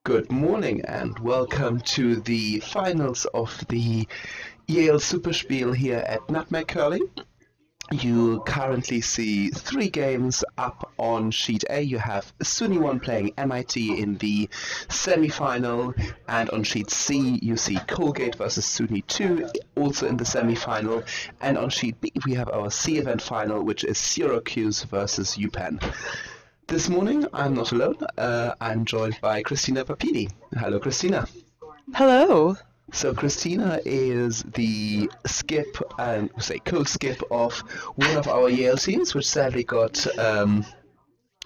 Good morning and welcome to the finals of the Yale SuperSpiel here at Nutmeg Curling. You currently see three games up on sheet A. You have SUNY 1 playing MIT in the semi-final, and on sheet C you see Colgate versus SUNY 2 also in the semi-final, and on sheet B we have our C event final, which is Syracuse versus UPenn. This morning I'm not alone. I'm joined by Christina Papini. Hello, Christina. Hello. So Christina is the skip and co-skip of one of our Yale teams, which sadly got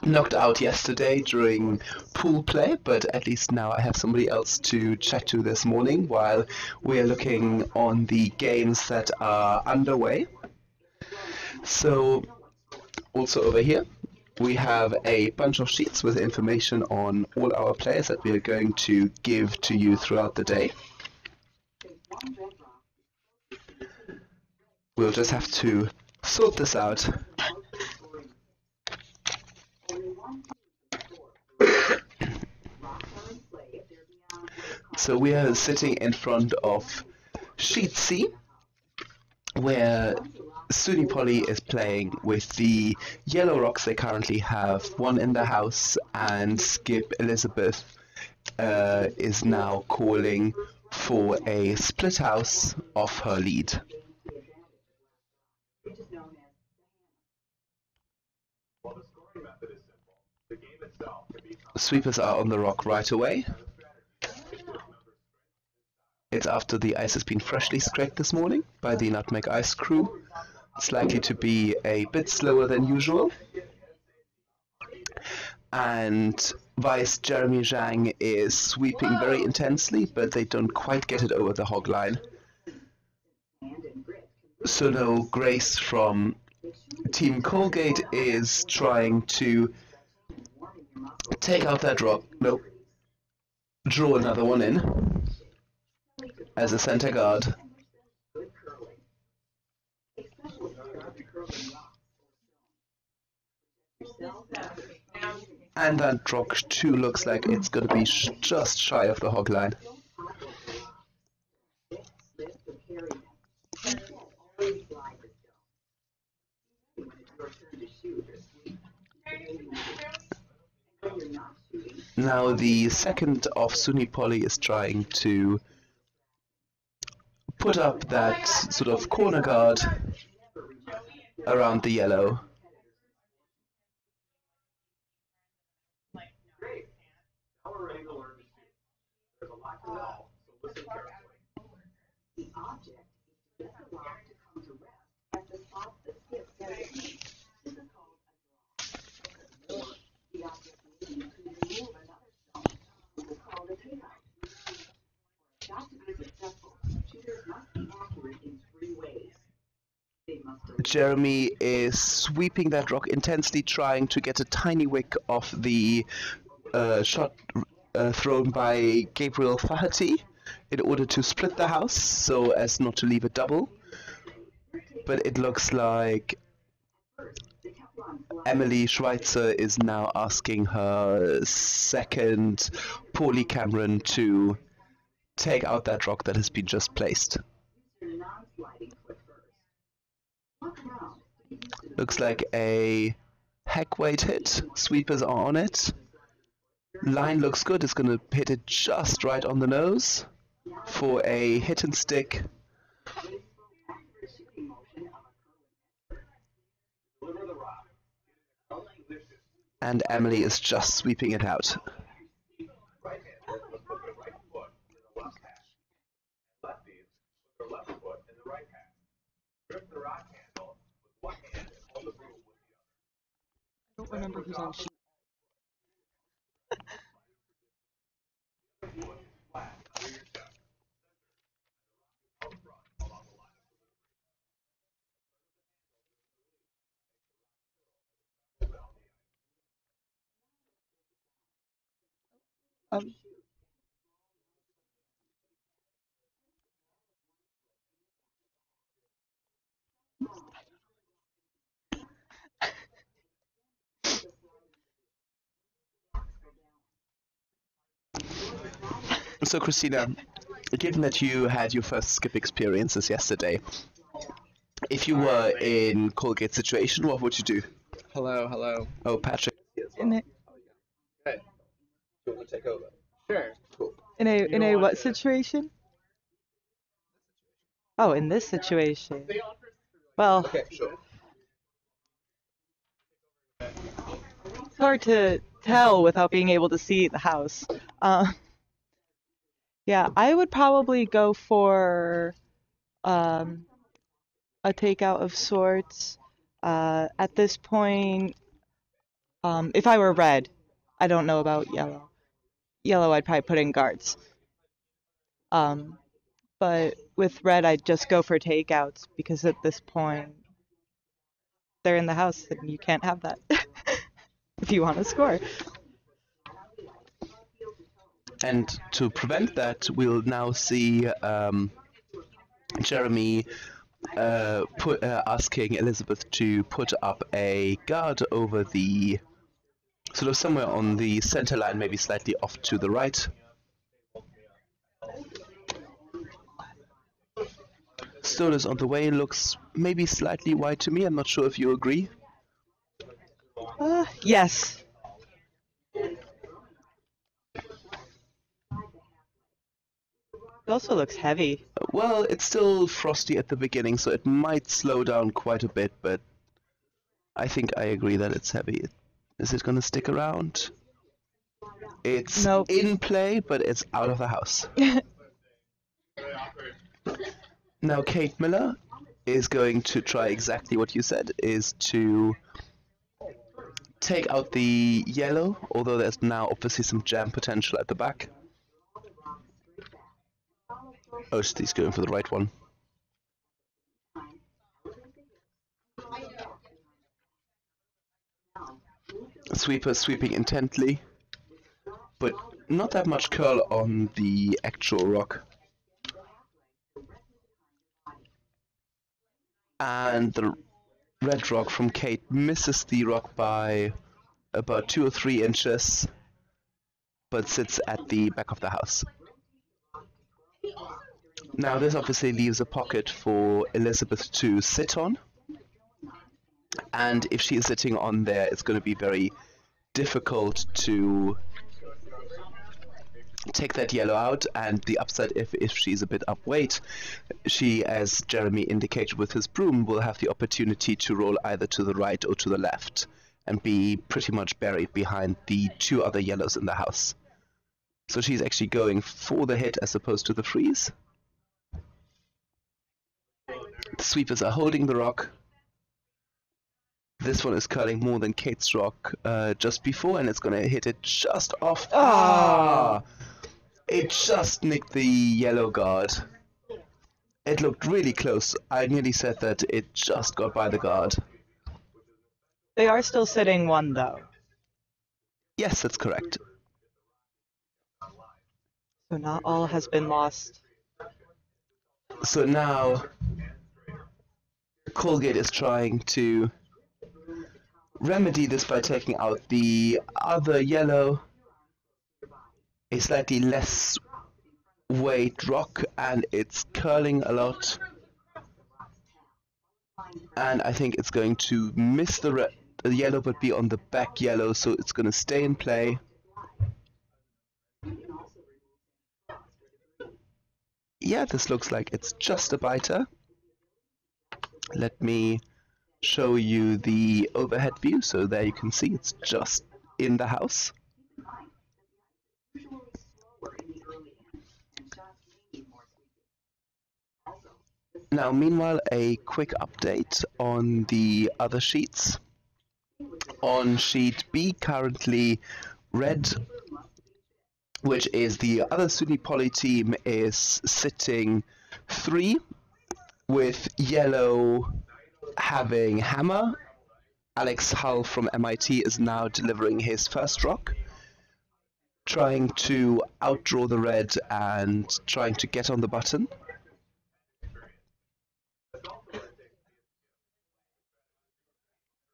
knocked out yesterday during pool play, but at least now I have somebody else to chat to this morning while we're looking on the games that are underway. So also over here we have a bunch of sheets with information on all our players that we are going to give to you throughout the day. We'll just have to sort this out. So we are sitting in front of sheet C, where SUNY Poly is playing with the Yellow Rocks. They currently have one in the house, and Skip Elizabeth is now calling for a split house of her lead. Sweepers are on the rock right away. It's after the ice has been freshly scraped this morning by the Nutmeg Ice crew. It's likely to be a bit slower than usual. And Vice Jeremy Zhang is sweeping very intensely, but they don't quite get it over the hog line. So no Grace from Team Colgate is trying to take out that rock. Nope. Draw another one in as a center guard. And that rock 2 looks like it's going to be just shy of the hog line. Now the second of SUNY Poly is trying to put up that sort of corner guard around the yellow. Jeremy is sweeping that rock intensely, trying to get a tiny wick off the shot thrown by Gabriel Fahati in order to split the house so as not to leave a double. But it looks like Emily Schweitzer is now asking her second Paulie Cameron to take out that rock that has been just placed. Looks like a heck weight hit. Sweepers are on it. Line looks good. It's going to hit it just right on the nose for a hit and stick. And Emily is just sweeping it out. I don't remember who's on sheet. So, Christina, given that you had your first skip experiences yesterday, if you were in Colgate's situation, what would you do? Hello, hello. Oh, Patrick. In a, Okay. Do you want to take over? Sure. Cool. in a what situation? Oh, in this situation. Well, Okay, sure. it's hard to tell without being able to see the house. Yeah, I would probably go for um, a takeout of sorts. At this point, if I were red, I don't know about yellow. Yellow, I'd probably put in guards. But with red, I'd just go for takeouts because at this point, they're in the house and you can't have that if you want to score. And to prevent that, we'll now see Jeremy asking Elizabeth to put up a guard over the sort of somewhere on the center line, maybe slightly off to the right. Stone is on the way, looks maybe slightly wide to me. I'm not sure if you agree. Yes. It also looks heavy. Well, it's still frosty at the beginning, so it might slow down quite a bit, but I think I agree that it's heavy. Is it going to stick around? It's Nope. in play, but it's out of the house. Now Kate Miller is going to try exactly what you said, is to take out the yellow, although there's now obviously some jam potential at the back. Oh, she's going for the right one. Sweeper sweeping intently, but not that much curl on the actual rock. And the red rock from Kate misses the rock by about 2 or 3 inches, but sits at the back of the house. Now this obviously leaves a pocket for Elizabeth to sit on, and if she is sitting on there, it's going to be very difficult to take that yellow out. And the upside, if she's a bit upweight, she, as Jeremy indicated with his broom, will have the opportunity to roll either to the right or to the left and be pretty much buried behind the 2 other yellows in the house. So she's actually going for the hit as opposed to the freeze. The sweepers are holding the rock. This one is curling more than Kate's rock just before, and it's going to hit it just off. It just nicked the yellow guard. It looked really close. I nearly said that it just got by the guard. They are still sitting 1, though. Yes, that's correct. So not all has been lost. So now Colgate is trying to remedy this by taking out the other yellow, a slightly less weight rock, and it's curling a lot. And I think it's going to miss the yellow but be on the back yellow, so it's going to stay in play. Yeah, this looks like it's just a biter. Let me show you the overhead view, so there you can see it's just in the house. Now, meanwhile, a quick update on the other sheets. On sheet B, currently red, which is the other SUNY poly team, is sitting 3, with yellow having hammer. Alex Hull from MIT is now delivering his first rock, trying to outdraw the red and trying to get on the button.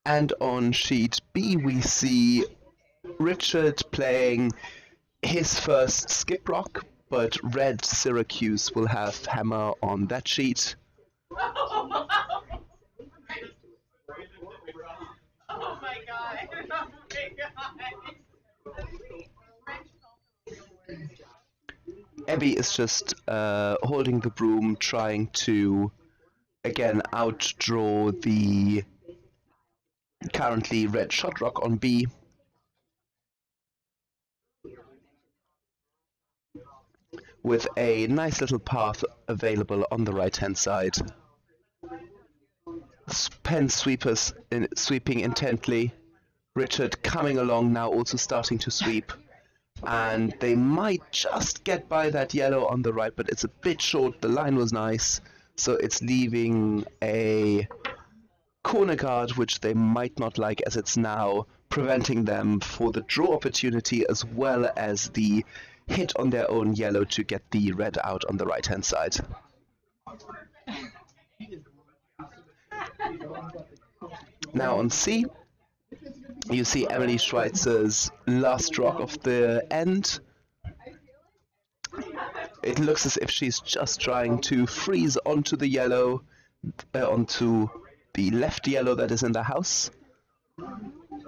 And on sheet B we see Richard playing his first skip rock, but red Syracuse will have hammer on that sheet. Abby is just holding the broom, trying to, again, outdraw the currently red shot rock on B. With a nice little path available on the right-hand side. Penn sweepers sweeping intently. Richard coming along now, also starting to sweep. And they might just get by that yellow on the right, but it's a bit short. The line was nice, so it's leaving a corner guard, which they might not like, as it's now preventing them for the draw opportunity as well as the hit on their own yellow to get the red out on the right-hand side. Now on C, you see Emily Schweitzer's last rock of the end. It looks as if she's just trying to freeze onto the yellow, onto the left yellow that is in the house.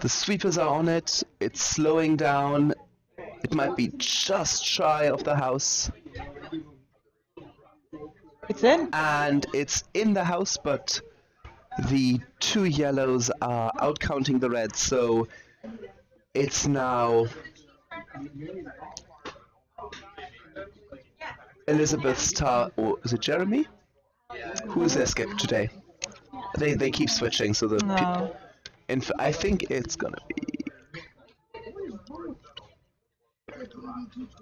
The sweepers are on it, it's slowing down. It might be just shy of the house. It's in. And it's in the house, but the two yellows are outcounting the reds, so it's now Elizabeth's or is it Jeremy? Who is their skip today? They keep switching, so the No. I think it's gonna be.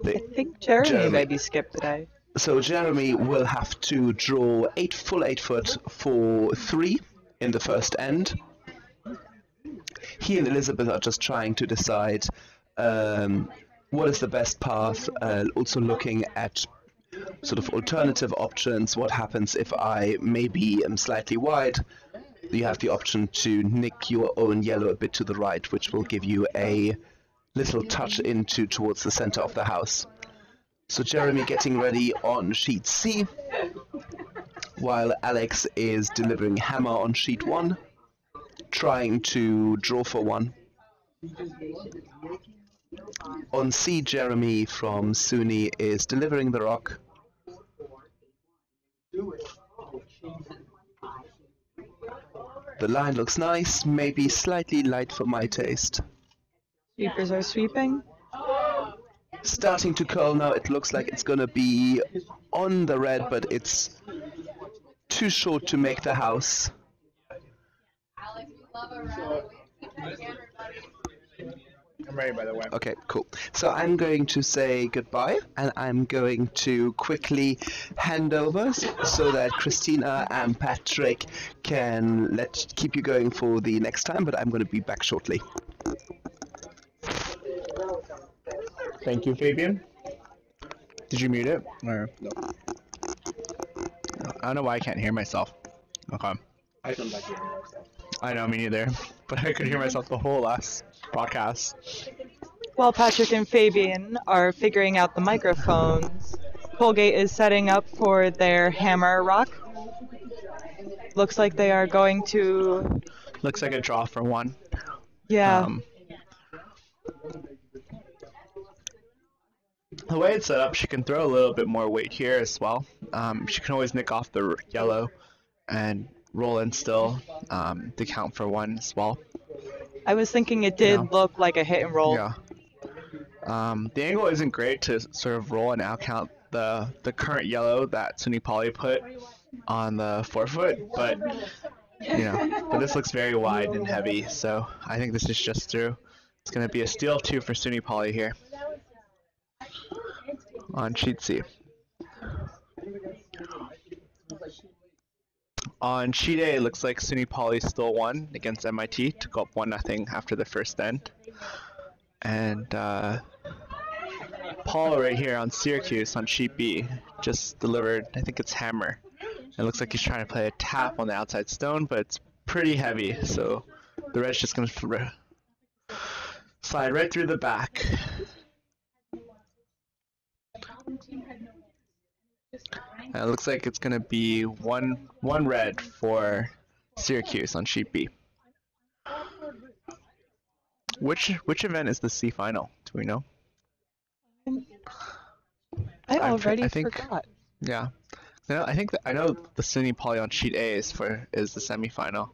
I think Jeremy maybe skipped today. So Jeremy will have to draw full 8 foot for 3 in the first end. He and Elizabeth are just trying to decide what is the best path, also looking at sort of alternative options. What happens if I maybe am slightly wide? You have the option to nick your own yellow a bit to the right, which will give you a little touch towards the center of the house. So Jeremy getting ready on sheet C, while Alex is delivering hammer on sheet 1, trying to draw for 1. On C, Jeremy from SUNY is delivering the rock. The line looks nice, maybe slightly light for my taste. Sweepers are sweeping. Starting to curl now. It looks like it's gonna be on the red, but it's too short to make the house. I'm ready, by the way. Okay, cool. So I'm going to say goodbye, and I'm going to quickly hand over so that Christina and Patrick can keep you going for the next time, but I'm going to be back shortly. Thank you, Fabian. Did you mute it? Or no? I don't know why I can't hear myself. Okay. I don't like hearing myself. I know, me neither. But I could hear myself the whole last podcast. While Patrick and Fabian are figuring out the microphones, Colgate is setting up for their hammer rock. Looks like they are going to... Looks like a draw for 1. Yeah. The way it's set up, she can throw a little bit more weight here as well. She can always nick off the yellow and roll in still to count for 1 as well. I was thinking it did look like a hit and roll. Yeah. The angle isn't great to sort of roll and outcount the current yellow that SUNY Poly put on the 4-foot, but but this looks very wide and heavy, so I think this is just through. It's going to be a steal 2 for SUNY Poly here on sheet C. On sheet A, it looks like SUNY Poly still won against MIT to go up 1-0 after the first end. And Paul right here on Syracuse on sheet B just delivered, I think it's hammer. It looks like he's trying to play a tap on the outside stone, but it's pretty heavy, so the red's just going to slide right through the back. And it looks like it's going to be one red for Syracuse on sheet B. Which event is the C final? Do we know? I already I think, forgot. yeah. No, I know the SUNY Poly on sheet A is the semifinal.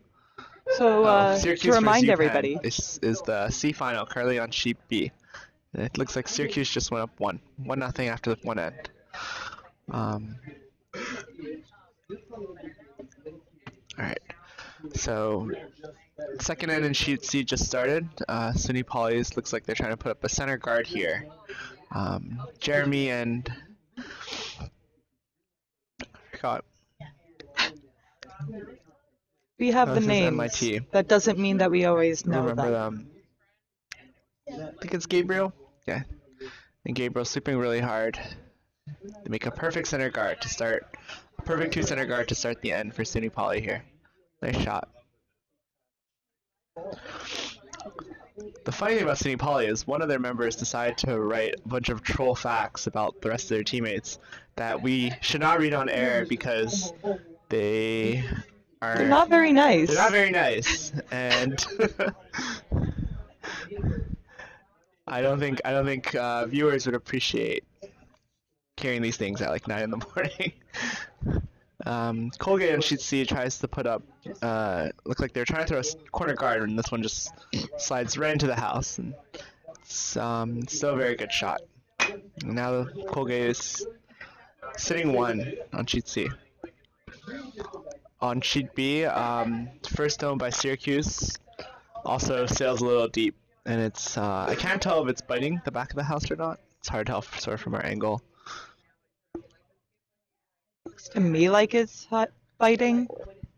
So Syracuse to remind versus UPenn everybody, is the C final currently on sheet B. And it looks like Syracuse just went up 1-0 after the one end. All right. So second end in sheet C just started. SUNY Poly's looks like they're trying to put up a center guard here. Jeremy and we have the this is names. MIT. That doesn't mean that we always know Remember them. I think it's Gabriel. Yeah. And Gabriel's sleeping really hard. They make a perfect center guard to start. Perfect 2 center guard to start the end for SUNY Poly here. Nice shot. The funny thing about SUNY Poly is one of their members decided to write a bunch of troll facts about the rest of their teammates that we should not read on air because they're not very nice. They're not very nice, and I don't think viewers would appreciate hearing these things at like 9 in the morning. Colgate on sheet C tries to put up, look like they're trying to throw a corner guard, and this one just slides right into the house, and it's still a very good shot. Now Colgate is sitting 1 on sheet C. On sheet B, first stone by Syracuse, also sails a little deep, and it's I can't tell if it's biting the back of the house or not. It's hard to tell sort of from our angle. Looks to me like it's biting.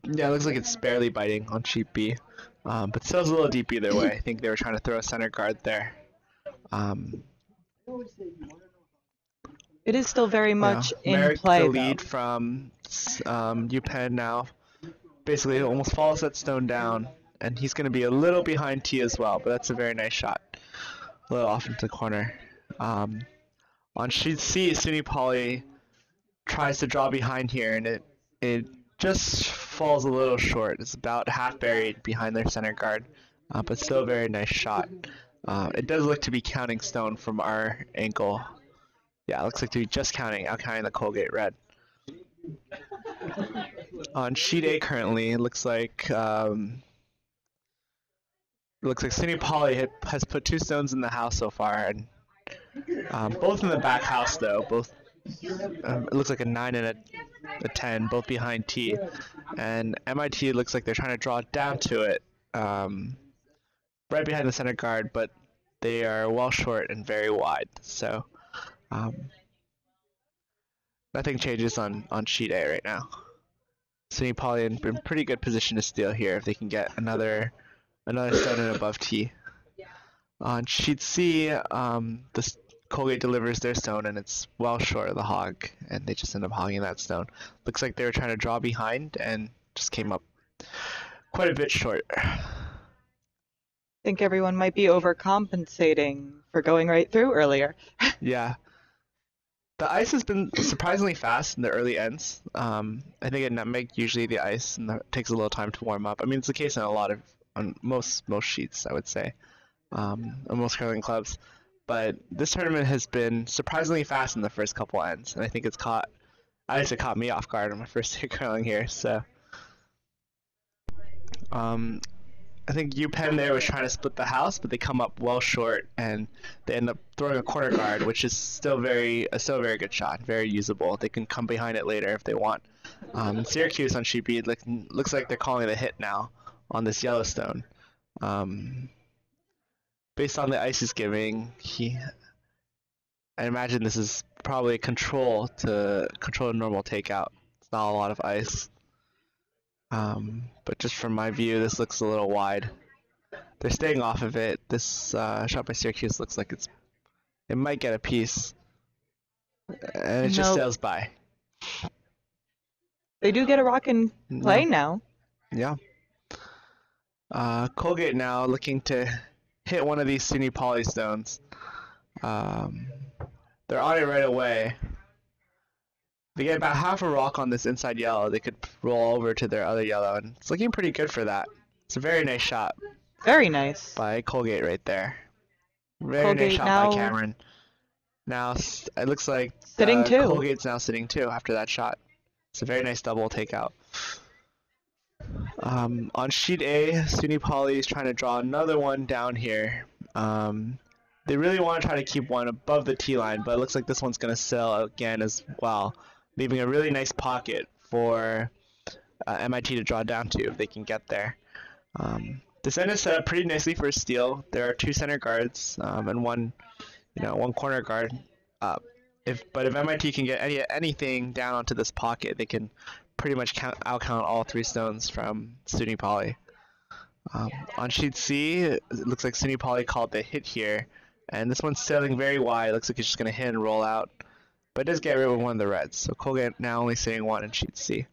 Yeah, it looks like it's barely biting on sheet B, but sails a little deep either way. I think they were trying to throw a center guard there. It is still very much in Merrick, play, the lead though. from UPenn now, basically almost follows that stone down, and he's going to be a little behind T as well, but that's a very nice shot. A little off into the corner. On sheet C, SUNY Poly tries to draw behind here, and it just falls a little short. It's about half buried behind their center guard, but still a very nice shot. It does look to be counting stone from our angle. Yeah, it looks like to be just out counting the Colgate red. On sheet A currently, it looks like SUNY Poly has put 2 stones in the house so far, and both in the back house though. Both it looks like a 9 and a 10, both behind T, and MIT looks like they're trying to draw down to it, right behind the center guard, but they are well short and very wide. So nothing changes on sheet A right now. SUNY Poly in pretty good position to steal here if they can get another stone in above T. On sheet C, the Colgate delivers their stone, and it's well short of the hog, and they just end up hogging that stone. Looks like they were trying to draw behind and just came up quite a bit short. I think everyone might be overcompensating for going right through earlier. Yeah. The ice has been surprisingly fast in the early ends. I think at Nutmeg, usually the ice takes a little time to warm up. I mean, it's the case on most sheets, I would say, on most curling clubs. But this tournament has been surprisingly fast in the first couple ends, and I think it caught me off guard on my first day curling here. So, I think UPenn there was trying to split the house, but they come up well short, and they end up throwing a corner guard, which is still a very good shot, very usable. They can come behind it later if they want. And Syracuse on sheet B looks like they're calling it a hit now on this Yellowstone. Based on the ice he's giving, I imagine this is probably a control to control a normal takeout. It's not a lot of ice. But just from my view, this looks a little wide. They're staying off of it. This shot by Syracuse looks like it might get a piece, and it just sails by. They do get a rock in play now. Yeah. Colgate now looking to hit one of these SUNY Poly stones. They're on it right away. they get about half a rock on this inside yellow, they could roll over to their other yellow, and it's looking pretty good for that. It's a very nice shot Very nice. by Colgate right there. Very Colgate nice shot now by Cameron. Now it looks like sitting two. Colgate's now sitting two after that shot. It's a very nice double takeout. On sheet A, SUNY Poly is trying to draw another one down here. They really want to try to keep one above the T line, but it looks like this one's going to sail again as well, leaving a really nice pocket for MIT to draw down to if they can get there. This end is set up pretty nicely for a steal. There are two center guards and one corner guard. But if MIT can get anything down onto this pocket, they can pretty much outcount all three stones from SUNY Poly. On sheet C, it looks like SUNY Poly called the hit here, and this one's sailing very wide. It looks like it's just going to hit and roll out, but it does get rid of one of the reds. So Colgate now only sitting one in sheet C.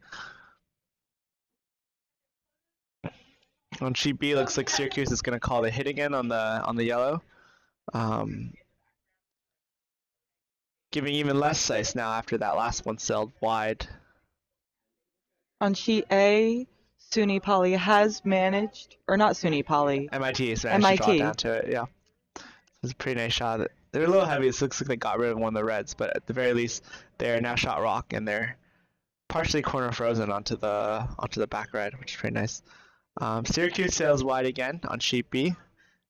On sheet B, it looks like Syracuse is going to call the hit again on the yellow, giving even less ice now after that last one sailed wide. On sheet A, SUNY Poly has managed, or not SUNY Poly. MIT has managed to draw down to it, yeah. It's a pretty nice shot. They're a little heavy, so it looks like they got rid of one of the reds, but at the very least, they're now shot rock, and they're partially corner frozen onto the back red, which is pretty nice. Syracuse sails wide again on sheet B,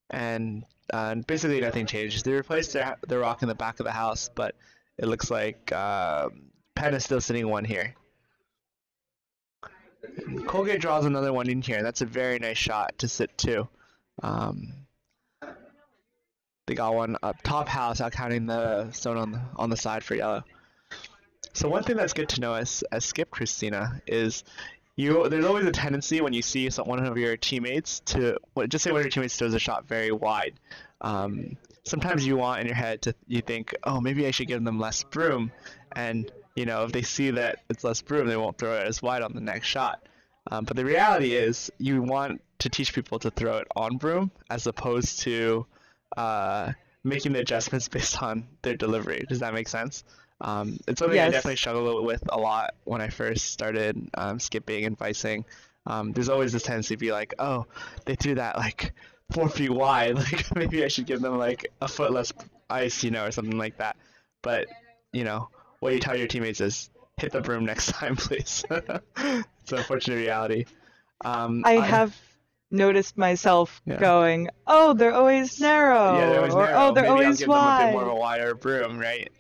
and basically nothing changes. They replaced their rock in the back of the house, but it looks like Penn is still sitting one here. And Colgate draws another one in here. That's a very nice shot to sit two. They got one up top house, out counting the stone on the side for yellow. So one thing that's good to know as Skip Christina is there's always a tendency when you see one of your teammates just say one of your teammates throws a shot very wide. Sometimes you want in your head you think, oh, maybe I should give them less broom, and if they see that it's less broom, they won't throw it as wide on the next shot. But the reality is you want to teach people to throw it on broom as opposed to making the adjustments based on their delivery. Does that make sense? It's something I definitely struggled with a lot when I first started skipping and vicing. There's always this tendency to be like, oh, they threw that like 4 feet wide, like maybe I should give them like a foot less ice, or something like that. But what you tell your teammates is hit the broom next time, please. It's an unfortunate reality. I have noticed myself going, oh, they're always narrow. Yeah, they're always narrow. Oh, they're maybe always I'll give wide. them a bit more of a wider broom, right?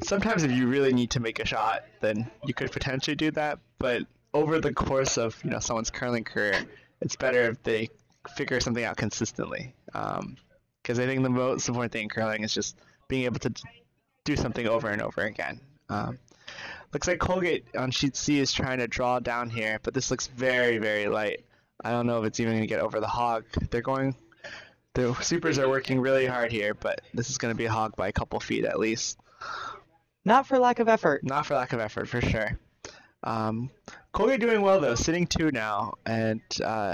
Sometimes if you really need to make a shot, then you could potentially do that. But over the course of someone's curling career, it's better if they figure something out consistently. Because I think the most important thing in curling is just being able to do something over and over again. Looks like Colgate on sheet C is trying to draw down here, but this looks very, very light. I don't know if it's even going to get over the hog. The supers are working really hard here, but this is going to be a hog by a couple feet at least. Not for lack of effort. Not for lack of effort, for sure. Colgate doing well though, sitting two now, and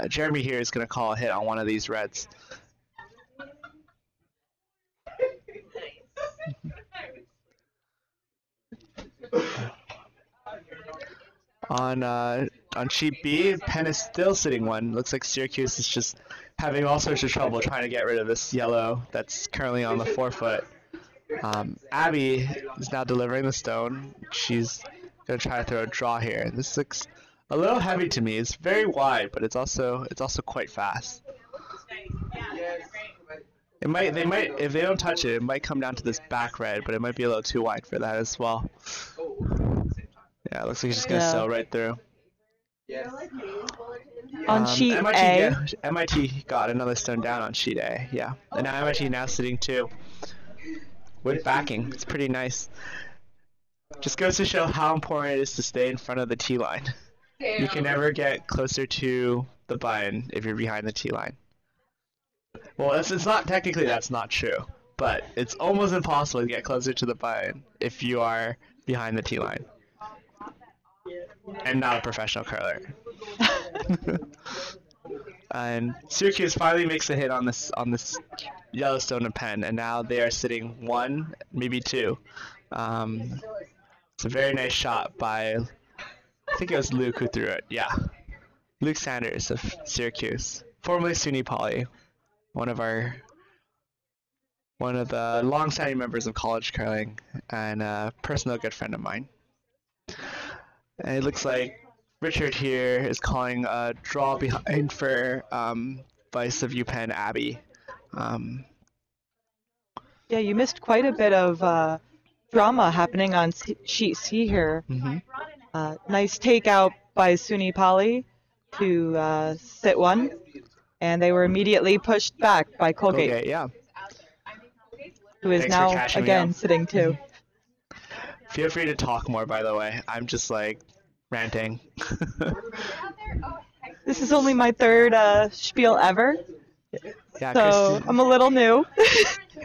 Jeremy here is going to call a hit on one of these reds. On sheet B, Penn is still sitting one. Looks like Syracuse is just having all sorts of trouble trying to get rid of this yellow that's currently on the 4-foot. Abby is now delivering the stone. She's gonna try to throw a draw here. This looks a little heavy to me. It's very wide, but it's also quite fast. They might if they don't touch it, it might come down to this back red, but it might be a little too wide for that as well. Yeah, it looks like he's just gonna sail right through. On sheet A. MIT got another stone down on sheet A, yeah. And now MIT now sitting two. With backing. It's pretty nice. Just goes to show how important it is to stay in front of the T line. You can never get closer to the buy-in if you're behind the T line. Well, it's not technically that's not true, but it's almost impossible to get closer to the buy-in if you are behind the T line. And not a professional curler. And Syracuse finally makes a hit on this Yellowstone and Penn, and now they are sitting 1, maybe 2. It's a very nice shot by, I think it was Luke who threw it. Yeah, Luke Sanders of Syracuse, formerly SUNY Poly, one of the long-standing members of college curling and a personal good friend of mine. And it looks like Richard here is calling a draw behind for Vice of UPenn Abby. Yeah, you missed quite a bit of drama happening on sheet C here. Nice takeout by SUNY Poly to sit 1, and they were immediately pushed back by Colgate, Yeah. who is Thanks for now catching me again up. sitting 2. Feel free to talk more, by the way. I'm just like ranting. This is only my 3rd spiel ever, Yeah, so I'm a little new.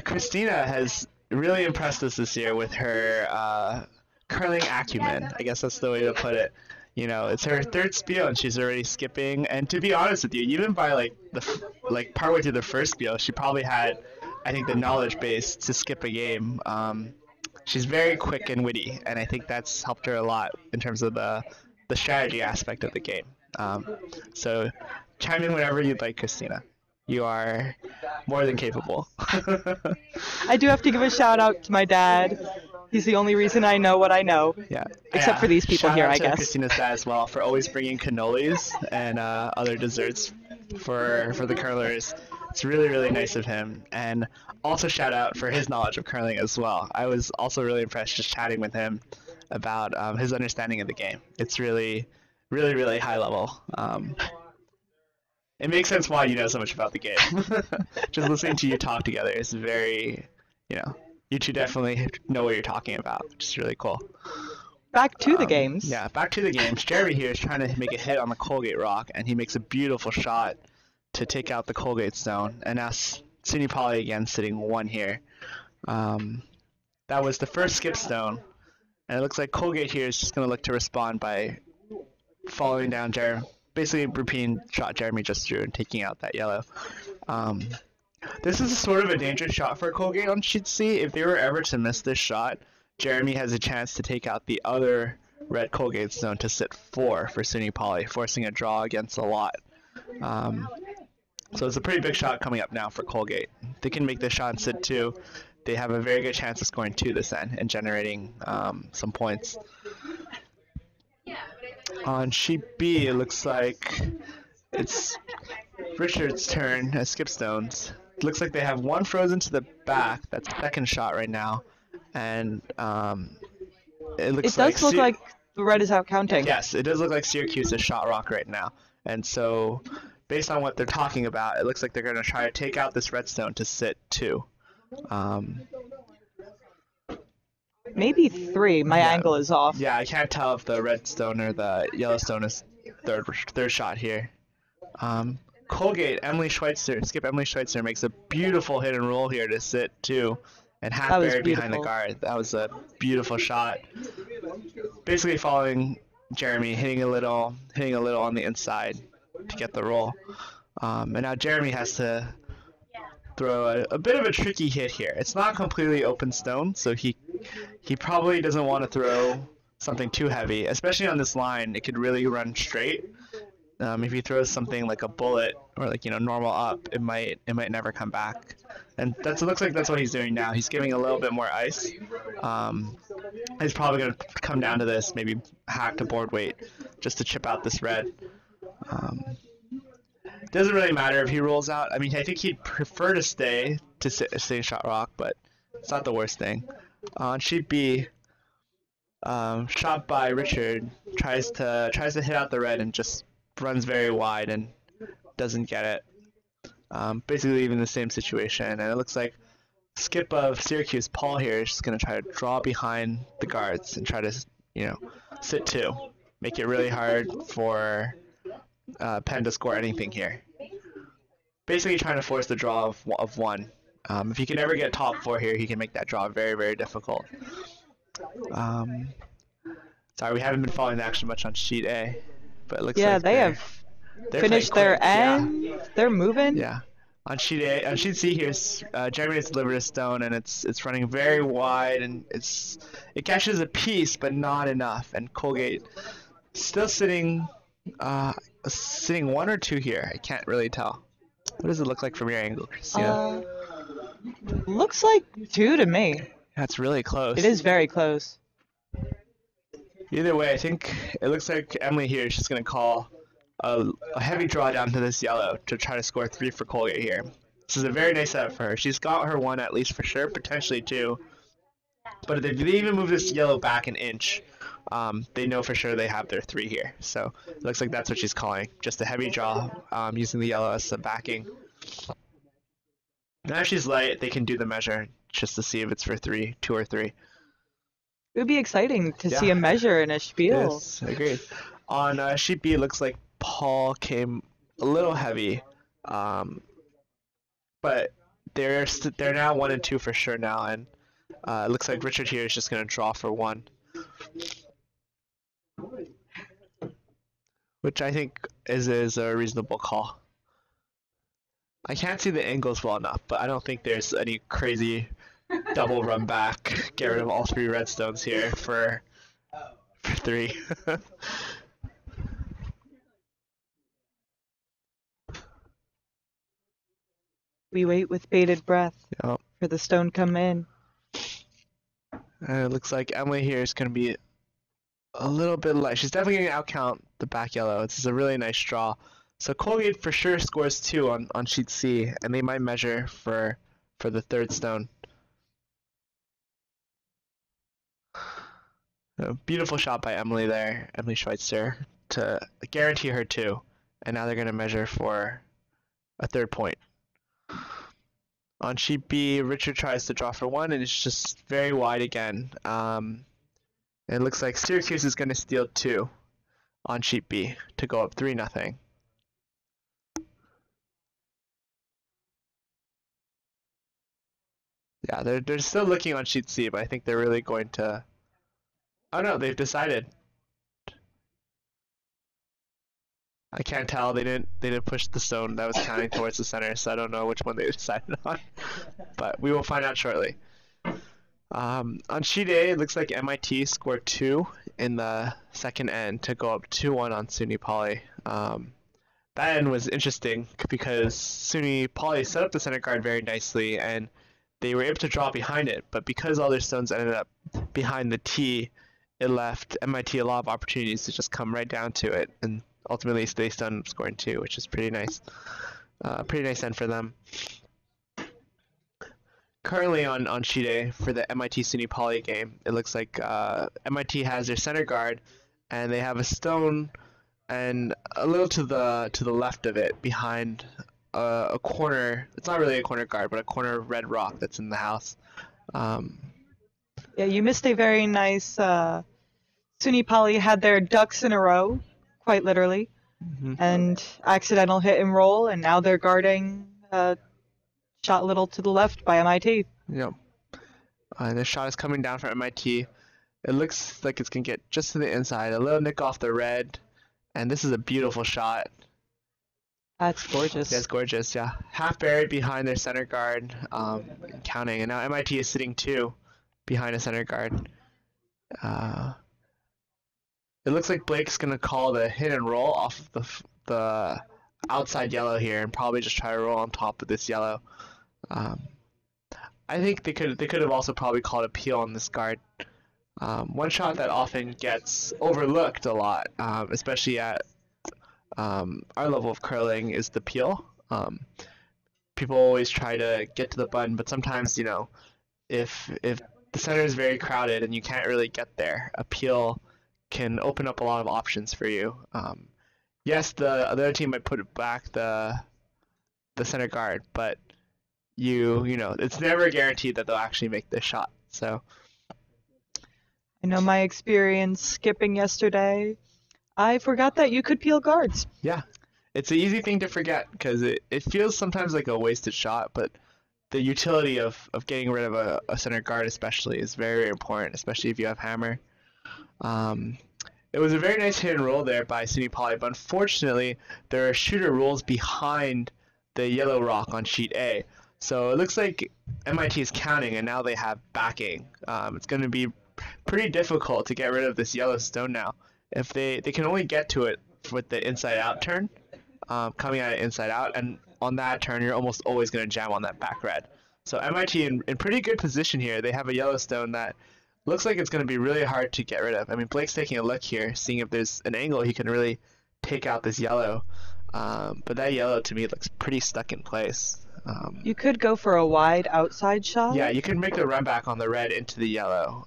Christina has really impressed us this year with her curling acumen. I guess that's the way to put it. You know, it's her 3rd spiel and she's already skipping. And to be honest with you, even by like partway through the 1st spiel, she probably had, I think, the knowledge base to skip a game. She's very quick and witty, and I think that's helped her a lot in terms of the strategy aspect of the game. So chime in whenever you'd like, Christina. You are more than capable. I do have to give a shout out to my dad. He's the only reason I know what I know. Yeah. Except for these people Shout here, out I to guess. Christina's dad as well for always bringing cannolis and other desserts for the curlers. It's really, really nice of him. And also shout out for his knowledge of curling as well. I was also really impressed just chatting with him about his understanding of the game. It's really, really, really high level. It makes sense why you know so much about the game. Just listening to you talk together is very, you two definitely know what you're talking about, which is really cool. Back to the games. Yeah, back to the games. Jeremy here is trying to make a hit on the Colgate rock, and he makes a beautiful shot to take out the Colgate stone. And now SUNY Poly again sitting 1 here. That was the first skip stone, and it looks like Colgate here is just going to look to respond by following down Jeremy. Basically repeating shot Jeremy just threw and taking out that yellow. This is sort of a dangerous shot for Colgate on sheet C. If they were ever to miss this shot, Jeremy has a chance to take out the other red Colgate stone to sit 4 for SUNY Poly, forcing a draw against a lot. So it's a pretty big shot coming up now for Colgate. If they can make this shot and sit 2, they have a very good chance of scoring 2 this end and generating some points. On sheet B, it looks like it's Richard's turn as skip stones. It looks like they have 1 frozen to the back. That's the second shot right now. And it looks It does look like the red is out counting. Yes, it does look like Syracuse is shot rock right now. And so, based on what they're talking about, it looks like they're going to try to take out this redstone to sit 2. Maybe 3. My angle is off. Yeah, I can't tell if the redstone or the Yellowstone is third shot here. Colgate, skip Emily Schweitzer makes a beautiful hit and roll here to sit 2 and half buried behind the guard. That was a beautiful shot. Basically following Jeremy, hitting a little on the inside to get the roll. And now Jeremy has to throw a bit of a tricky hit here. It's not completely open stone, so he probably doesn't want to throw something too heavy, especially on this line. It could really run straight. If he throws something like a bullet or normal up, it might never come back. And it looks like that's what he's doing now. He's giving a little bit more ice. He's probably going to come down to this, maybe hack to board weight just to chip out this red. Doesn't really matter if he rolls out. I mean, I think he'd prefer to stay shot rock, but it's not the worst thing. On sheet B, shot by Richard, tries to hit out the red and just runs very wide and doesn't get it. Basically even the same situation, and it looks like skip of Syracuse, Paul here, is just going to try to draw behind the guards and try to sit 2, make it really hard for Penn to score anything here. Basically trying to force the draw of 1. If he can ever get top 4 here, he can make that draw very, very difficult. Sorry, we haven't been following the action much on sheet A, but it looks like they have finished their end. Yeah. They're moving. Yeah. On sheet C here, Jeremy has delivered a stone, and it's running very wide, and it catches a piece, but not enough. And Colgate still sitting 1 or 2 here. I can't really tell. What does it look like from your angle, Christina? Looks like 2 to me. That's really close. It is very close. Either way, I think it looks like Emily here is just going to call a heavy draw down to this yellow to try to score 3 for Colgate here. This is a very nice setup for her. She's got her 1 at least for sure, potentially 2. But if they even move this yellow back an inch, they know for sure they have their 3 here. So it looks like that's what she's calling. Just a heavy draw using the yellow as the backing. Now if she's light, they can do the measure just to see if it's for 3, 2 or 3. It would be exciting to see a measure and a spiel. Yes, agreed. On sheet B, it looks like Paul came a little heavy, but they're now 1 and 2 for sure now, and it looks like Richard here is just going to draw for 1, which I think is a reasonable call. I can't see the angles well enough, but I don't think there's any crazy double run back, get rid of all 3 redstones here for 3. We wait with bated breath Yep. for the stone come in. And it looks like Emily here is going to be a little bit light. She's definitely going to outcount the back yellow. This is a really nice draw. So Colgate for sure scores 2 on sheet C, and they might measure for the 3rd stone. A beautiful shot by Emily there, Emily Schweitzer, to guarantee her 2. And now they're going to measure for a 3rd point. On sheet B, Richard tries to draw for 1, and it's just very wide again. It looks like Syracuse is going to steal 2 on sheet B to go up 3-0. Yeah, they're still looking on sheet C, but I think they're really going to... Oh no, they've decided. I can't tell. They didn't push the stone that was counting towards the center, so I don't know which one they decided on. But we will find out shortly. On sheet A, it looks like MIT scored 2 in the 2nd end to go up 2-1 on SUNY Poly. That end was interesting because SUNY Poly set up the center guard very nicely, and they were able to draw behind it. But because all their stones ended up behind the T, it left MIT a lot of opportunities to just come right down to it, and ultimately they ended up scoring 2, which is pretty nice. Pretty nice end for them. Currently on sheet A for the MIT SUNY Poly game, it looks like MIT has their center guard, and they have a stone and a little to the left of it behind a corner. It's not really a corner guard, but a corner red rock that's in the house. Yeah, you missed a very nice. SUNY Poly had their ducks in a row, quite literally, and accidental hit and roll, and now they're guarding shot a little to the left by MIT. Yep. And the shot is coming down from MIT. It looks like it's going to get just to the inside. A little nick off the red. And this is a beautiful shot. That's gorgeous. That's gorgeous, yeah. Half buried behind their center guard, counting. And now MIT is sitting 2 behind a center guard. It looks like Blake's going to call the hit and roll off of the outside yellow here and probably just try to roll on top of this yellow. I think they could have also probably called a peel on this guard. One shot that often gets overlooked a lot, especially at our level of curling, is the peel. People always try to get to the button, but sometimes, you know, if the center is very crowded and you can't really get there, a peel can open up a lot of options for you. Yes, the other team might put it back the center guard, but you know, it's never guaranteed that they'll actually make this shot. So I know my experience skipping yesterday. I forgot that you could peel guards. yeah, it's an easy thing to forget because it feels sometimes like a wasted shot, but the utility of getting rid of a center guard especially is very, very important, especially if you have hammer. It was a very nice hit and roll there by SUNY Poly, but unfortunately there are shooter rules behind the yellow rock on sheet A. So it looks like MIT is counting, and now they have backing. It's going to be pretty difficult to get rid of this yellow stone now. If they can only get to it with the inside out turn, coming at it inside out, and on that turn you're almost always going to jam on that back red. So MIT in pretty good position here. They have a yellow stone that looks like it's going to be really hard to get rid of. I mean, Blake's taking a look here, seeing if there's an angle he can really take out this yellow. But that yellow to me looks pretty stuck in place. You could go for a wide outside shot. Yeah, you can make the run back on the red into the yellow,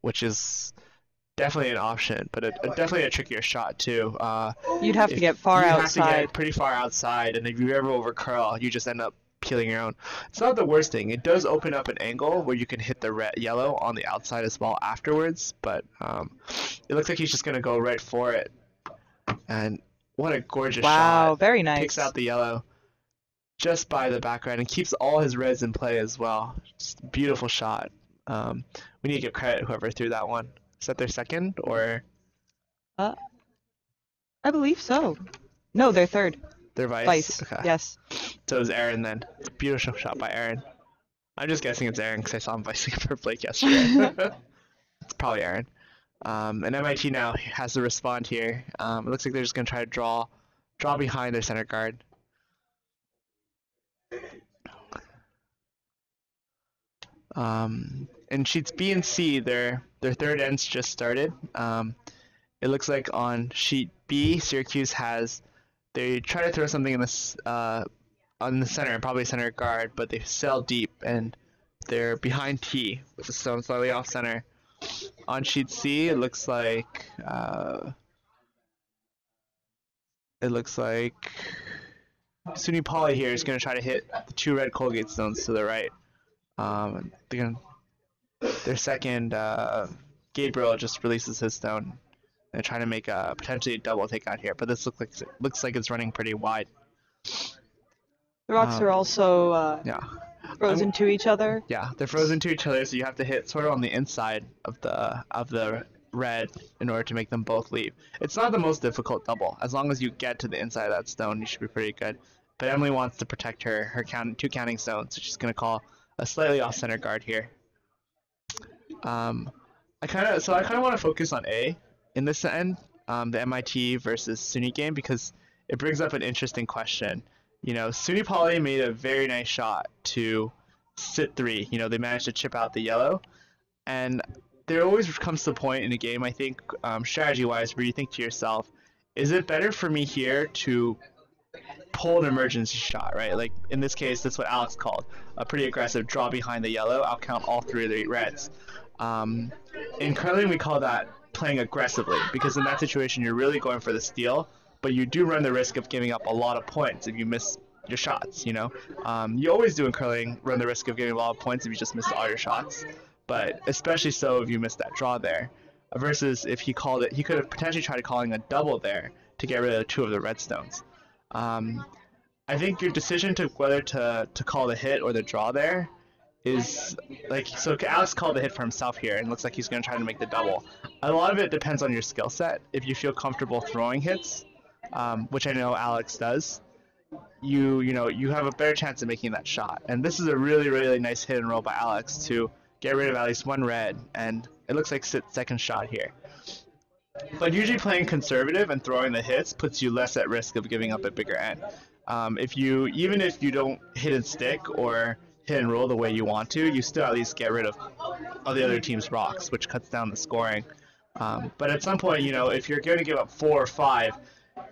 which is definitely an option, but definitely a trickier shot too. You'd have to get far outside. You have to get pretty far outside, and if you ever over curl, you just end up peeling your own. It's not the worst thing. It does open up an angle where you can hit the yellow on the outside as well afterwards, but it looks like he's just gonna go right for it. And what a gorgeous shot! Wow, very nice. Takes out the yellow just by the back red and keeps all his reds in play as well. Just a beautiful shot. We need to give credit whoever threw that one. Is that their second or? I believe so. No, they're third. Their vice. Vice. Okay. Yes. So it was Aaron then. It's a beautiful shot by Aaron. I'm just guessing it's Aaron because I saw him vicing for Blake yesterday. It's probably Aaron. And MIT now has to respond here. It looks like they're just gonna try to draw behind their center guard. In sheets B and C, their third ends just started. It looks like on sheet B, Syracuse they try to throw something in this on the center, probably center guard, but they sail deep and they're behind T with the stone slightly off center. On sheet C, it looks like SUNY Poly here is going to try to hit the two red Colgate stones to the right. Their second, Gabriel just releases his stone and trying to make a potentially double takeout here, but this looks like it's running pretty wide. The rocks are also frozen to each other. Yeah, they're frozen to each other, so you have to hit sort of on the inside of the red in order to make them both leave. It's not the most difficult double. As long as you get to the inside of that stone, you should be pretty good. But Emily wants to protect her two counting stones, so she's going to call a slightly off center guard here. I kind of want to focus on A in this end, the MIT versus SUNY game, because it brings up an interesting question. You know, SUNY Poly made a very nice shot to sit 3. You know, they managed to chip out the yellow, and there always comes to a point in a game, I think, strategy-wise, where you think to yourself, is it better for me here to pull an emergency shot, right? Like, in this case, that's what Alex called a pretty aggressive draw behind the yellow, outcount all 3 of the 8 reds. In curling, we call that playing aggressively, because in that situation, you're really going for the steal, but you do run the risk of giving up a lot of points if you miss your shots, you know? You always do in curling run the risk of giving a lot of points if you just miss all your shots, but especially so if you miss that draw there. Versus if he called it, he could have potentially tried calling a double there to get rid of 2 of the red stones. I think your decision to whether to call the hit or the draw there is like, so Alex called the hit for himself here and looks like he's going to try to make the double. A lot of it depends on your skill set. If you feel comfortable throwing hits, which I know Alex does, you have a better chance of making that shot. And this is a really, really nice hit and roll by Alex to get rid of at least 1 red, and it looks like Sit's second shot here. But usually playing conservative and throwing the hits puts you less at risk of giving up a bigger end. Even if you don't hit and stick or hit and roll the way you want to, you still at least get rid of the other team's rocks, which cuts down the scoring. But at some point, you know, if you're going to give up 4 or 5,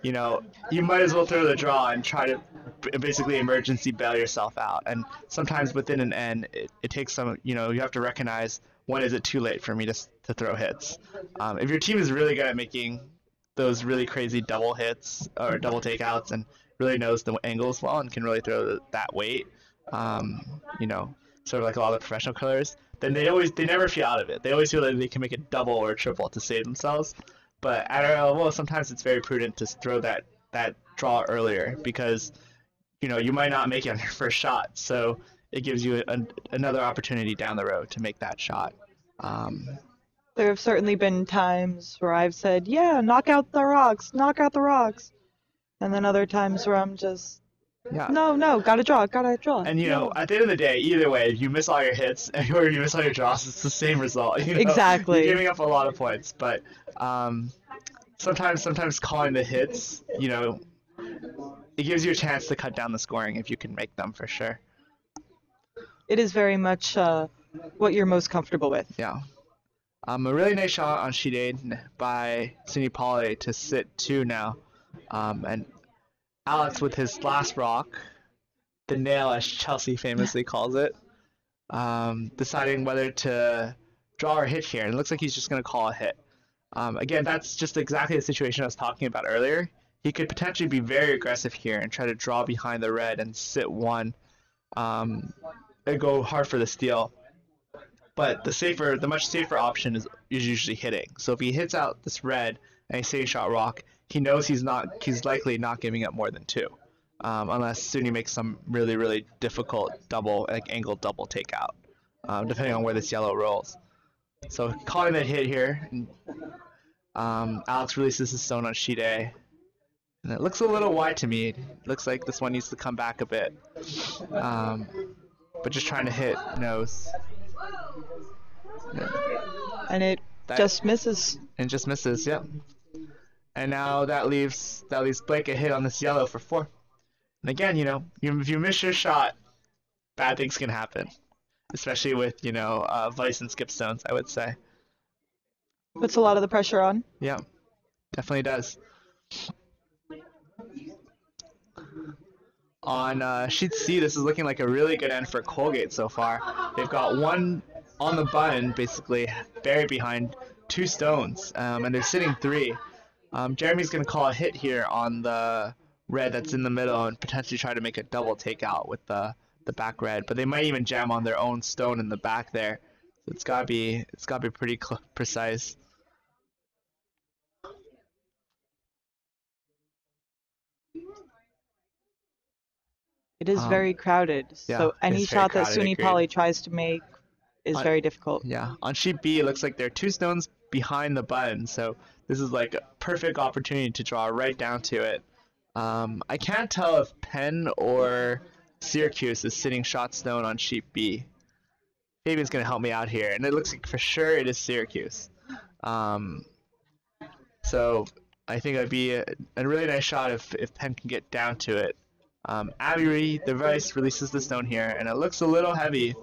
you know, you might as well throw the draw and try to basically emergency bail yourself out. And sometimes within an end, it takes some, you know, you have to recognize when is it too late for me to throw hits. If your team is really good at making those really crazy double hits or double takeouts and really knows the angles well and can really throw that weight, you know, sort of like a lot of professional killers, then they never feel out of it. They always feel like they can make a double or a triple to save themselves. But at our level, sometimes it's very prudent to throw that draw earlier because, you know, you might not make it on your first shot. So it gives you another opportunity down the road to make that shot. There have certainly been times where I've said, yeah, knock out the rocks. And then other times where I'm just Yeah. No, gotta draw, gotta draw. And you know, at the end of the day, either way, if you miss all your hits or if you miss all your draws, it's the same result. You know? Exactly. You're giving up a lot of points, but sometimes calling the hits, you know, it gives you a chance to cut down the scoring if you can make them for sure. It is very much what you're most comfortable with. Yeah. A really nice shot on sheet 8 by SUNY Poly to sit 2 now. And Alex with his last rock, the nail as Chelsea famously calls it, deciding whether to draw or hit here. And it looks like he's just going to call a hit. Again, that's just exactly the situation I was talking about earlier. He could potentially be very aggressive here and try to draw behind the red and sit 1 and go hard for the steal. But the much safer option is usually hitting. So if he hits out this red and he's sitting shot rock, he knows he's likely not giving up more than 2, unless SUNY makes some really difficult angled double takeout, depending on where this yellow rolls. So calling that hit here, and, Alex releases his stone on sheet A, and it looks a little wide to me. It looks like this one needs to come back a bit, but just trying to hit nose. And it just misses. And just misses, yep. And now that leaves Blake a hit on this yellow for 4. And again, you know, if you miss your shot, bad things can happen, especially with, you know, vice and skip stones, I would say. Puts a lot of the pressure on. Yeah, definitely does. On sheet C, this is looking like a really good end for Colgate so far. They've got 1 on the button, basically buried behind 2 stones, and they're sitting 3. Jeremy's going to call a hit here on the red that's in the middle and potentially try to make a double takeout with the back red, but they might even jam on their own stone in the back there. So it's got to be pretty precise. It is very crowded, yeah, so any it's very shot that crowded, SUNY agreed. Poly tries to make is very difficult. Yeah, on sheet B, it looks like there are 2 stones behind the button, so this is like a perfect opportunity to draw right down to it. I can't tell if Penn or Syracuse is sitting shot stone on sheet B. Fabian's going to help me out here, and it looks like for sure it is Syracuse. So I think it would be a really nice shot if Penn can get down to it. Abby, the vice, releases the stone here, and it looks a little heavy.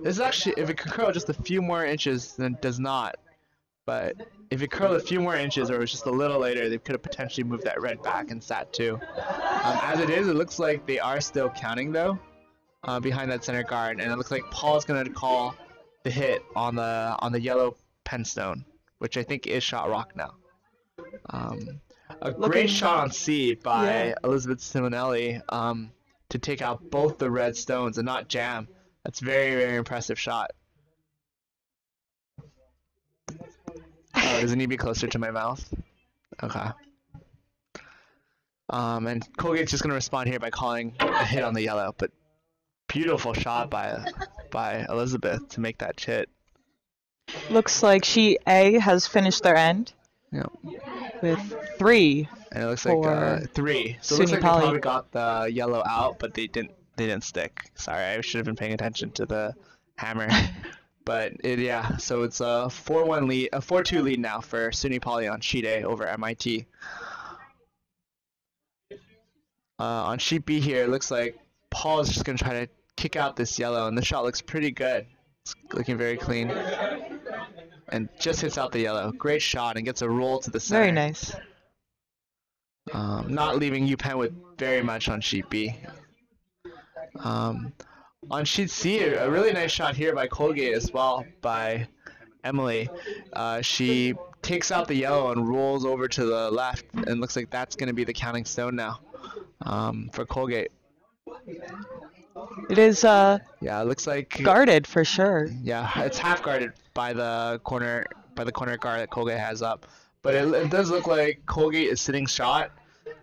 This is actually, if it could curl just a few more inches, then it does not. But if it curled a few more inches or it was just a little later, they could have potentially moved that red back and sat 2. As it is, it looks like they are still counting though, behind that center guard, and it looks like Paul's gonna call the hit on the yellow Penn stone, which I think is shot rock now. Great shot on C by Elizabeth Simonelli to take out both the red stones and not jam. That's very impressive shot. Oh, does it need to be closer to my mouth? Okay. And Colgate's just gonna respond here by calling a hit on the yellow, but beautiful shot by Elizabeth to make that hit. Looks like sheet A has finished their end. Yeah. With 3. And it looks like 3. So it looks like they probably got the yellow out, but they didn't stick. Sorry, I should have been paying attention to the hammer. But yeah, so it's a 4-1 lead, a 4-2 lead now for SUNY Poly on sheet A over MIT. On sheet B here, it looks like Paul is just gonna try to kick out this yellow, and this shot looks pretty good. It's looking very clean, and just hits out the yellow. Great shot and gets a roll to the center. Very nice. Not leaving UPenn with very much on sheet B. On sheet C, a really nice shot here by Colgate as well, by Emily. She takes out the yellow and rolls over to the left, and looks like that's going to be the counting stone now for Colgate. It is yeah, it looks like guarded for sure. Yeah, it's half guarded by the corner guard that Colgate has up, but it does look like Colgate is sitting shot,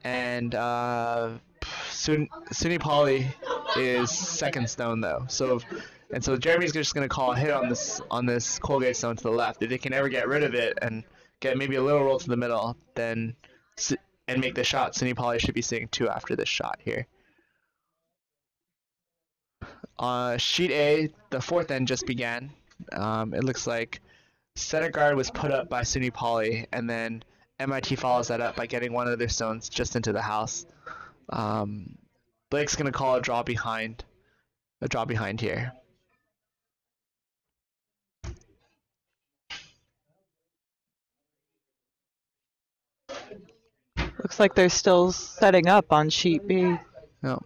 and SUNY Poly is second stone though. So Jeremy's just gonna call a hit on this Colgate stone to the left. If they can ever get rid of it and get maybe a little roll to the middle, then and make the shot, SUNY Poly should be sitting 2 after this shot here. Sheet A, the fourth end just began. It looks like center guard was put up by SUNY Poly, and then MIT follows that up by getting one of their stones just into the house. Blake's gonna call a draw behind here. Looks like they're still setting up on sheet B. No.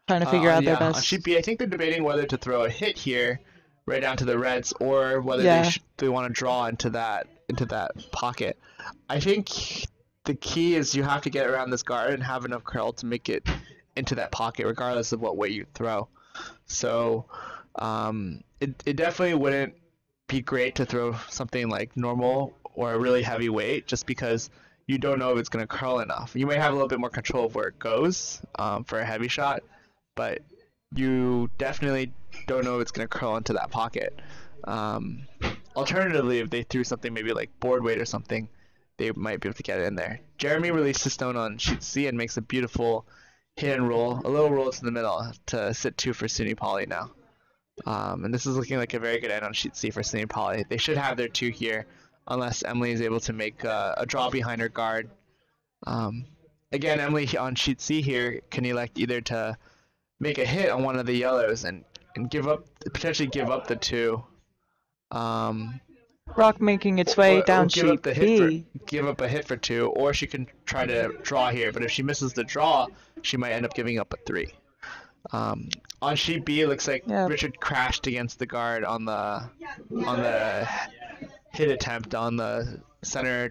Trying to figure out their best. On sheet B, I think they're debating whether to throw a hit here, right down to the reds, or whether they want to draw into that pocket. I think the key is you have to get around this guard and have enough curl to make it into that pocket, regardless of what way you throw. So it definitely wouldn't be great to throw something like normal or a really heavy weight, just because you don't know if it's going to curl enough. You may have a little bit more control of where it goes for a heavy shot, but you definitely don't know if it's going to curl into that pocket. Alternatively, if they threw something maybe like board weight or something, they might be able to get it in there. Jeremy released his stone on sheet C and makes a beautiful hit and roll, a little roll to the middle to sit 2 for SUNY Poly now. And this is looking like a very good end on sheet C for SUNY Poly. They should have their 2 here, unless Emily is able to make a draw behind her guard. Again, Emily on sheet C here can elect either to make a hit on one of the yellows and potentially give up the 2. Rock making its way down sheet B. Give up a hit for 2, or she can try to draw here. But if she misses the draw, she might end up giving up a 3. On sheet B, it looks like Richard crashed against the guard on the hit attempt on the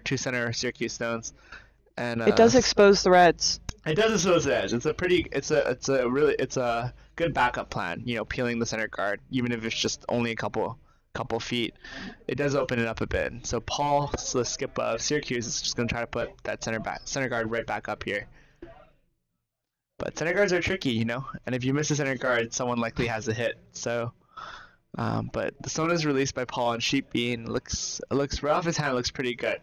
two center Syracuse stones, and it does expose the reds. It does expose the edge. It's a good backup plan. You know, peeling the center guard, even if it's just only a couple feet, it does open it up a bit. So Paul, the skip of Syracuse, is just going to try to put that center guard right back up here. But center guards are tricky, you know, and if you miss a center guard, someone likely has a hit. So, but the stone is released by Paul on sheet B, and it looks right off his hand. It looks pretty good.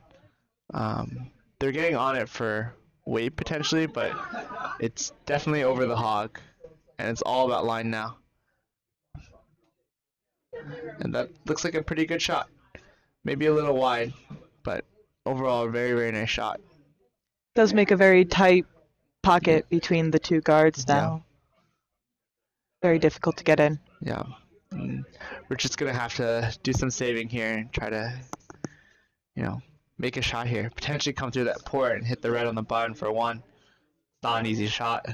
They're getting on it for weight potentially, but it's definitely over the hog, and it's all about line now. And that looks like a pretty good shot. Maybe a little wide, but overall a very, very nice shot. Does make a very tight pocket between the 2 guards now. Yeah. Very difficult to get in. Yeah. We're just going to have to do some saving here and try to, you know, make a shot here. Potentially come through that port and hit the red on the button for 1. Not an easy shot.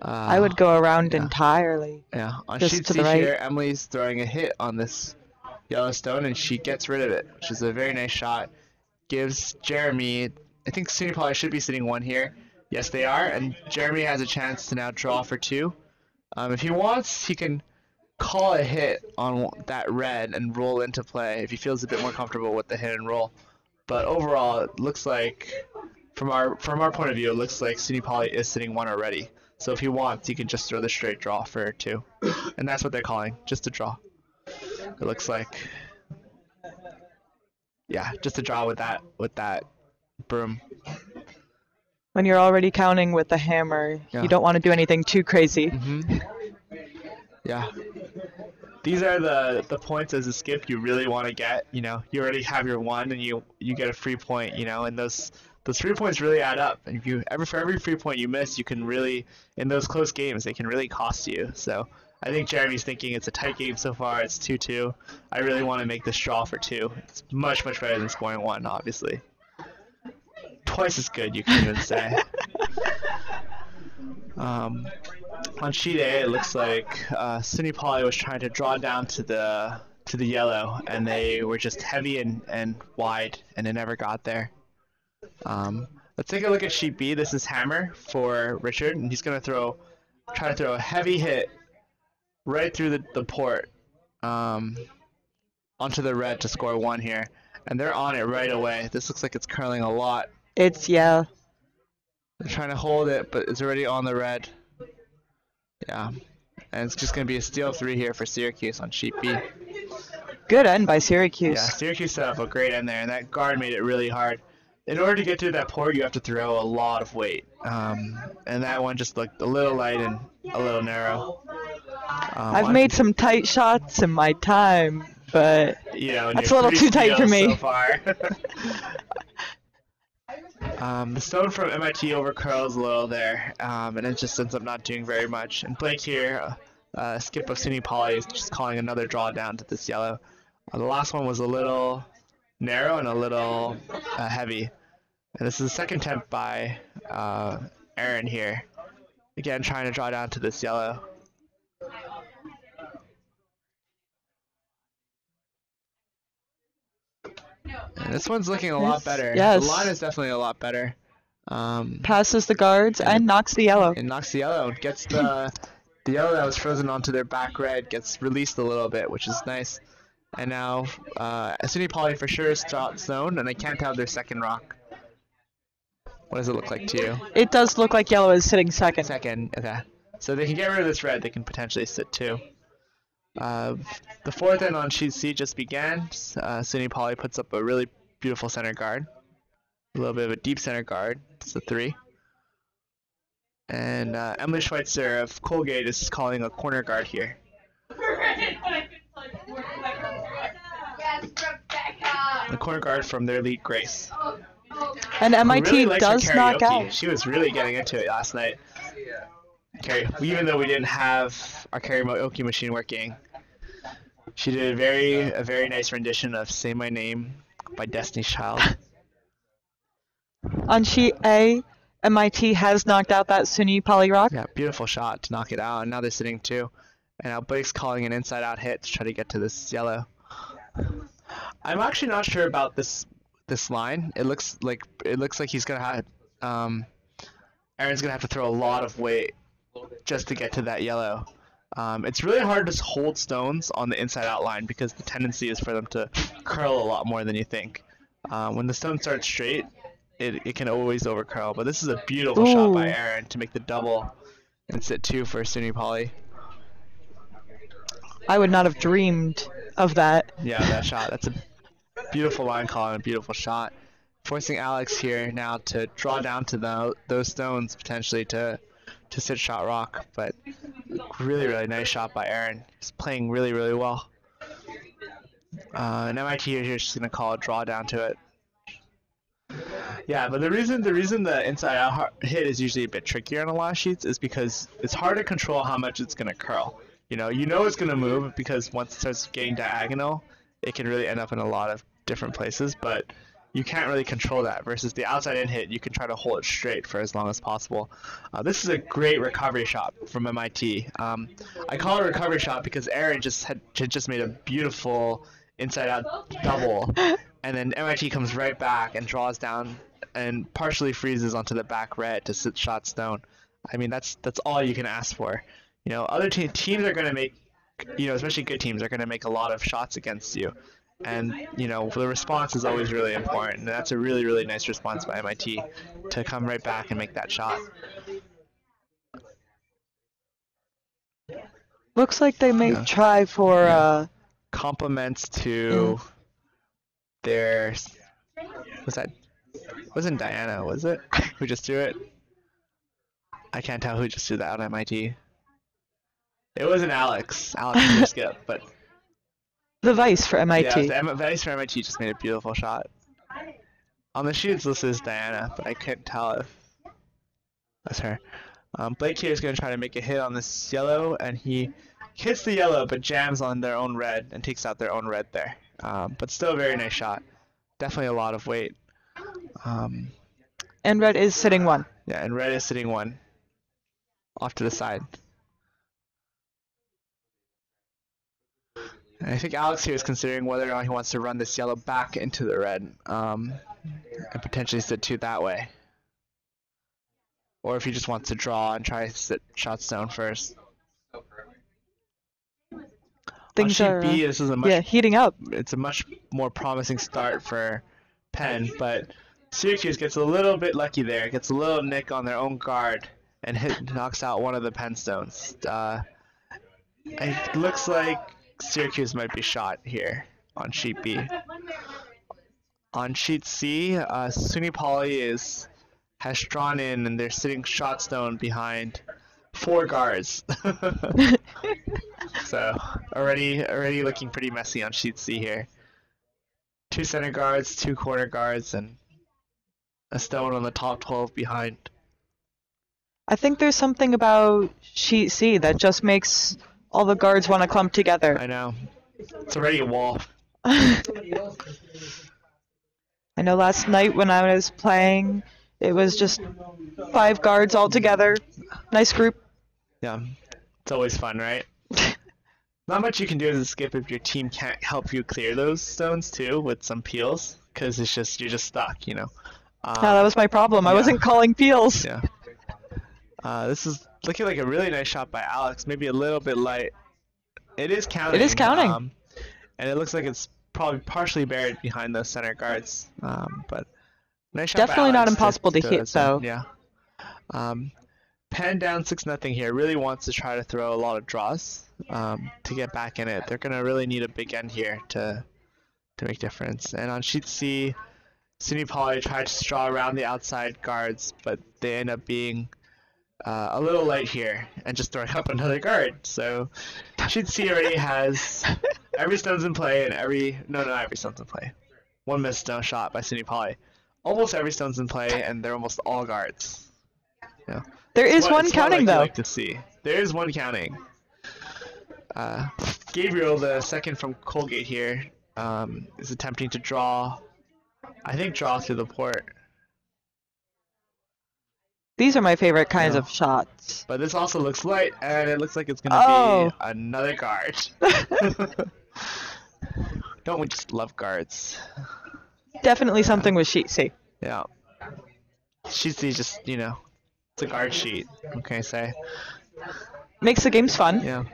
I would go around entirely. Yeah, on just sheet to C the right. here, Emily's throwing a hit on this yellow stone, and she gets rid of it, which is a very nice shot. Gives Jeremy, I think SUNY Poly should be sitting 1 here. Yes, they are, and Jeremy has a chance to now draw for 2. If he wants, he can call a hit on that red and roll into play if he feels a bit more comfortable with the hit and roll. But overall, it looks like, from our point of view, it looks like SUNY Poly is sitting 1 already. So if he wants, he can just throw the straight draw for 2. And that's what they're calling, just a draw. It looks like. Yeah, just a draw with that broom. When you're already counting with the hammer, you don't want to do anything too crazy. Yeah. These are the points as a skip you really want to get. You know, you already have your 1 and you get a free point, you know, and those free points really add up. And for every free point you miss, you can really, in those close games, they can really cost you. So I think Jeremy's thinking it's a tight game so far. It's 2-2. I really want to make this draw for 2. It's much, much better than scoring 1, obviously. Twice as good, you can even say. On sheet A, it looks like SUNY Poly was trying to draw down to the yellow, and they were just heavy and wide, and it never got there. Let's take a look at sheet B. This is hammer for Richard, and he's going to try to throw a heavy hit right through the port onto the red to score 1 here. And they're on it right away. This looks like it's curling a lot. Yeah. They're trying to hold it, but it's already on the red. Yeah. And it's just going to be a steal 3 here for Syracuse on sheet B. Good end by Syracuse. Yeah, Syracuse set up a great end there, and that guard made it really hard in order to get through that port, you have to throw a lot of weight. And that one just looked a little light and a little narrow. I've made some tight shots in my time, but you know, that's a little too tight for me. So far. The stone from MIT overcurls a little there, and it just ends up not doing very much. And Blake here, skip of SUNY Poly, is just calling another draw down to this yellow. The last one was a little narrow and a little heavy. And this is the second attempt by Aaron here. Again, trying to draw down to this yellow. And this one's looking a lot better. Yes. The line is definitely a lot better. Passes the guards and knocks the yellow. It knocks the yellow. Gets the yellow that was frozen onto their back red gets released a little bit, which is nice. And now SUNY Poly for sure is stone, and they can't have their second rock. What does it look like to you? It does look like yellow is sitting second. Second, okay. So they can get rid of this red, they can potentially sit two. The fourth end on sheet C just began. SUNY Poly puts up a really beautiful center guard. A little bit of a deep center guard. It's a 3. And Emily Schweitzer of Colgate is calling a corner guard here. The corner guard from their lead, Grace. And MIT really does knock out. She was really getting into it last night. Even though we didn't have our karaoke machine working, she did a very nice rendition of "Say My Name" by Destiny's Child. On sheet A, MIT has knocked out that SUNY Poly rock. Yeah, beautiful shot to knock it out, and now they're sitting two. And now Blake's calling an inside-out hit to try to get to this yellow. I'm actually not sure about this line. It looks like he's gonna have Aaron's gonna have to throw a lot of weight just to get to that yellow. It's really hard to hold stones on the inside-out line because the tendency is for them to curl a lot more than you think. When the stone starts straight, it can always overcurl. But this is a beautiful shot by Aaron to make the double and sit two for SUNY Poly. I would not have dreamed of that. Yeah, that shot. That's a beautiful line call and a beautiful shot. Forcing Alex here now to draw down to those stones potentially to sit shot rock. But really, really nice shot by Aaron. He's playing really, really well. And MIT here is just going to call a draw down to it. Yeah, but the reason the inside out hit is usually a bit trickier on a lot of sheets is because it's hard to control how much it's going to curl. You know it's going to move because once it starts getting diagonal, it can really end up in a lot of different places, but you can't really control that. Versus the outside in hit, you can try to hold it straight for as long as possible. This is a great recovery shot from MIT. I call it a recovery shot because Aaron had just made a beautiful inside out double, and then MIT comes right back and draws down and partially freezes onto the back red to sit shot stone. I mean, that's all you can ask for. Other teams are going to make, especially good teams, are going to make a lot of shots against you. And, the response is always really important. And that's a really, really nice response by MIT to come right back and make that shot. Looks like they may try for... Compliments to their... Wasn't Diana, was it? Who just threw it? I can't tell who just threw that out at MIT. It wasn't Alex. Alex just skip, but the vice for MIT. Yeah, the vice for MIT just made a beautiful shot. On the sheets, this is Diana, but I couldn't tell if that's her. Blake here is going to try to make a hit on this yellow, and he hits the yellow, but jams on their own red and takes out their own red there. But still a very nice shot. Definitely a lot of weight. And red is sitting 1. Yeah, and red is sitting 1 off to the side. And I think Alex here is considering whether or not he wants to run this yellow back into the red and potentially sit 2 that way. Or if he just wants to draw and try to sit shot stone first. Things on are sheet B, this is a heating up. It's a much more promising start for Penn, but Syracuse gets a little bit lucky there. Gets a little nick on their own guard and knocks out one of the Penn stones. It looks like Syracuse might be shot here on sheet B. On sheet C, SUNY Poly has drawn in, and they're sitting shot stone behind 4 guards. So already looking pretty messy on sheet C here. 2 center guards, 2 corner guards, and a stone on the top 12 behind. I think there's something about sheet C that just makes all the guards want to clump together. I know. It's already a wall. I know last night when I was playing, it was just 5 guards all together. Nice group. Yeah. It's always fun, right? Not much you can do as a skip if your team can't help you clear those stones too with some peels, because you're just stuck, you know. No, that was my problem. I yeah. wasn't calling peels. Yeah. This is looking like a really nice shot by Alex. Maybe a little bit light. It is counting. It is counting. And it looks like it's probably partially buried behind those center guards. But nice shot Definitely by not Alex impossible to hit, though. Yeah. Penn down 6-0 here. Really wants to try to throw a lot of draws to get back in it. They're gonna really need a big end here to make difference. And on sheet C, SUNY Poly tried to draw around the outside guards, but they end up being a little light here and just throwing up another guard. So sheet C already has every stone's in play and not every stone's in play. One missed stone shot by SUNY Poly. Almost every stone's in play, and they're almost all guards. Yeah. There is one counting, though. Like to see. There is one counting. Gabriel, the second from Colgate here, is attempting to draw through the port. These are my favorite kinds of shots. But this also looks light, and it looks like it's going to be another guard. Don't we just love guards? Definitely something with sheet C. Yeah. Sheet C just, it's a guard sheet. What can I say? Makes the games fun. Yeah.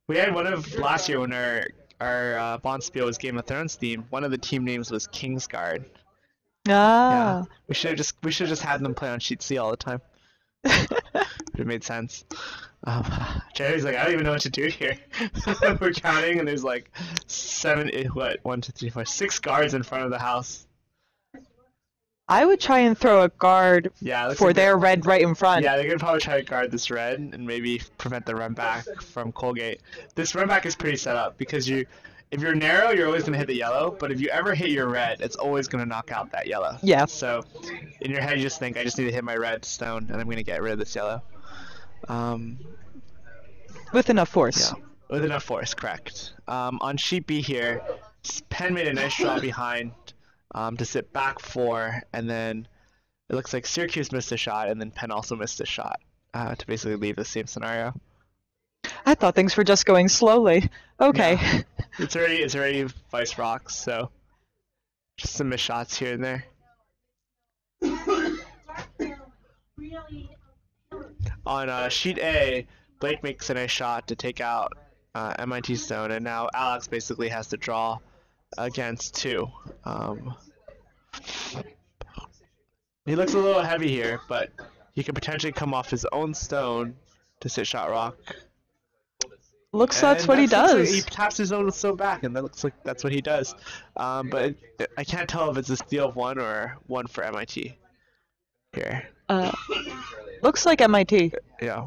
We had one of last year when our Bonspiel was Game of Thrones themed. One of the team names was Kingsguard. Ah. Yeah. We should have just had them play on sheet C all the time. It made sense. Jerry's like, I don't even know what to do here. We're counting, and there's like 6 guards in front of the house. I would try and throw a guard for like their red right in front. Yeah, they're gonna probably try to guard this red and maybe prevent the run back from Colgate. This run back is pretty set up because if you're narrow, you're always gonna hit the yellow, but if you ever hit your red, it's always gonna knock out that yellow. Yeah. So in your head, you just think, I just need to hit my red stone, and I'm gonna get rid of this yellow. With enough force. Yeah, with enough force, correct. On sheet B here, Penn made a nice draw behind to sit back 4, and then it looks like Syracuse missed a shot, and then Penn also missed a shot to basically leave the same scenario. I thought things were just going slowly. Okay. Yeah. It's already vice rocks, so just some missed shots here and there. On sheet A, Blake makes a nice shot to take out MIT stone, and now Alex basically has to draw against 2. He looks a little heavy here, but he could potentially come off his own stone to sit shot rock. That's what he does. He taps his own stone back, and that looks like that's what he does. But I can't tell if it's a steal of 1 or 1 for MIT here. Looks like MIT. Yeah.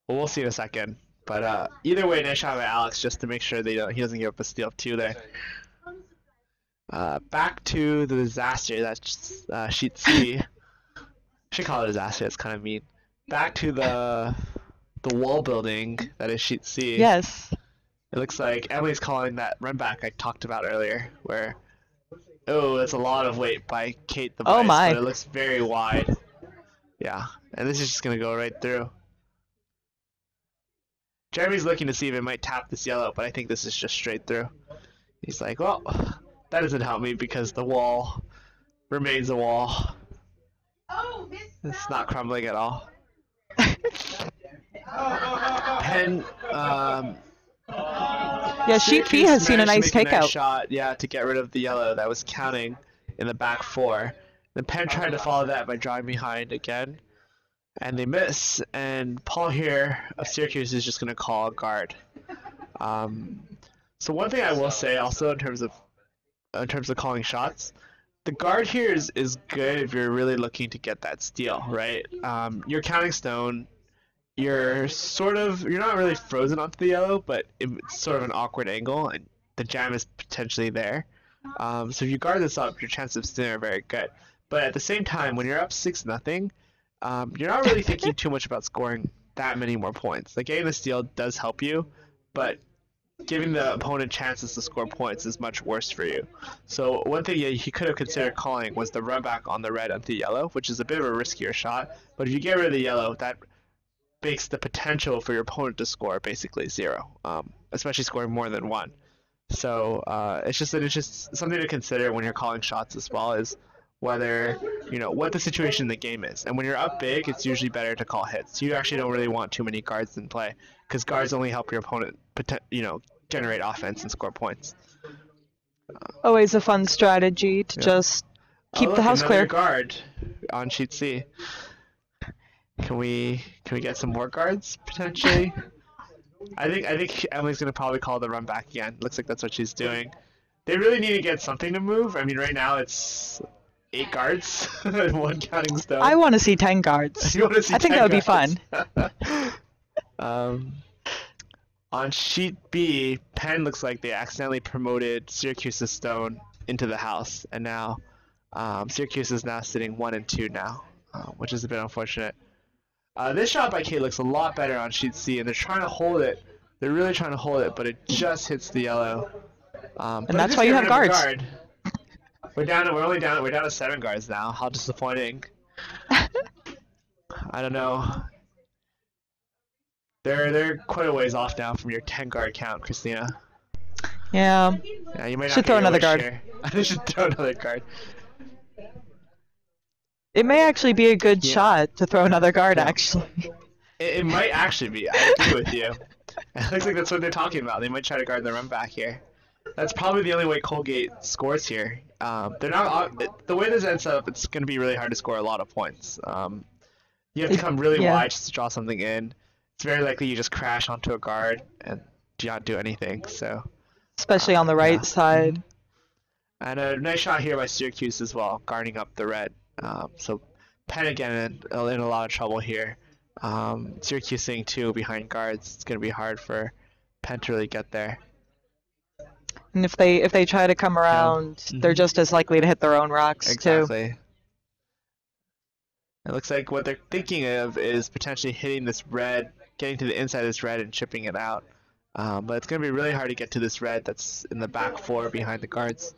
Well, we'll see in a second. But either way, nice shot by Alex just to make sure that he doesn't give up a steal of 2 there. Back to the disaster. That's sheet C. I should call it a disaster. It's kind of mean. Back to the wall building that is sheet C. Yes. It looks like Emily's calling that run back I talked about earlier, where that's a lot of weight by Kate the Vice, my. but it looks very wide. Yeah, and this is just gonna go right through. Jeremy's looking to see if it might tap this yellow, but I think this is just straight through. He's like, well, that doesn't help me because the wall remains a wall. It's not crumbling at all. Penn, yeah, sheet B has seen a nice takeout. Nice shot, to get rid of the yellow that was counting in the back 4. Then Penn tried to follow that by drawing behind again, and they miss. And Paul here of Syracuse is just going to call a guard. So one thing I will say also in terms of in terms of calling shots. The guard here is good if you're really looking to get that steal, right? You're counting stone. You're not really frozen onto the yellow, but it's sort of an awkward angle, and the jam is potentially there. So if you guard this up, your chances of stealing are very good. But at the same time, when you're up 6-0, you're not really thinking too much about scoring that many more points. Like, getting the steal does help you, but giving the opponent chances to score points is much worse for you. So one thing he could have considered calling was the run back on the red onto yellow, which is a bit of a riskier shot. But if you get rid of the yellow, that makes the potential for your opponent to score basically 0, especially scoring more than 1. So it's just something to consider when you're calling shots as well, is whether, what the situation in the game is. And when you're up big, it's usually better to call hits. You actually don't really want too many guards in play, because guards only help your opponent, generate offense and score points. Always a fun strategy to just keep the house clear. Guard on sheet C. Can we get some more guards potentially? I think Emily's gonna probably call the run back again. Looks like that's what she's doing. They really need to get something to move. I mean, right now it's 8 guards and 1 counting stone. I want to see 10 guards. You want to see I think 10 that would be fun. On sheet B, Penn looks like they accidentally promoted Syracuse's stone into the house, and now Syracuse is now sitting 1 and 2 now, which is a bit unfortunate. This shot by Kate looks a lot better on sheet C, and they're trying to hold it. They're really trying to hold it, but it just hits the yellow. And that's why you have guards. We're down to 7 guards now. How disappointing. I don't know. They're quite a ways off now from your 10 guard count, Christina. Yeah. Yeah, you might should throw another guard. I should throw another guard. It may actually be a good shot to throw another guard, actually. It might actually be. I agree with you. It looks like that's what they're talking about. They might try to guard the run back here. That's probably the only way Colgate scores here. They're not the way this ends up. It's going to be really hard to score a lot of points. You have to come really wide just to draw something in. It's very likely you just crash onto a guard and do not do anything. So, especially on the right side. And a nice shot here by Syracuse as well, guarding up the red. So Penn again in a lot of trouble here. Syracuse sitting 2 behind guards. It's going to be hard for Penn to really get there. And if they try to come around, they're just as likely to hit their own rocks too. Exactly. It looks like what they're thinking of is potentially hitting this red, getting to the inside of this red and chipping it out. But it's going to be really hard to get to this red that's in the back 4 behind the guards.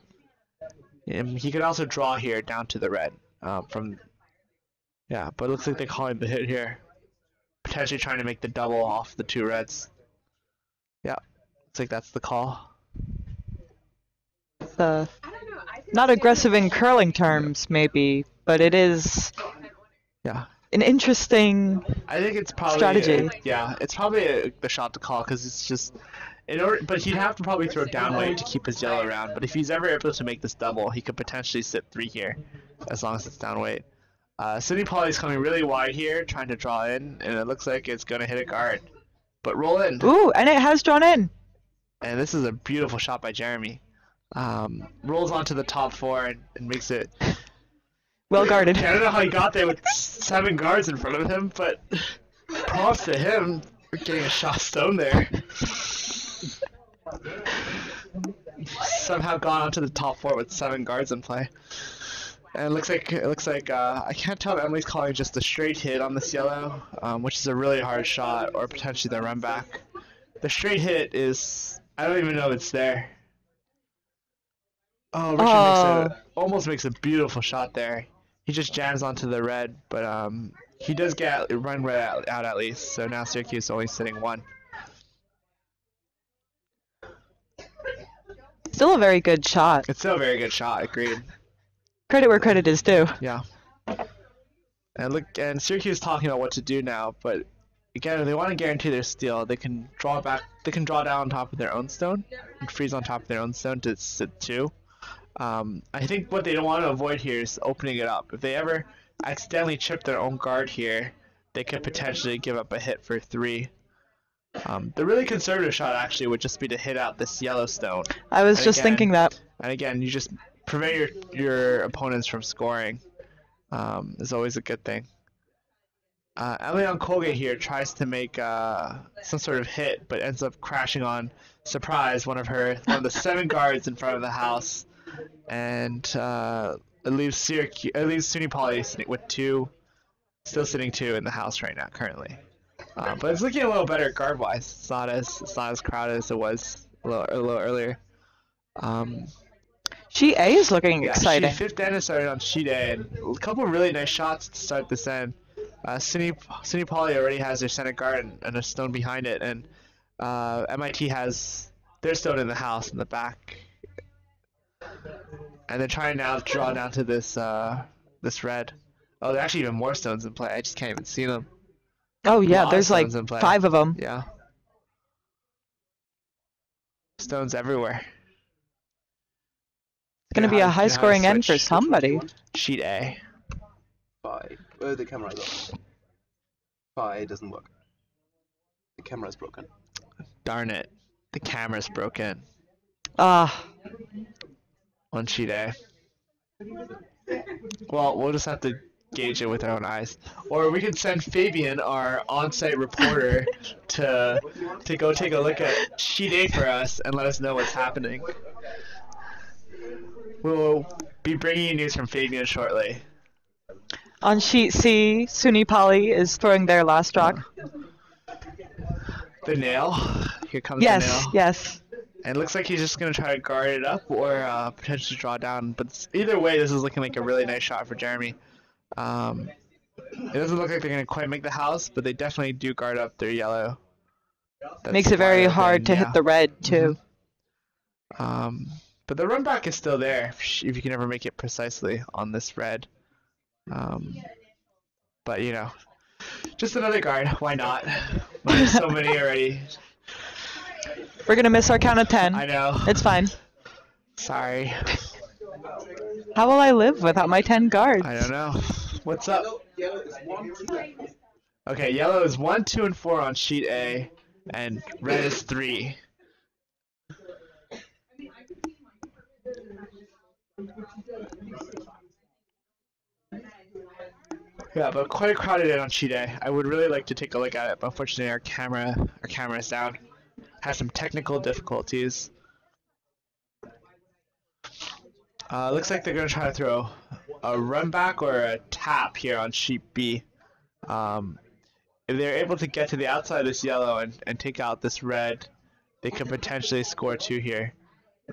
And he could also draw here down to the red. But it looks like they're calling the hit here. Potentially trying to make the double off the 2 reds. Yeah, looks like that's the call. Not aggressive in curling terms, maybe, but it is an interesting I think it's probably strategy. It's probably the shot to call, because it's just but he'd have to probably throw down weight to keep his yellow around. But if he's ever able to make this double, he could potentially sit 3 here, as long as it's down weight. SUNY Poly's coming really wide here, trying to draw in, and it looks like it's going to hit a guard. But roll in. Ooh, and it has drawn in. And this is a beautiful shot by Jeremy. Rolls onto the top 4 and makes it well guarded. I don't know how he got there with 7 guards in front of him, but props to him for getting a shot stone there. Somehow gone onto the top 4 with 7 guards in play. And it looks like I can't tell if Emily's calling just a straight hit on this yellow, which is a really hard shot, or potentially the run back. The straight hit is, I don't even know if it's there. Oh, Richard almost makes a beautiful shot there. He just jams onto the red, but he does get run red out at least. So now Syracuse is only sitting 1. Still a very good shot. It's still a very good shot. Agreed. Credit where credit is due. Yeah. And Syracuse is talking about what to do now, but again, if they want to guarantee their steal, they can draw back. They can draw down on top of their own stone and freeze on top of their own stone to sit 2. I think what they don't want to avoid here is opening it up. If they ever accidentally chip their own guard here, they could potentially give up a hit for 3. The really conservative shot actually would just be to hit out this yellow stone. I was just thinking that. And again, you just prevent your opponents from scoring. Is always a good thing. Emily on Colgate here tries to make some sort of hit, but ends up crashing on surprise one of the 7 guards in front of the house, and it leaves SUNY Poly with 2, still sitting 2 in the house right now currently. But it's looking a little better guard wise. It's not as crowded as it was a little earlier. Sheet A is looking Yeah, exciting. Fifth end is started on sheet A, and a couple of really nice shots to start this end. SUNY Poly already has their center guard and a stone behind it, and MIT has their stone in the house in the back. And they're trying now to draw down to this red. Oh, there are actually even more stones in play. I just can't even see them. Oh yeah, there's like Stones in play. 5 of them. Yeah. Stones everywhere. It's gonna be a high-scoring end for switch. somebody. Sheet A. 5. Oh, the camera is off. 5 doesn't work. The camera is broken. Darn it. The camera's broken. Ah, On sheet A. Well, we'll just have to gauge it with our own eyes. Or we can send Fabian, our on-site reporter, to go take a look at sheet A for us and let us know what's happening. We'll be bringing you news from Fabian shortly. on sheet C, SUNY Poly is throwing their last rock. The nail. Here comes the Yes, nail. yes. And it looks like he's just going to try to guard it up or potentially draw down. But either way, this is looking like a really nice shot for Jeremy. It doesn't look like they're going to quite make the house, but they definitely do guard up their yellow. That's Makes it very wide hard to open, hit the red too. But the run back is still there if you can ever make it precisely on this red. But you know, just another guard. Why not? There's so many already. We're gonna miss our count of 10. I know. It's fine. Sorry. How will I live without my 10 guards? I don't know. What's up? Yellow is 1, 2. Okay, yellow is 1, 2, and 4 on sheet A, and red is 3. Yeah, but quite crowded in on sheet A. I would really like to take a look at it, but unfortunately our camera is down. Has some technical difficulties. Looks like they're gonna try to throw a run back or a tap here on sheet B. If they're able to get to the outside of this yellow and take out this red, they could potentially score 2 here.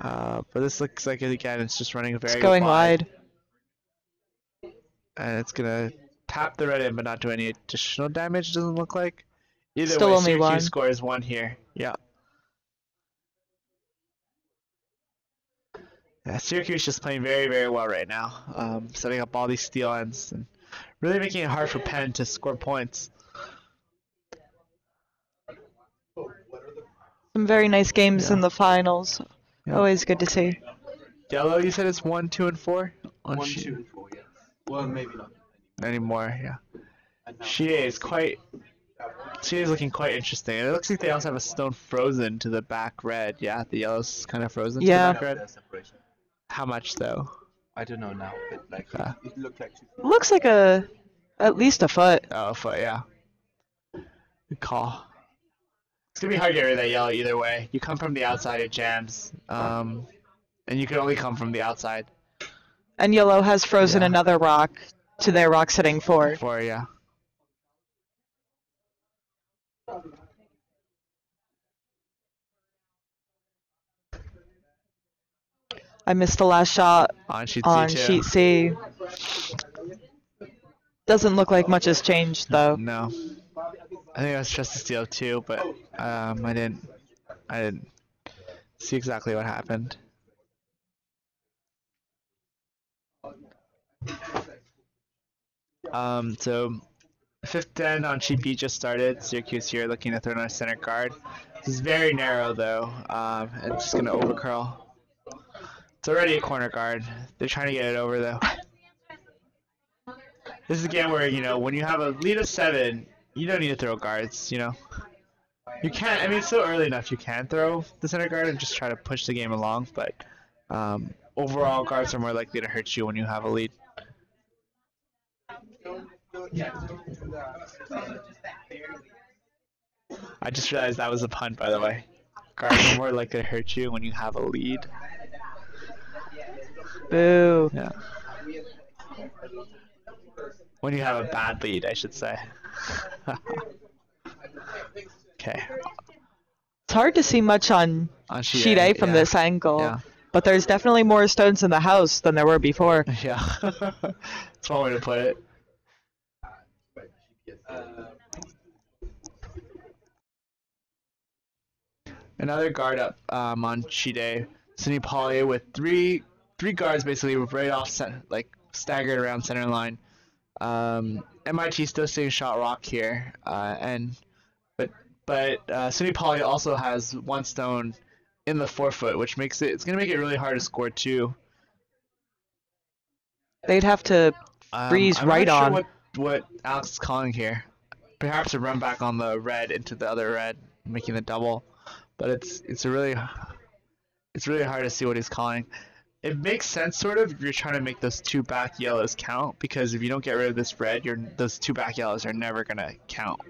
But this looks like, again, it's just running very It's going wide. And it's gonna tap the red in, but not do any additional damage. Doesn't look like. Either Still way, only Syracuse 1. scores 1 here. Yeah. Yeah, Syracuse just playing very, very well right now. Setting up all these steal ends and really making it hard for Penn to score points. Some very nice games Yeah. in the finals. Yeah. Always good to see. Yellow, you said it's 1, 2, and 4 on 1, sheet 2, and 4, yeah. Well, maybe not. anymore. Yeah. And now- Sheet A is looking quite interesting. And it looks like they also have a stone frozen to the back red. Yeah, the yellow's kind of frozen Yeah. to the back red. There's separation. How much though? I don't know now, but like it looked like 2 feet. Looks like at least a foot. Oh, a foot, yeah. Good call. It's gonna be hard to get rid of that yellow either way. You come from the outside, it jams. And you can only come from the outside. And yellow has frozen Yeah. another rock to their rock sitting 4. 4, yeah. I missed the last shot On sheet on C too. sheet C. Doesn't look like much has changed though. No. I think it was just a steal too, but I didn't see exactly what happened. So 5th end on sheet B just started. Syracuse here looking to throw in a center guard. This is very narrow though. It's just gonna overcurl. It's already a corner guard. They're trying to get it over though. This is again where, you know, when you have a lead of 7, you don't need to throw guards, you know. You can't, I mean, it's still early enough you can throw the center guard and just try to push the game along, but Overall, guards are more likely to hurt you when you have a lead. I just realized that was a pun, by the way. Guards are more likely to hurt you when you have a lead. Boo. Yeah. When you have a bad lead, I should say. Okay. It's hard to see much on On sheet A from yeah. this angle, Yeah. but there's definitely more stones in the house than there were before. Yeah. That's one way to put it. Another guard up on sheet A. SUNY Poly with three guards basically right off center, like staggered around center line. MIT still staying shot rock here, but SUNY Poly also has one stone in the 4-foot, which makes it's gonna make it really hard to score too. They'd have to freeze I'm right not on. sure what Alex is calling here. Perhaps a run back on the red into the other red, making the double. But it's really hard to see what he's calling. It makes sense sort of if you're trying to make those two back yellows count, because if you don't get rid of this red, those two back yellows are never gonna count,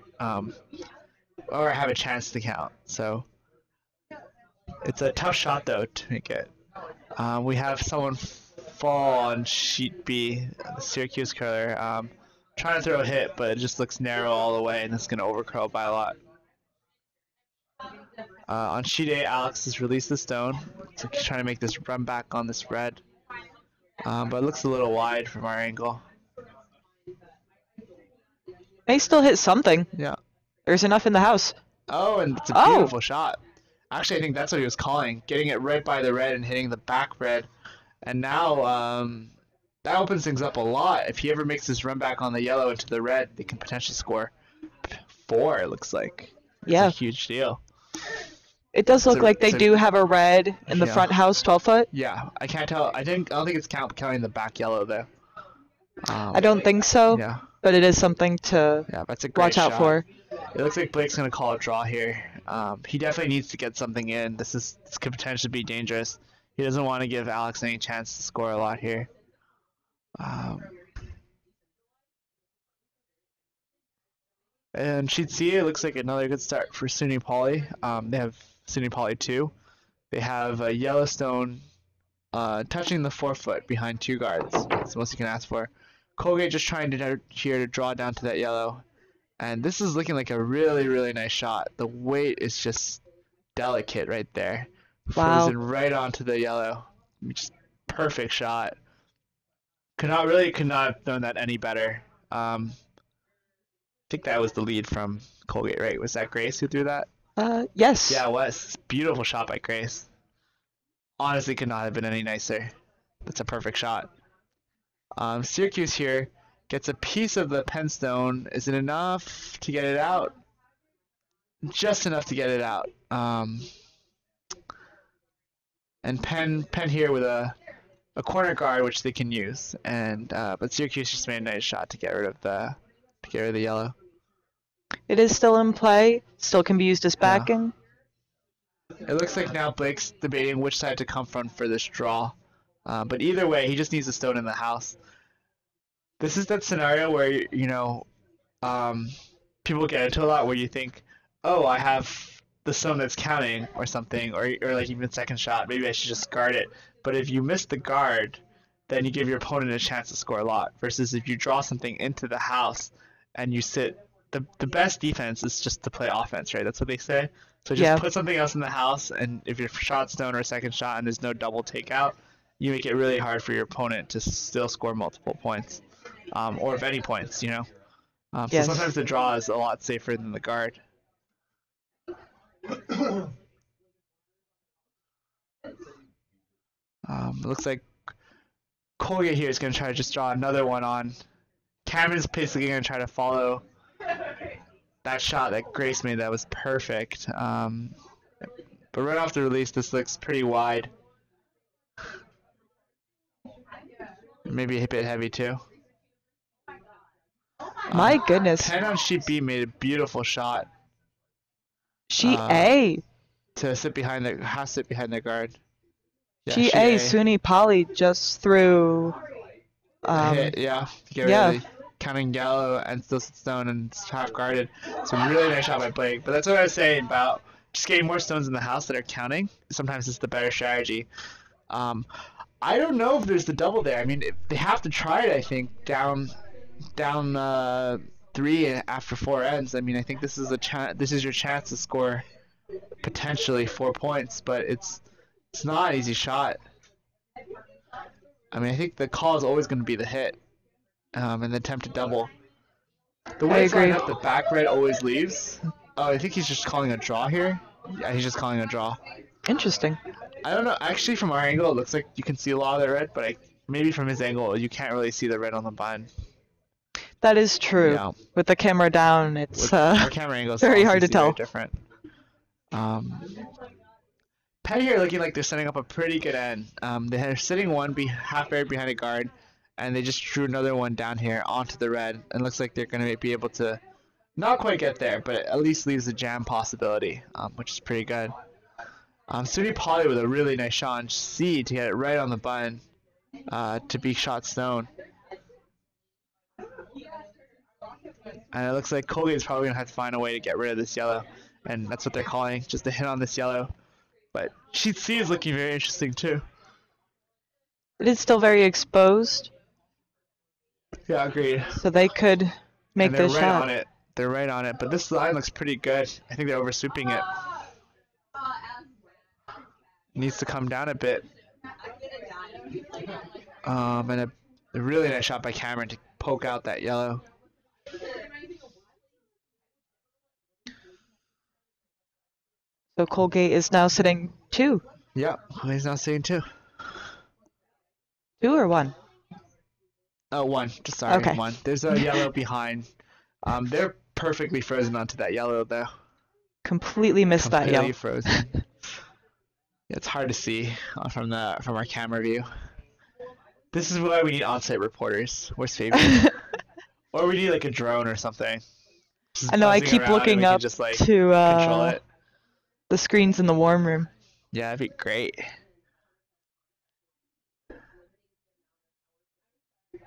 or have a chance to count. So it's a tough shot though to make it. We have someone fall on sheet B, the Syracuse curler. Trying to throw a hit, but it just looks narrow all the way, and it's gonna overcurl by a lot. On sheet A, Alex has released the stone, so he's trying to make this run back on this red, but it looks a little wide from our angle. They still hit something. Yeah. There's enough in the house. Oh, and it's a Oh. beautiful shot. Actually, I think that's what he was calling, getting it right by the red and hitting the back red. And now that opens things up a lot. If he ever makes this run back on the yellow into the red, they can potentially score 4, it looks like. Yeah. It's a huge deal. It does look like they it's a- do have a red in the Yeah. front house, 12-foot. Yeah, I can't tell. I don't think it's counting the back yellow though. I don't think so, Yeah, but it is something to yeah, that's a great watch out shot. for. It looks like Blake's gonna call a draw here. He definitely needs to get something in. This could potentially be dangerous. He doesn't want to give Alex any chance to score a lot here. And sheet C, it looks like another good start for SUNY Poly. They have SUNY Poly 2. They have a Yellowstone touching the 4-foot behind 2 guards. That's the most you can ask for. Colgate just trying to draw down to that yellow. And this is looking like a really, really nice shot. The weight is just delicate right there. Wow. Frozen right onto the yellow. Just perfect shot. Could not have done that any better. I think that was the lead from Colgate, right? Was that Grace who threw that? Yes. Yeah, it was. Beautiful shot by Grace. Honestly, could not have been any nicer. That's a perfect shot. Syracuse here gets a piece of the pen stone. Is it enough to get it out? Just enough to get it out. And Penn here with a corner guard which they can use. And but Syracuse just made a nice shot to get rid of the yellow. It is still in play. Still can be used as backing. It looks like now Blake's debating which side to come from for this draw. But either way, he just needs a stone in the house. This is that scenario where, people get into a lot where you think, oh, I have the stone that's counting or something, or like even second shot, maybe I should just guard it. But if you miss the guard, then you give your opponent a chance to score a lot. Versus if you draw something into the house and you sit, the best defense is just to play offense, right? That's what they say. So just put something else in the house, and if your shot stone or second shot and there's no double takeout, you make it really hard for your opponent to still score multiple points, or if any points, So sometimes the draw is a lot safer than the guard. It looks like Colgate here is going to try to just draw another one on. Cameron's basically going to try to follow that shot that Grace made that was perfect. But right off the release, this looks pretty wide. Maybe a bit heavy too. My goodness. Penn on sheet B made a beautiful shot. Sheet A. To sit behind the guard. Yeah, GA sheet A. SUNY Poly just threw. Hit, yeah. To get rid of the counting yellow and still sit stone and it's half guarded. So really nice shot by Blake. But that's what I was saying about just getting more stones in the house that are counting. Sometimes it's the better strategy. I don't know if there's the double there. I mean, they have to try it. I think down 3 after 4 ends. I mean, I think this is This is your chance to score potentially 4 points, but it's not an easy shot. I mean, I think the call is always going to be the hit, and the attempt to double. The way it's lined up, the back red always leaves. Oh, I think he's just calling a draw here. Yeah, he's just calling a draw. Interesting. I don't know. Actually, from our angle, it looks like you can see a lot of the red, but maybe from his angle, you can't really see the red on the button. That is true. Yeah. With the camera down, it's our camera angle is very hard to tell. Very different. Penn here looking like they're setting up a pretty good end. They're sitting one half buried behind a guard, and they just drew another one down here onto the red, and looks like they're going to be able to not quite get there, but at least leaves a jam possibility, which is pretty good. SUNY Poly with a really nice shot on C to get it right on the button to be shot stone. And it looks like Colgate's probably going to have to find a way to get rid of this yellow, and that's what they're calling, just a hit on this yellow. But sheet C is looking very interesting too. It is still very exposed. Yeah, agreed. So they could make this shot. They're right on it. They're right on it. But this line looks pretty good. I think they're oversweeping it. Needs to come down a bit. And a really nice shot by Cameron to poke out that yellow. So Colgate is now sitting 2. Yeah, he's now sitting 2. 2 or 1? Oh, 1. Just sorry, okay. 1. There's a yellow behind. They're perfectly frozen onto that yellow though. Completely missed that yellow. Frozen. Yeah, it's hard to see from our camera view. This is why we need on-site reporters. Where's Fabian? Or we need like a drone or something. Just I know. I keep looking up just, like, to control it. the screens in the warm room. Yeah, that'd be great.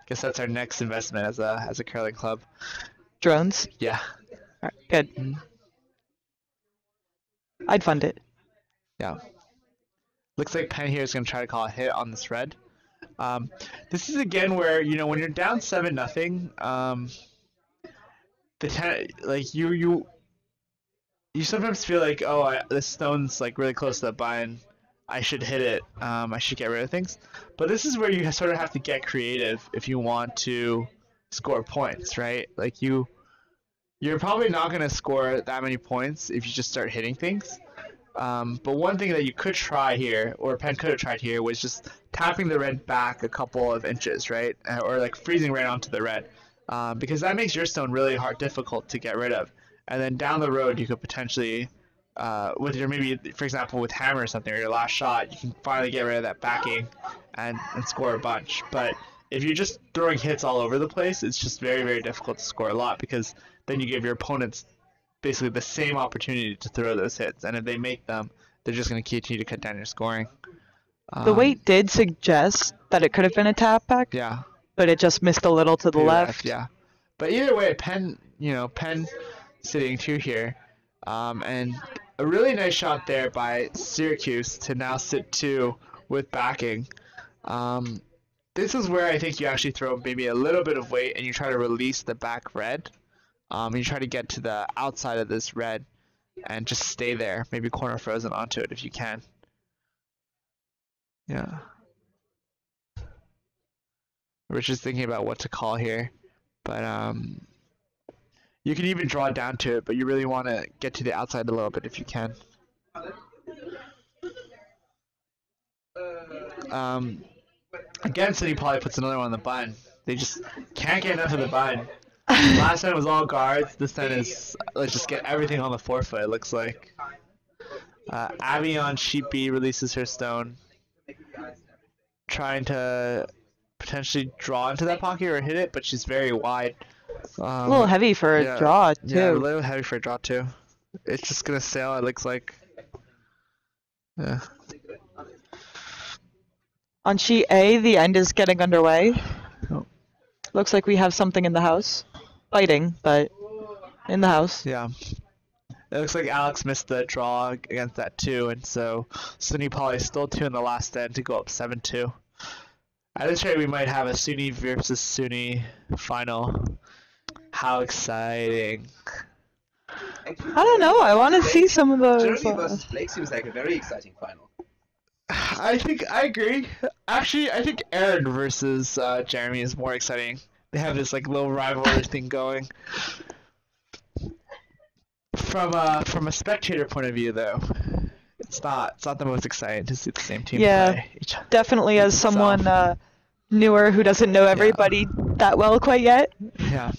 Guess that's our next investment as a curling club. Drones. Yeah. All right, good. Mm-hmm. I'd fund it. Yeah. Looks like Penn here is going to try to call a hit on this red. This is again where, you know, when you're down 7-0, you sometimes feel like, oh, this stone's like really close to the button. I should hit it. I should get rid of things. But this is where you sort of have to get creative if you want to score points, right? Like you're probably not going to score that many points if you just start hitting things. But one thing that you could try here, or Penn could have tried here, was just tapping the red back a couple of inches, right? Or like freezing right onto the red. Because that makes your stone really difficult to get rid of. And then down the road, you could potentially, with your maybe, for example, with hammer or something, or your last shot, you can finally get rid of that backing and score a bunch. But if you're just throwing hits all over the place, it's just very, very difficult to score a lot, because then you give your opponents basically the same opportunity to throw those hits, and if they make them, they're just going to continue to cut down your scoring. The weight did suggest that it could have been a tap back. Yeah. But it just missed a little to the left. Yeah. But either way, Penn sitting 2 here, and a really nice shot there by Syracuse to now sit 2 with backing. This is where I think you actually throw maybe a little bit of weight and you try to release the back red. You try to get to the outside of this red and just stay there. Maybe corner frozen onto it if you can. Yeah. Rich is thinking about what to call here, but you can even draw down to it, but you really want to get to the outside a little bit if you can. Again, City probably puts another one on the button. They just can't get enough of the button. Last time was all guards. This time is let's just get everything on the forefoot. It looks like Abby on sheet B releases her stone, trying to potentially draw into that pocket or hit it, but she's very wide. A little heavy for a draw too. Yeah, a little heavy for a draw too. It's just gonna sail. It looks like. Yeah. On sheet A, the end is getting underway. Oh. Looks like we have something in the house. Fighting, but in the house. Yeah. It looks like Alex missed the draw against that too, and so SUNY Poly still 2 in the last end to go up 7-2. At this rate, we might have a SUNY versus SUNY final. How exciting! I don't know. I want to see some of those. Jeremy versus Blake seems like a very exciting final. I agree. Actually, I think Aaron versus Jeremy is more exciting. They have this like little rivalry thing going. From a spectator point of view, though, it's not the most exciting to see the same team play each other. Definitely as someone newer who doesn't know everybody that well quite yet. Yeah.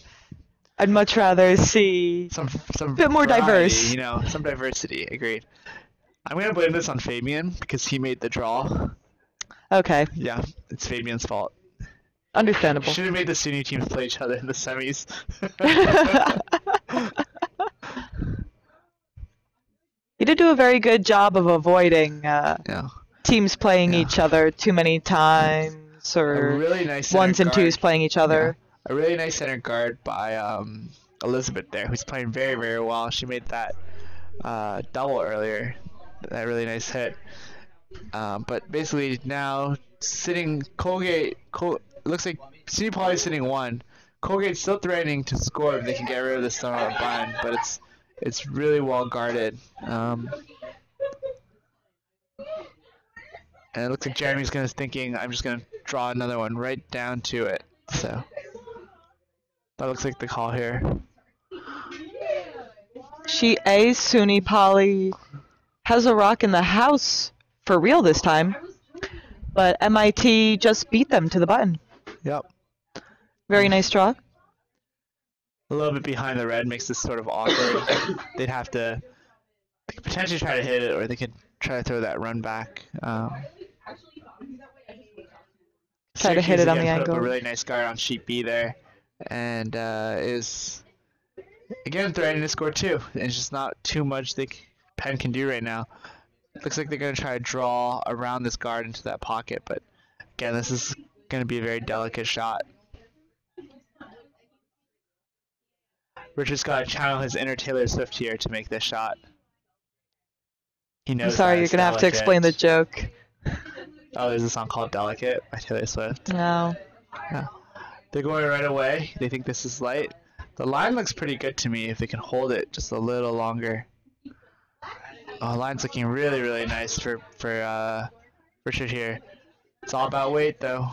I'd much rather see Some bit more variety, diverse. You know, some diversity. Agreed. I'm gonna blame this on Fabian because he made the draw. Okay, Yeah, it's Fabian's fault. understandable. Should have made the SUNY teams play each other in the semis. You did do a very good job of avoiding Yeah. teams playing Yeah. each other too many times, A or really nice center ones and twos guard. playing each other. Yeah. A really nice center guard by Elizabeth there, who's playing very, very well. She made that double earlier. That really nice hit. But basically now sitting Colgate, it looks like SUNY Poly is sitting 1. Colgate's still threatening to score if they can get rid of the stone on the bind, but it's really well guarded. And it looks like Jeremy's thinking, I'm just gonna draw another one right down to it. So that looks like the call here. Sheet A, SUNY Poly has a rock in the house for real this time, but MIT just beat them to the button. Yep. Very nice draw. A little bit behind the red makes this sort of awkward. They could potentially try to hit it, or they could try to throw that run back. Try to hit Syracuse it on again the put up angle. a really nice guard on sheet B there, and is again threatening to score 2. And it's just not too much Penn can do right now. Looks like they're going to try to draw around this guard into that pocket, but again, this is going to be a very delicate shot. Richard's got to channel his inner Taylor Swift here to make this shot. He knows I'm sorry, that you're it's gonna have to explain the delicate. joke. Oh, there's a song called Delicate by Taylor Swift. No. Yeah. They're going right away. They think this is light. The line looks pretty good to me if they can hold it just a little longer. Oh, line's looking really, really nice for Richard here. It's all about weight, though.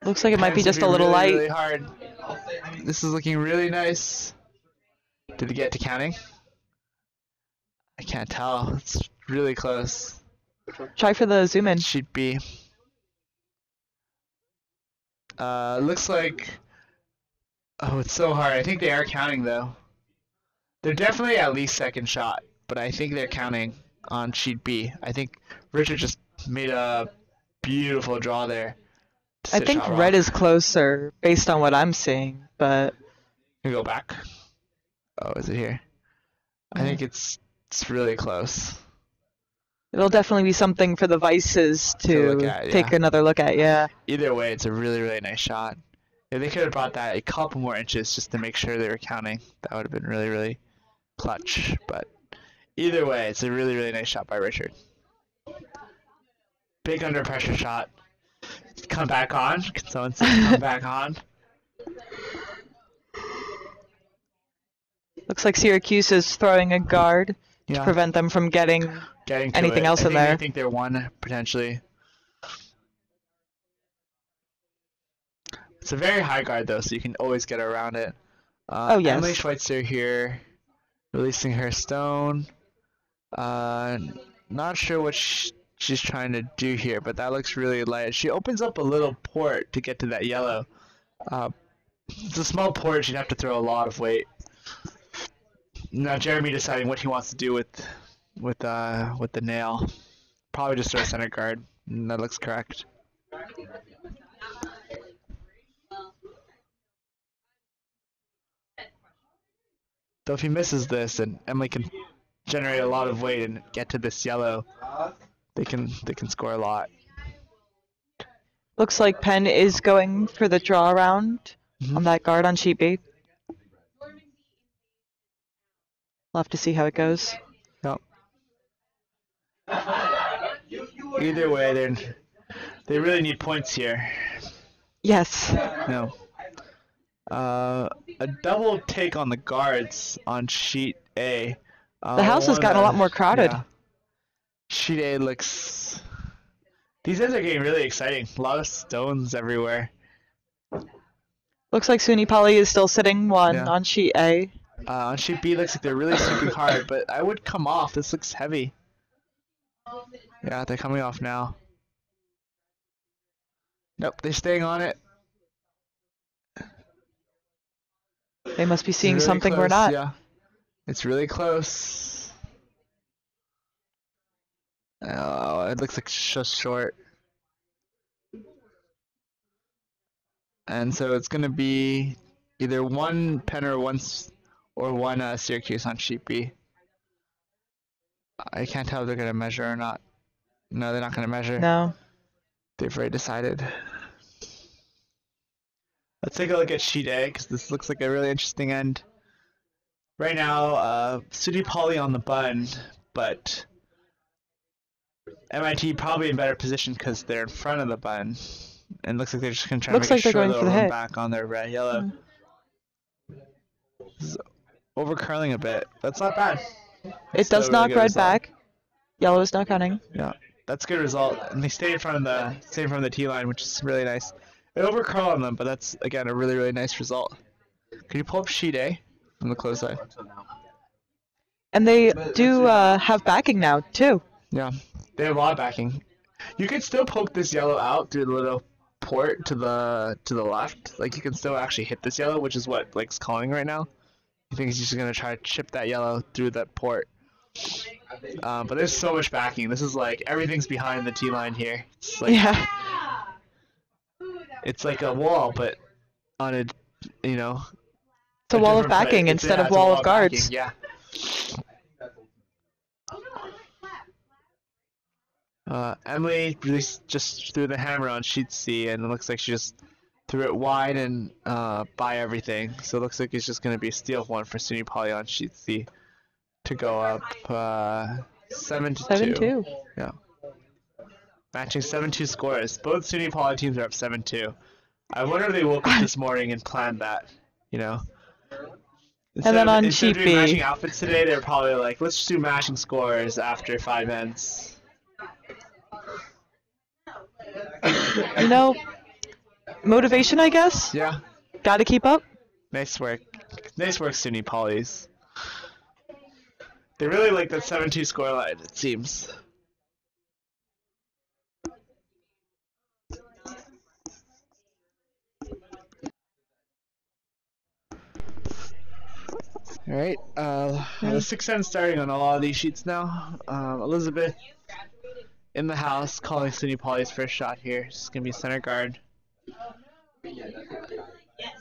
Looks like it might be Penn's just a gonna little really, light. really hard. This is looking really nice. Did they get to counting? I can't tell. It's really close. Try for the zoom in. Sheet B. Looks like... Oh, it's so hard. I think they are counting, though. They're definitely at least second shot, but I think they're counting on sheet B. I think Richard just made a beautiful draw there. I think red is closer based on what I'm seeing, but Can we go back? Oh, is it here? I think it's really close. it'll definitely be something for the Vices To look to at, take yeah. another look at, yeah. Either way, it's a really, really nice shot. If they could have brought that a couple more inches just to make sure they were counting, that would have been really, really clutch. But either way, it's a really, really nice shot by Richard. Big under pressure shot. Come back on. Can someone say come back on? Looks like Syracuse is throwing a guard to Yeah. prevent them from getting Getting to anything it. else in I there. think they're one, potentially. It's a very high guard, though, so you can always get around it. Oh, yes. Emily Schweitzer here, releasing her stone. Not sure what she's trying to do here, but that looks really light. She opens up a little port to get to that yellow. It's a small port. She'd have to throw a lot of weight. Now Jeremy deciding what he wants to do with the nail. Probably just throw center guard. And that looks correct. Though if he misses this, and Emily can generate a lot of weight and get to this yellow, they can score a lot. Looks like Penn is going for the draw around on that guard on sheet B. We'll have to see how it goes. Yep. Either way, they really need points here. Yes. No. A double take on the guards on sheet A. The house has gotten a lot more crowded. Yeah. Sheet A looks. These ends are getting really exciting. A lot of stones everywhere. Looks like SUNY Poly is still sitting one Yeah. on sheet A. On sheet B, looks like they're really sweeping hard, but I would come off. This looks heavy. Yeah, they're coming off now. Nope, they're staying on it. They must be seeing Really something close, we're not. Yeah, it's really close. Oh, it looks like it's just short. And so it's gonna be either one Penn or one Syracuse on sheet B. I can't tell if they're gonna measure or not. No, they're not gonna measure. No. They've already decided. Let's take a look at sheet A because this looks like a really interesting end. Right now, SUNY Poly on the bun, but MIT probably in better position because they're in front of the bun. And looks like they're just gonna try Looks to make like a they're short going for little the run hit. back on their red yellow. This is over curling a bit. That's not bad. It Still does a really knock good red result. back. Yellow is not counting. Yeah, that's a good result. And they stay in front of the tee line, which is really nice. It over curl on them, but that's again a really nice result. Can you pull up sheet A from the close side? And they do have backing now, too. Yeah, they have a lot of backing. You can still poke this yellow out through the little port to the left. Like you can still actually hit this yellow, which is what Blake's calling right now. I think he's just gonna try to chip that yellow through that port. But there's so much backing. This is like everything's behind the tee line here. It's like Yeah. it's like a wall, but on a It's a wall of different backing it's- instead yeah, of it's a wall of of guards. backing, yeah. Emily really just threw the hammer on sheet C, and it looks like she just threw it wide and by everything. So it looks like it's just going to be a steal one for SUNY Poly on sheet C to go up 7-2. 7-2. Yeah. Matching 7-2 scores. Both SUNY Poly teams are up 7-2. I wonder if they woke up this morning and planned that, And then on instead sheet of doing B. matching outfits today, they're probably like, let's just do matching scores after 5 ends. Motivation, I guess. Yeah. Gotta keep up. Nice work. Nice work, SUNY Polys. They really like that 7-2 scoreline, it seems. Alright, the 6 ends starting on a lot of these sheets now. Elizabeth in the house calling SUNY Poly's first shot here. She's going to be center guard.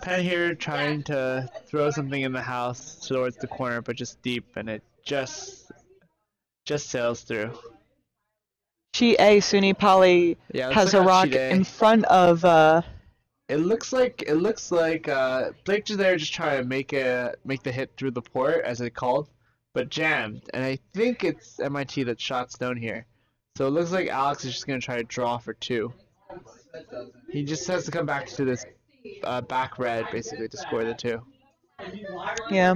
Penn here trying to throw something in the house towards the corner, but just deep, and it just sails through. Sheet A, SUNY Poly Yeah, let's has look a at rock sheet A. in front of. It looks like Blake just there just trying to make the hit through the port as it called, but jammed, and I think it's MIT that shot stone here. So it looks like Alex is just gonna try to draw for 2. He just has to come back to this back red basically to score the 2. Yeah.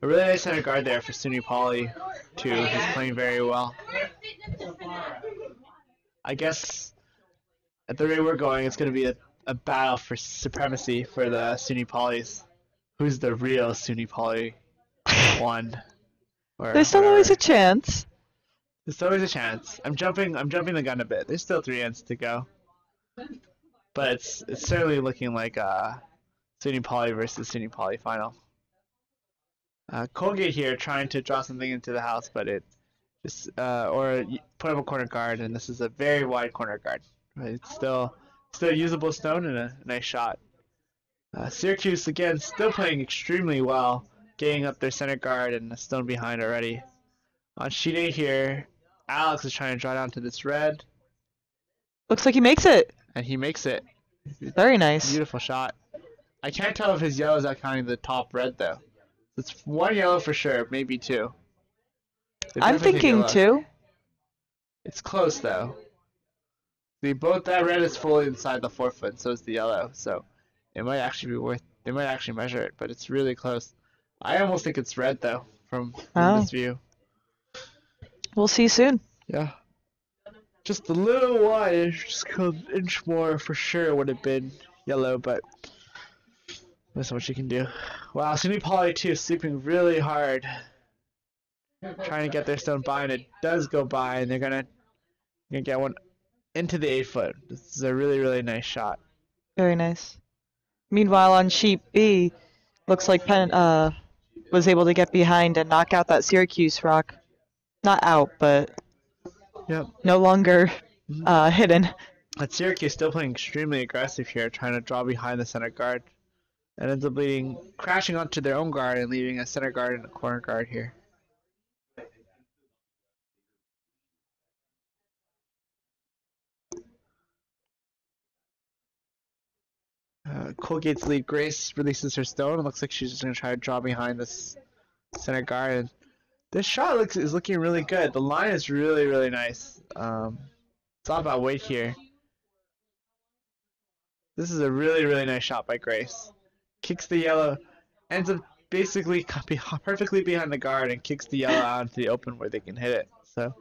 A really nice center guard there for SUNY Poly too. He's playing very well. I guess at the rate we're going, it's gonna be a battle for supremacy for the SUNY Polys. Who's the real SUNY Poly one? Or There's still always a chance. There's always a chance. I'm jumping the gun a bit. There's still 3 ends to go. But it's certainly looking like SUNY Poly versus SUNY Poly final. Colgate here trying to draw something into the house, but it just or put up a corner guard, and this is a very wide corner guard. But it's still a usable stone and a nice shot. Syracuse again still playing extremely well, getting up their center guard and a stone behind already. On sheet A here, Alex is trying to draw down to this red. Looks like he makes it. and he makes it. Very nice. Beautiful shot. I can't tell if his yellow is not counting the top red though. It's one yellow for sure, maybe two. They I'm definitely thinking yellows. 2. It's close though. See, both that red is fully inside the 4 foot, and so is the yellow. So it might actually be worth. They might actually measure it, but it's really close. I almost think it's red though, from Oh. this view. We'll see soon. Yeah. Just a little wide, just an inch more for sure would have been yellow, but that's what you can do. Wow, SUNY Poly 2 sweeping really hard. Trying to get their stone by, and it does go by, and they're gonna get one into the 8 foot. This is a really, really nice shot. Very nice. Meanwhile, on sheet B, looks like Penn was able to get behind and knock out that Syracuse rock. Not out, but Yep. no longer hidden. But Syracuse still playing extremely aggressive here, trying to draw behind the center guard. And ends up crashing onto their own guard and leaving a center guard and a corner guard here. Colgate's lead, Grace, releases her stone. It looks like she's just going to try to draw behind this center guard. And this shot is looking really good. The line is really, really nice. It's all about weight here. This is a really, really nice shot by Grace. Kicks the yellow, ends up basically perfectly behind the guard and kicks the yellow out into the open where they can hit it. So,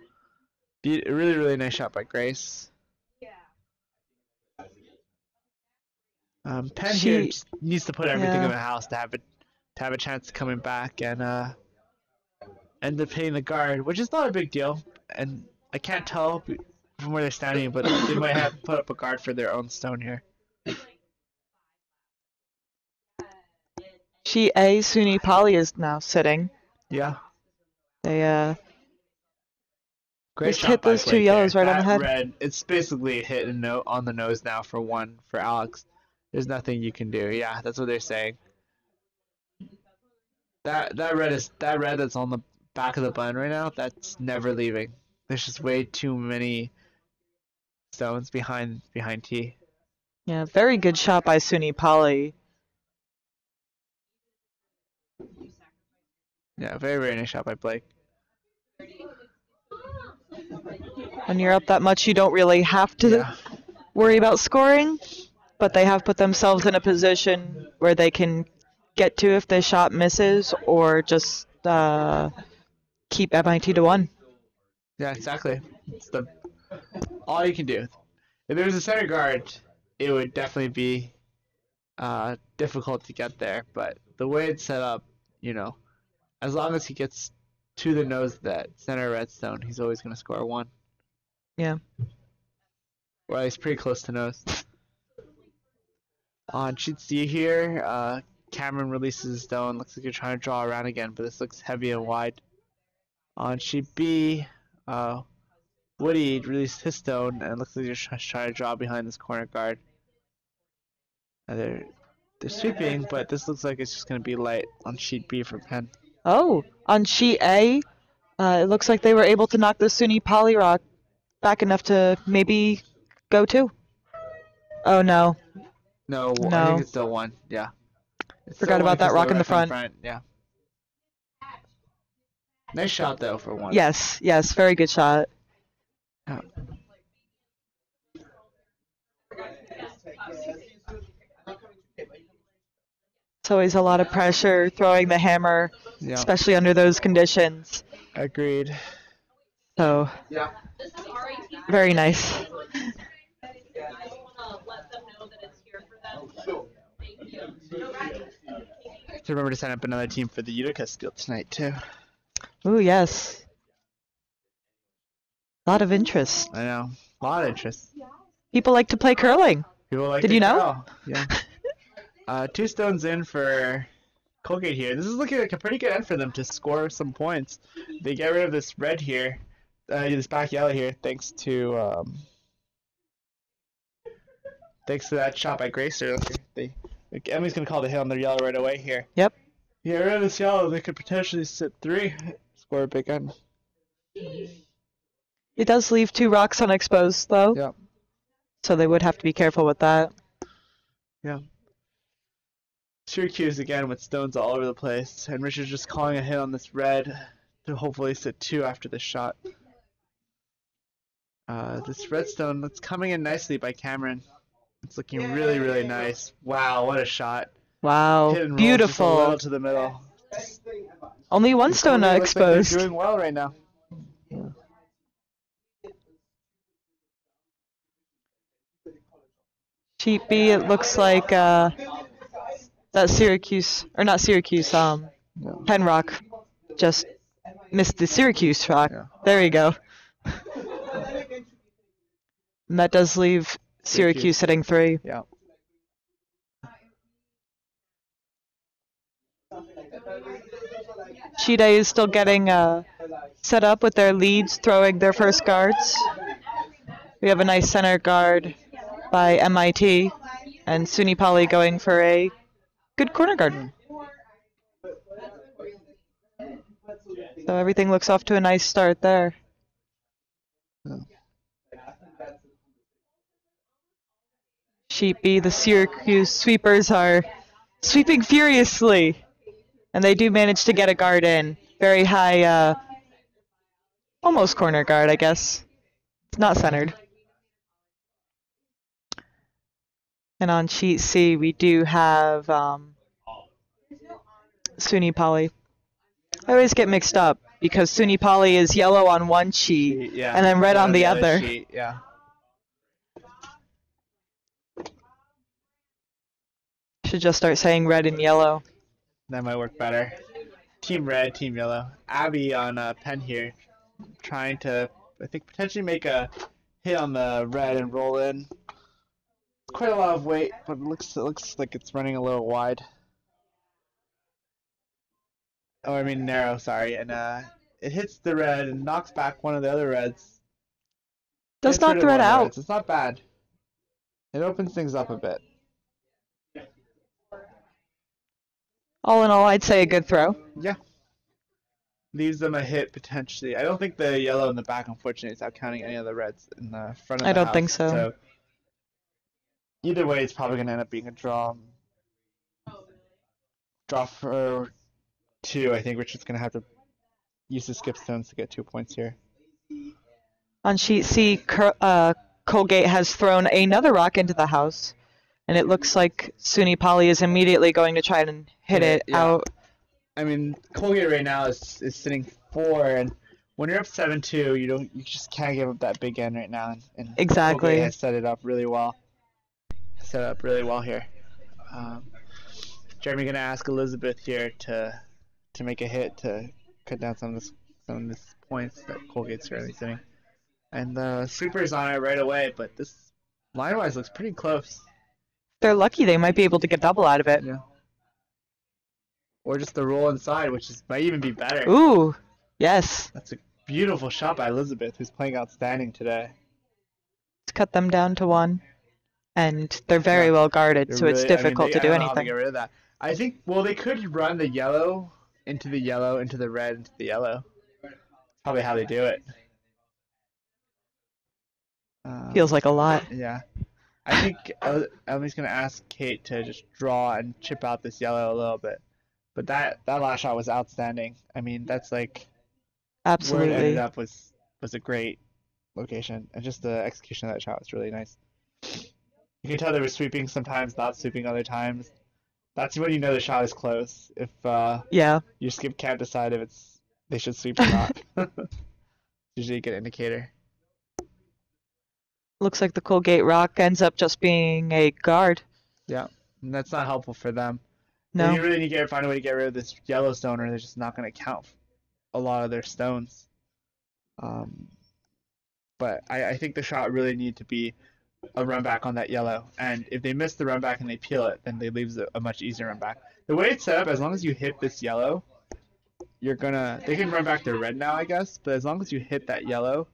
a really, really nice shot by Grace. Penn here needs to put everything in the house to have a chance of coming back and end up hitting the guard, which is not a big deal. And I can't tell from where they're standing, but they might have put up a guard for their own stone here. Sheet A, SUNY Poly is now sitting. Yeah. They Great just shot hit by those 2 Blake yellows there. right on the head. Red, it's basically a hit on the nose now for one for Alex. There's nothing you can do. Yeah, that's what they're saying. That red that's on the back of the button right now, that's never leaving. There's just way too many stones behind T. Yeah, very good shot by SUNY Poly. Yeah, very, very nice shot by Blake. When you're up that much, you don't really have to worry about scoring, but they have put themselves in a position where they can get to if the shot misses or just keep MIT to 1. Yeah, exactly. It's all you can do. If there was a center guard, it would definitely be difficult to get there. But the way it's set up, as long as he gets to the nose of that center redstone, he's always going to score 1. Yeah. Or at least pretty close to nose. On sheet C here, Cameron releases his stone. Looks like you're trying to draw around again, but this looks heavy and wide. On sheet B, Woody released his stone, and it looks like you're trying to draw behind this corner guard. They're sweeping, but this looks like it's just going to be light on sheet B for Penn. Oh, on sheet A, it looks like they were able to knock the SUNY Poly rock back enough to maybe go 2. Oh, no. No, I think it's still 1. Yeah. Forgot about that rock in the front. Yeah. Nice shot though for 1. Yes, very good shot. Yeah. It's always a lot of pressure throwing the hammer, especially under those conditions. Agreed. So, very nice. To remember to sign up another team for the Utica skill tonight too. Ooh, yes. A lot of interest. I know, a lot of interest. People like to play curling. People like. Did you know? Yeah. 2 stones in for Colgate here. This is looking like a pretty good end for them to score some points. They get rid of this red here, this back yellow here, thanks to that shot by Grace earlier. Emily's gonna call the hit on their yellow right away here. Yep. Yeah, red is yellow. They could potentially sit 3, score a big end. It does leave 2 rocks unexposed, though. Yep. So they would have to be careful with that. Yeah. Syracuse again with stones all over the place, and Richard's just calling a hit on this red to hopefully sit 2 after the shot. This redstone that's coming in nicely by Cameron. It's looking really, really nice. Wow, what a shot. Wow, Hit and roll just a little beautiful. to the middle. Only one stone Colgate looks like they're exposed. doing well right now. Sheet B, it looks like that Syracuse, or not Syracuse, Penn Rock just missed the Syracuse rock. Yeah. There you go. And that does leave Syracuse hitting 3. Yeah. Sheet A is still getting set up with their leads, throwing their first guards. We have a nice center guard by MIT, and SUNY Poly going for a good corner guard. So everything looks off to a nice start there. Sheet B, the Syracuse sweepers are sweeping furiously, and they do manage to get a guard in. Very high, almost corner guard, I guess. It's not centered. And on sheet C, we do have SUNY Poly. I always get mixed up because SUNY Poly is yellow on one sheet and then red on the other. Sheet, yeah. Should just start saying red and yellow. That might work better. Team red, team yellow. Abby on Penn here, trying to, I think, potentially make a hit on the red and roll in. Quite a lot of weight, but it looks like it's running a little wide. Oh, I mean narrow, sorry. And it hits the red and knocks back one of the other reds. Does knock the red out. It's not bad. It opens things up a bit. All in all, I'd say a good throw. Yeah. Leaves them a hit potentially. I don't think the yellow in the back, unfortunately, is out counting any of the reds in the front of the I don't house. think so. Either way, it's probably going to end up being a draw. Draw for 2. I think Richard's going to have to use the skip stones to get 2 points here. On sheet C, Colgate has thrown another rock into the house, and it looks like SUNY Poly is immediately going to try and hit it out. I mean, Colgate right now is sitting 4, and when you're up 7-2, you just can't give up that big end right now. And Exactly. Colgate has set it up really well. Here. Jeremy gonna ask Elizabeth here to make a hit to cut down some of this points that Colgate's currently sitting. And the sweeper's on it right away, but this line-wise looks pretty close. If they're lucky, they might be able to get double out of it. Yeah. Or just the roll inside, which might even be better. Ooh, yes. That's a beautiful shot by Elizabeth, who's playing outstanding today. Let's cut them down to 1. And they're very well guarded, so it's difficult to do I don't know how to anything. get rid of that. I think, well, they could run the yellow, into the red, into the yellow. That's probably how they do it. Feels like a lot. Yeah. I think Emily's going to ask Kate to just draw and chip out this yellow a little bit. But that last shot was outstanding. I mean, that's like... Absolutely. Where it ended up was a great location. And just the execution of that shot was really nice. You can tell they were sweeping sometimes, not sweeping other times. That's when you know the shot is close. If your skip can't decide if they should sweep or not. Usually a good indicator. Looks like the Colgate rock ends up just being a guard. Yeah, and that's not helpful for them. No. You really need to find a way to get rid of this yellow stone, or they're just not going to count a lot of their stones. But I think the shot really need to be a run back on that yellow, and if they miss the run back and they peel it, then they leaves a much easier run back. The way it's set up, as long as you hit this yellow, they can run back their red now, I guess, but as long as you hit that yellow,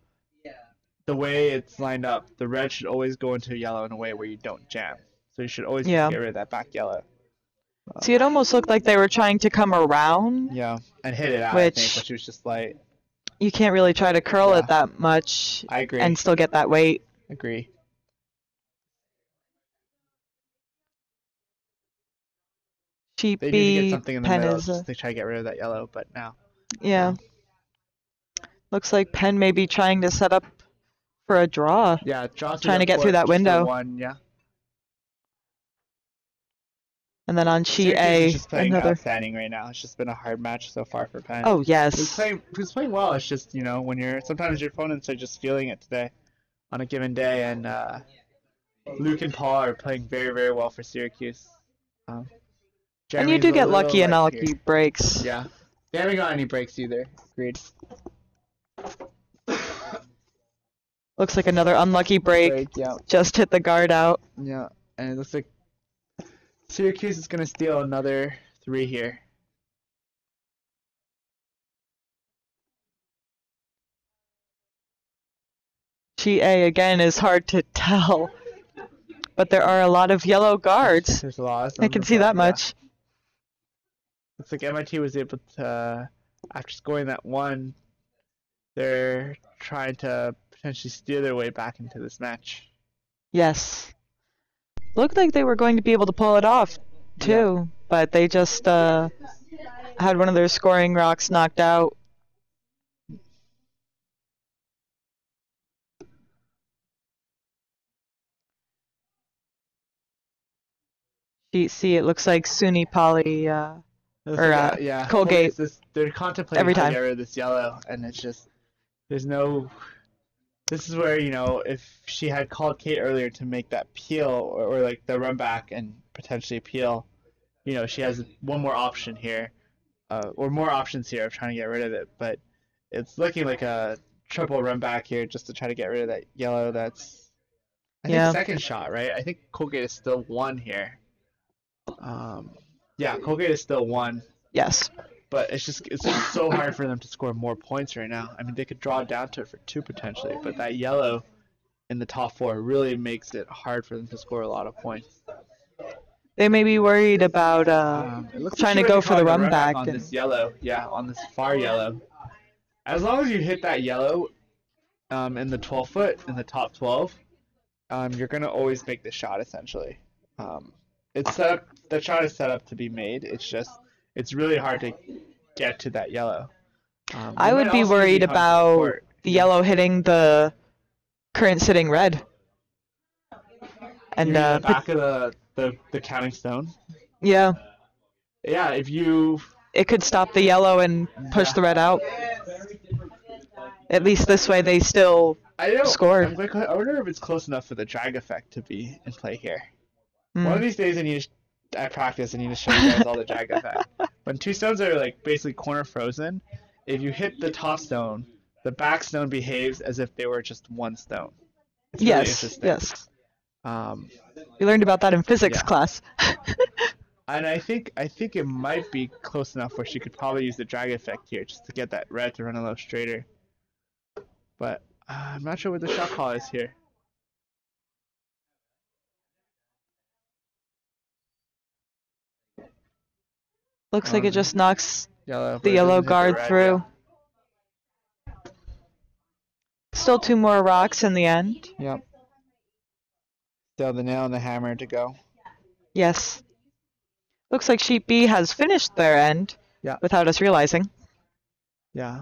the way it's lined up, the red should always go into yellow in a way where you don't jam. So you should always get rid of that back yellow. See, it almost looked like they were trying to come around. Yeah, and hit it out, I think, which was just like... You can't really try to curl it that much. I agree. And still get that weight. Agree. Sheep They need to get B, something in the Penn middle is just to try to get rid of that yellow, but now. yeah. Looks like Penn may be trying to set up for a draw. Yeah, draw through Trying to that get through that just for window. one, yeah. And then on sheet Syracuse A, is just playing another. outstanding right now. It's just been a hard match so far for Penn. Oh He's yes. playing well. It's just, when sometimes your opponents are just feeling it today on a given day, and Luke and Paul are playing very, very well for Syracuse. And you Jeremy's do a get little lucky and light unlucky here. breaks. Yeah. They haven't got any breaks either. Agreed. Looks like another unlucky break. Yeah. Just hit the guard out. Yeah. And it looks like Syracuse is going to steal another 3 here. Sheet A again is hard to tell, but there are a lot of yellow guards. There's a lot. I can see that yeah. much. Looks like MIT was able to, after scoring that 1, they're trying to potentially steal their way back into this match. Yes. Looked like they were going to be able to pull it off, too, but they just had one of their scoring rocks knocked out. Sheet C, it looks like SUNY Poly, Colgate. They're contemplating Every how to time. get rid of this yellow, and it's just, there's no. This is where, if she had called Kate earlier to make that peel, or like the run back and potentially peel, she has one more option here, or more options here of trying to get rid of it. But it's looking like a triple run back here just to try to get rid of that yellow. That's, I think, second shot, right? I think Colgate is still 1 here. Yeah, Colgate is still 1. Yes. But it's just so hard for them to score more points right now. I mean, they could draw down to it for 2 potentially, but that yellow in the top 4 really makes it hard for them to score a lot of points. They may be worried about trying to go for the run back. On this yellow, on this far yellow. As long as you hit that yellow in the 12-foot, in the top 12, you're going to always make the shot, essentially. It's set up, the shot is set up to be made. It's just, it's really hard to get to that yellow. I would be worried about the yellow hitting the current sitting red. And the back of the counting stone. Yeah. Yeah, if you. It could stop the yellow and push the red out. At least this way they still score. I wonder if it's close enough for the drag effect to be in play here. One of these days I practice and need to show you guys all the drag effect. When 2 stones are like basically corner frozen, if you hit the top stone, the back stone behaves as if they were just 1 stone. It's really interesting. Yes. We learned about that in physics class. And I think it might be close enough where she could probably use the drag effect here just to get that red to run a little straighter. But I'm not sure what the shot call is here. Looks like it just knocks the yellow guard through. Still 2 more rocks in the end. Yep. Still the nail and the hammer to go. Yes. Looks like Sheet B has finished their end without us realizing. Yeah.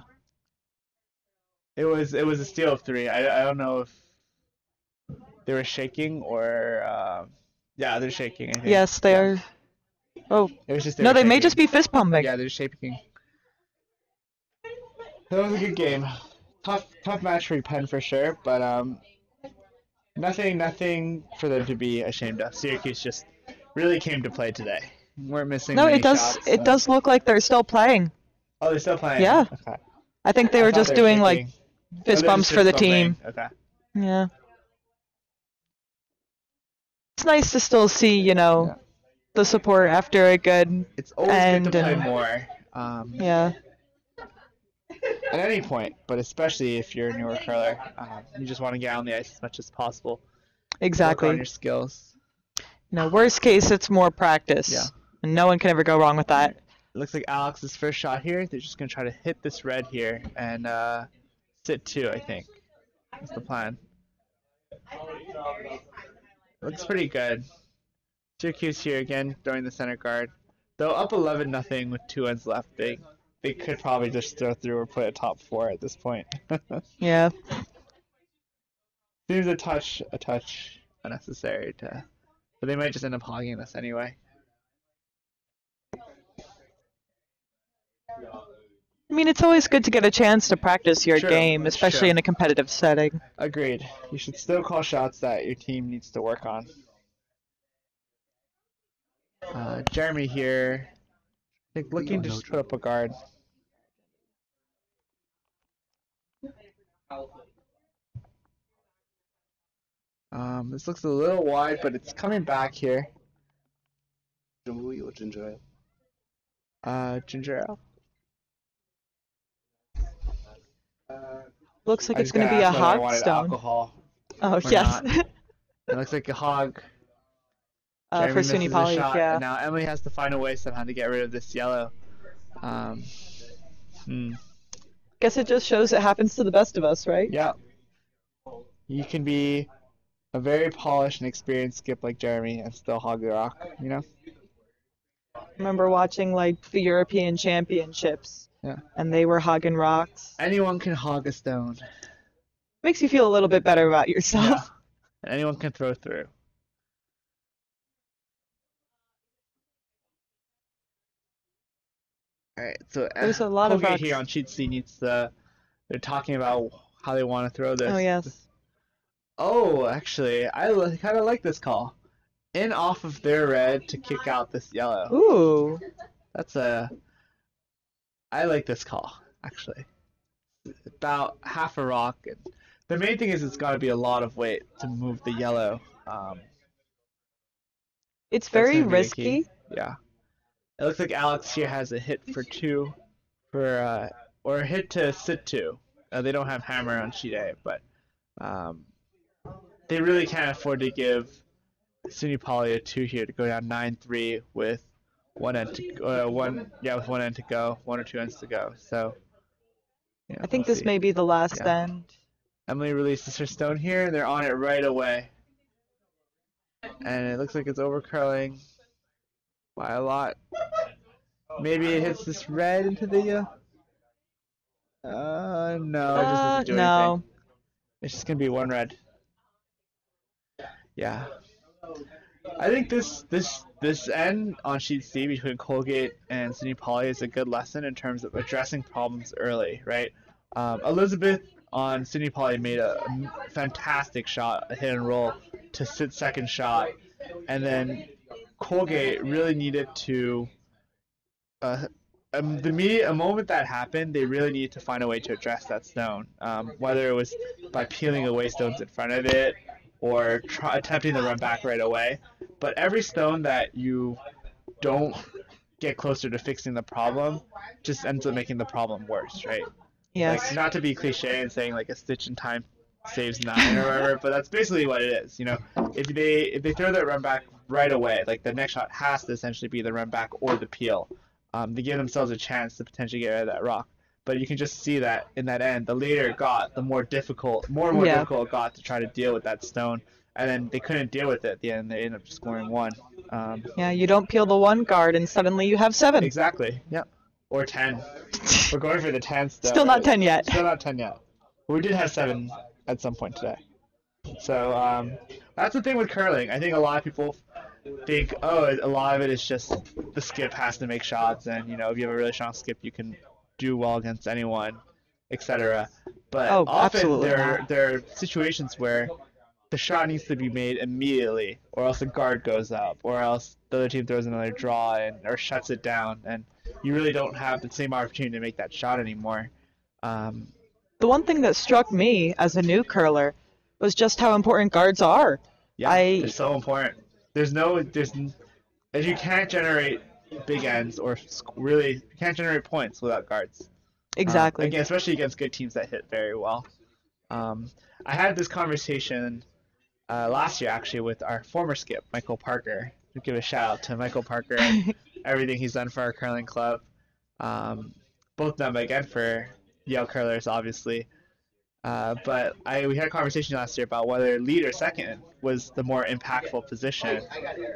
It was a steal of 3. I don't know if they were shaking or they're shaking, I think. Yes, they are. Oh. It was just no, they may just be fist pumping. Yeah, they're shaking. That was a good game. Tough match for Penn for sure, but nothing for them to be ashamed of. Syracuse just really came to play today. We're missing. No, many it does. shots, It does look like they're still playing. Oh, they're still playing. Yeah. Okay. I think they were just doing like fist bumps for the team. Okay. Yeah. It's nice to still see, the support after a good It's always end good to play more. Yeah. At any point, but especially if you're a newer curler, you just want to get on the ice as much as possible. Exactly. Work on your skills. Worst case, it's more practice. Yeah. And no one can ever go wrong with that. It looks like Alex's first shot here. They're just going to try to hit this red here and sit 2, I think. That's the plan. Looks pretty good. Syracuse here again, throwing the center guard. Though up 11-0 with 2 ends left, they could probably just throw through or put a top 4 at this point. Yeah. Seems a touch unnecessary but they might just end up hogging us anyway. I mean, it's always good to get a chance to practice your True, game, especially true. in a competitive setting. Agreed. You should still call shots that your team needs to work on. Jeremy here, I think looking to just put up a guard. This looks a little wide, but it's coming back here. Jamui or ginger ale? Ginger ale. Looks like I it's just going to gotta be a ask whether I hog wanted stone. alcohol. Oh, or yes. not. It looks like a hog. For Jeremy SUNY misses Poly, a shot, yeah. and now Emily has to find a way somehow to get rid of this yellow. Guess it just shows it happens to the best of us, right? Yeah. You can be a very polished and experienced skip like Jeremy and still hog the rock, you know? Remember watching like the European Championships, Yeah. and they were hogging rocks. Anyone can hog a stone. Makes you feel a little bit better about yourself. Yeah. And anyone can throw through. Alright, so There's a lot of Colgate rocks. here on sheet C needs the. They're talking about how they want to throw this. Oh, yes. Oh, actually, I kind of like this call. In off of their red to kick out this yellow. Ooh. That's a. I like this call, actually. About half a rock. And the main thing is it's got to be a lot of weight to move the yellow. It's That's very gonna be the risky. key. Yeah. It looks like Alex here has a hit for 2, or a hit to sit 2. They don't have hammer on sheet A, but they really can't afford to give SUNY Poly a 2 here to go down 9-3 with one end to with 1 end to go, 1 or 2 ends to go. So yeah, I think we'll this see. may be the last Yeah. end. Emily releases her stone here, and they're on it right away. And it looks like it's over curling by a lot. Maybe it hits this red into the no, it just doesn't do No. anything. It's just gonna be 1 red. Yeah. I think this end on sheet C between Colgate and SUNY Poly is a good lesson in terms of addressing problems early, right? Elizabeth on SUNY Poly made a fantastic shot, a hit and roll to sit second shot, and then Colgate really needed to. A moment that happened, they really needed to find a way to address that stone. Whether it was by peeling away stones in front of it or attempting to run back right away. But every stone that you don't get closer to fixing the problem just ends up making the problem worse, right? Yes. Like, not to be cliche and saying like a stitch in time saves 9 or whatever, but that's basically what it is. You know, if they throw that run back right away, like the next shot has to essentially be the run back or the peel. To give themselves a chance to potentially get rid of that rock. But you can just see that in that end, the later it got, the more difficult it got to try to deal with that stone. And then they couldn't deal with it at the end. They ended up just scoring 1. Yeah, you don't peel the 1 guard and suddenly you have 7. Exactly. Yep. Or 10. We're going for the 10 still. Still not 10 yet. Still not 10 yet. But we did have 7 at some point today. So that's the thing with curling. I think a lot of people think, oh, a lot of it is just the skip has to make shots, and you know, if you have a really strong skip, you can do well against anyone, etc. But often there are situations where the shot needs to be made immediately, or else the guard goes up, or else the other team throws another draw or shuts it down, and you really don't have the same opportunity to make that shot anymore. The one thing that struck me as a new curler was just how important guards are. Yeah, they're so important. If you can't generate big ends or really you can't generate points without guards. Exactly. Again, especially against good teams that hit very well. I had this conversation last year actually with our former skip, Michael Parker. To give a shout out to Michael Parker and everything he's done for our curling club. Both of them again for Yale curlers, obviously. But we had a conversation last year about whether lead or second was the more impactful position.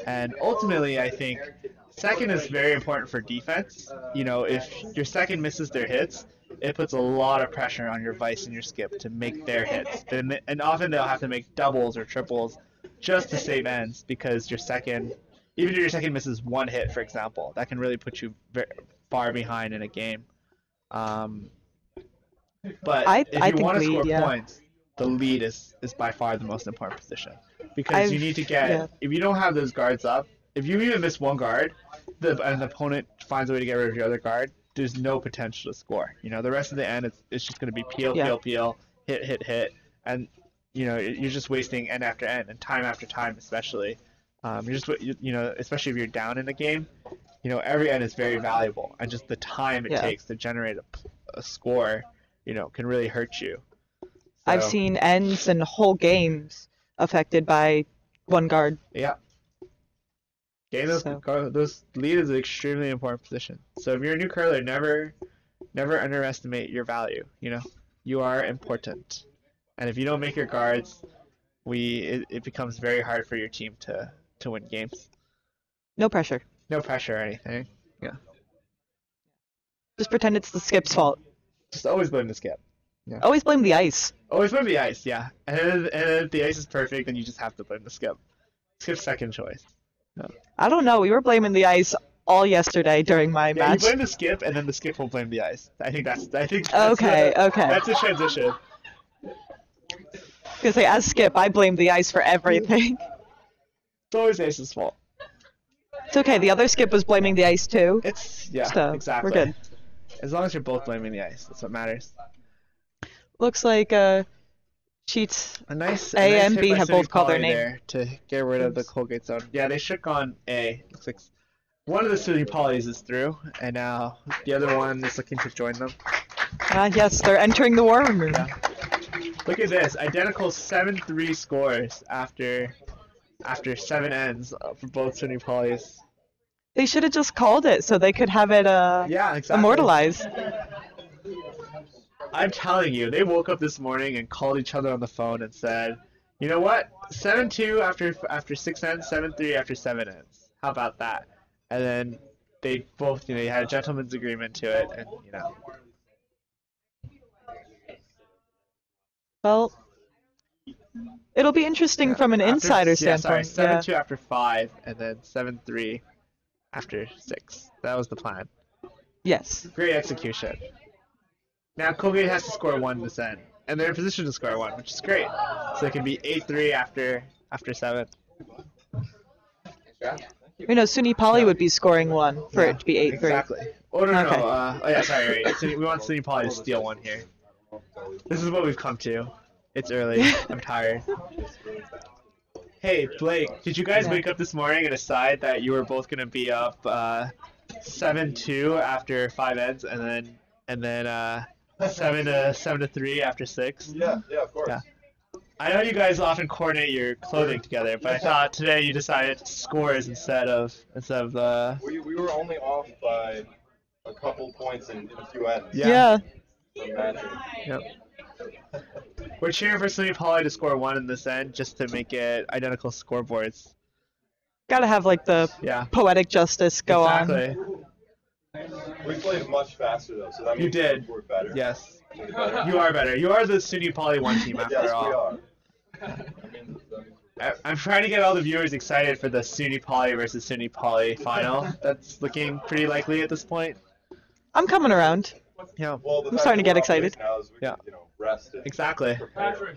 And ultimately, I think Second is very important for defense. You know, if your second misses their hits, it puts a lot of pressure on your vice and your skip to make their hits. And often they'll have to make doubles or triples just to save ends because your second, even if your second misses one hit, for example, that can really put you very far behind in a game. But I if think you want to lead, score yeah. points, the lead is by far the most important position because you need to get. Yeah. If you don't have those guards up, if you even miss one guard, and the opponent finds a way to get rid of your other guard, there's no potential to score. You know, the rest of the end, it's just going to be peel, Yeah. peel, peel, hit, and you know you're just wasting end after end and time after time, especially. You're just you know, especially if you're down in a game, you know, every end is very valuable, and just the time it Yeah. takes to generate a score, you know, can really hurt you. I've So, seen ends and whole games affected by one guard. Yeah. Getting those lead is an extremely important position. So if you're a new curler, never underestimate your value. You know, you are important, and if you don't make your guards, it becomes very hard for your team to win games. No pressure. No pressure or anything. Yeah. Just pretend it's the skip's fault. Just always blame the skip. Always blame the ice. Always blame the ice. Yeah. And if the ice is perfect, then you just have to blame the skip. Skip's second choice. No. I don't know. We were blaming the ice all yesterday during my Yeah, match. you blame the skip, and then the skip will blame the ice. I think that's Okay, the, okay. That's a transition. Because as skip, I blame the ice for everything. It's always Ace's fault. It's okay. The other skip was blaming the ice too. Yeah, So, we're exactly. good. As long as you're both blaming the ice, that's what matters. Looks like sheets A nice A and hit B by have City both called their Poly name. there to get rid of the Colgate zone. Yeah, they shook on A. Looks like one of the City Polys is through, and now the other one is looking to join them. yes, they're entering the war room. Yeah. Look at this, identical 7-3 scores after 7 ends for both SUNY Polys. They should have just called it so they could have it Yeah, exactly. immortalized. I'm telling you, they woke up this morning and called each other on the phone and said, you know what, 7-2 after 6 ends, 7-3 after 7 ends. How about that? And then they both, you know, they had a gentleman's agreement to it, and you know. Well, it'll be interesting from an insider standpoint. 7-2 after 5, and then 7-3 after 6. That was the plan. Yes. Great execution. Now Colgate has to score 1 this end, and they're in position to score 1, which is great. So it can be 8-3 after 7. You know, SUNY Poly would be scoring 1 for it to be 8-3. Exactly. Oh, no. Okay. Oh, yeah, sorry. Right. We want SUNY Poly to steal 1 here. This is what we've come to. It's early. I'm tired. Hey, Blake, did you guys wake up this morning and decide that you were both going to be up 7-2 after 5 ends, and then 7-3 after 6? Yeah, of course. Yeah. I know you guys often coordinate your clothing together, but I thought today you decided scores instead of the. We were only off by a couple points in a few ends. Yeah. From matching. Yep. We're cheering for SUNY Poly to score 1 in this end, just to make it identical scoreboards. Gotta have like the Yeah. poetic justice go Exactly. on. We played much faster though, so that means You did. we're better. Yes. You are better. You are the SUNY Poly 1 team after Yes, all. we are. That means I'm trying to get all the viewers excited for the SUNY Poly versus SUNY Poly final. That's looking pretty likely at this point. I'm coming around. Yeah. well, the I'm fact starting to that get we're up excited. now is we Yeah. can, rest and Exactly.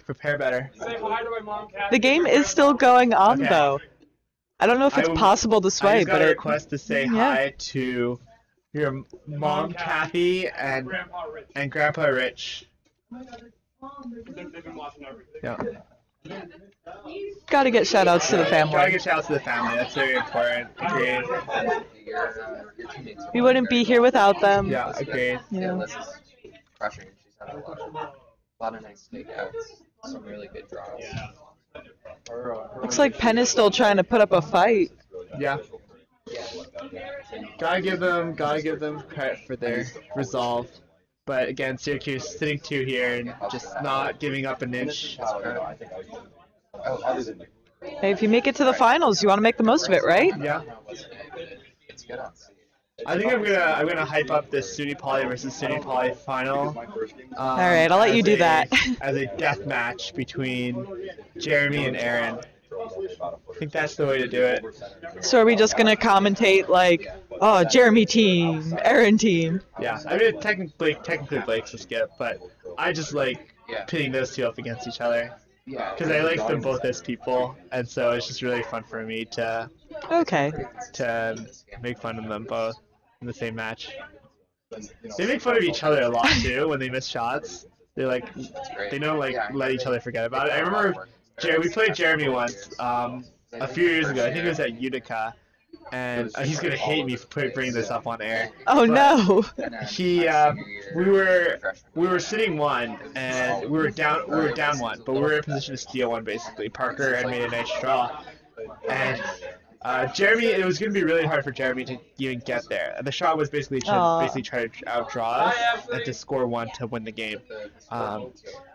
Prepare better. The game is still going on Okay. though. I don't know if it's possible to I sway, just got but a it. request to say Yeah. hi to your mom, Kathy, and Grandpa Rich. Yeah. Gotta get shout outs to the Gotta family. get shout out to the family. That's very important. Agreed. We wouldn't be here without them. Yeah, agreed. Yeah. Liz is crushing. She's had a lot of nice takeouts, some really good draws. Looks like Penn is still trying to put up a fight. Yeah. Gotta give them credit for their resolve. But again, Syracuse sitting 2 here and just not giving up an inch. Hey, if you make it to the finals, you want to make the most of it, right? Yeah. good on C. I think I'm gonna hype up this SUNY Poly versus SUNY Poly final. All right, I'll let you do that. As a death match between Jeremy and Aaron. I think that's the way to do it. So are we just gonna commentate like, oh, Jeremy team, Aaron team? Yeah, I mean technically Blake's a skip, but I just like pitting those two up against each other because I like them both as people, and so it's just really fun for me to Okay. make fun of them both in the same match. They make fun of each other a lot too when they miss shots. They don't let each other forget about it. I remember we played Jeremy once a few years ago. I think it was at Utica, and he's gonna hate me for bringing this up on air. Oh no! We were sitting one, and we were down one, but we were in position to steal one basically. Parker had made a nice draw, and Jeremy, it was going to be really hard for Jeremy to even get there. The shot was basically try to outdraw us and to score one to win the game.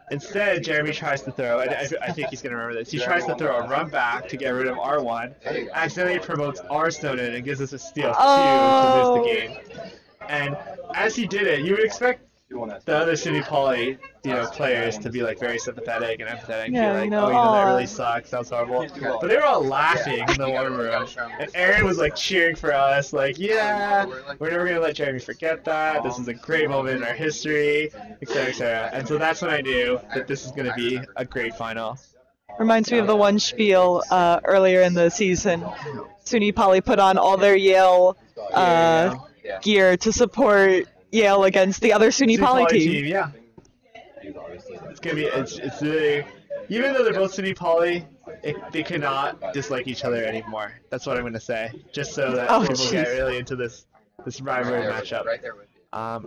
Instead, Jeremy tries to throw, and I think he's going to remember this, he tries to throw a run back to get rid of R1, accidentally promotes R Snowden and gives us a steal 2 to lose the game. And as he did it, you would expect the other SUNY Poly, players to be like very sympathetic and empathetic, and be like, that really sucks, that was horrible. But they were all laughing in the warm room, and Aaron was like cheering for us, like, yeah, we're never gonna let Jeremy forget that. This is a great moment in our history, etc., etc. And so that's when I knew that this is gonna be a great final. Reminds me of the one spiel earlier in the season. SUNY Poly put on all their Yale gear to support Yale against the other SUNY Poly team. Yeah. It's gonna be. It's really. Even though they're both SUNY Poly, they cannot dislike each other anymore. That's what I'm gonna say. Just so that people get really into this rivalry matchup. It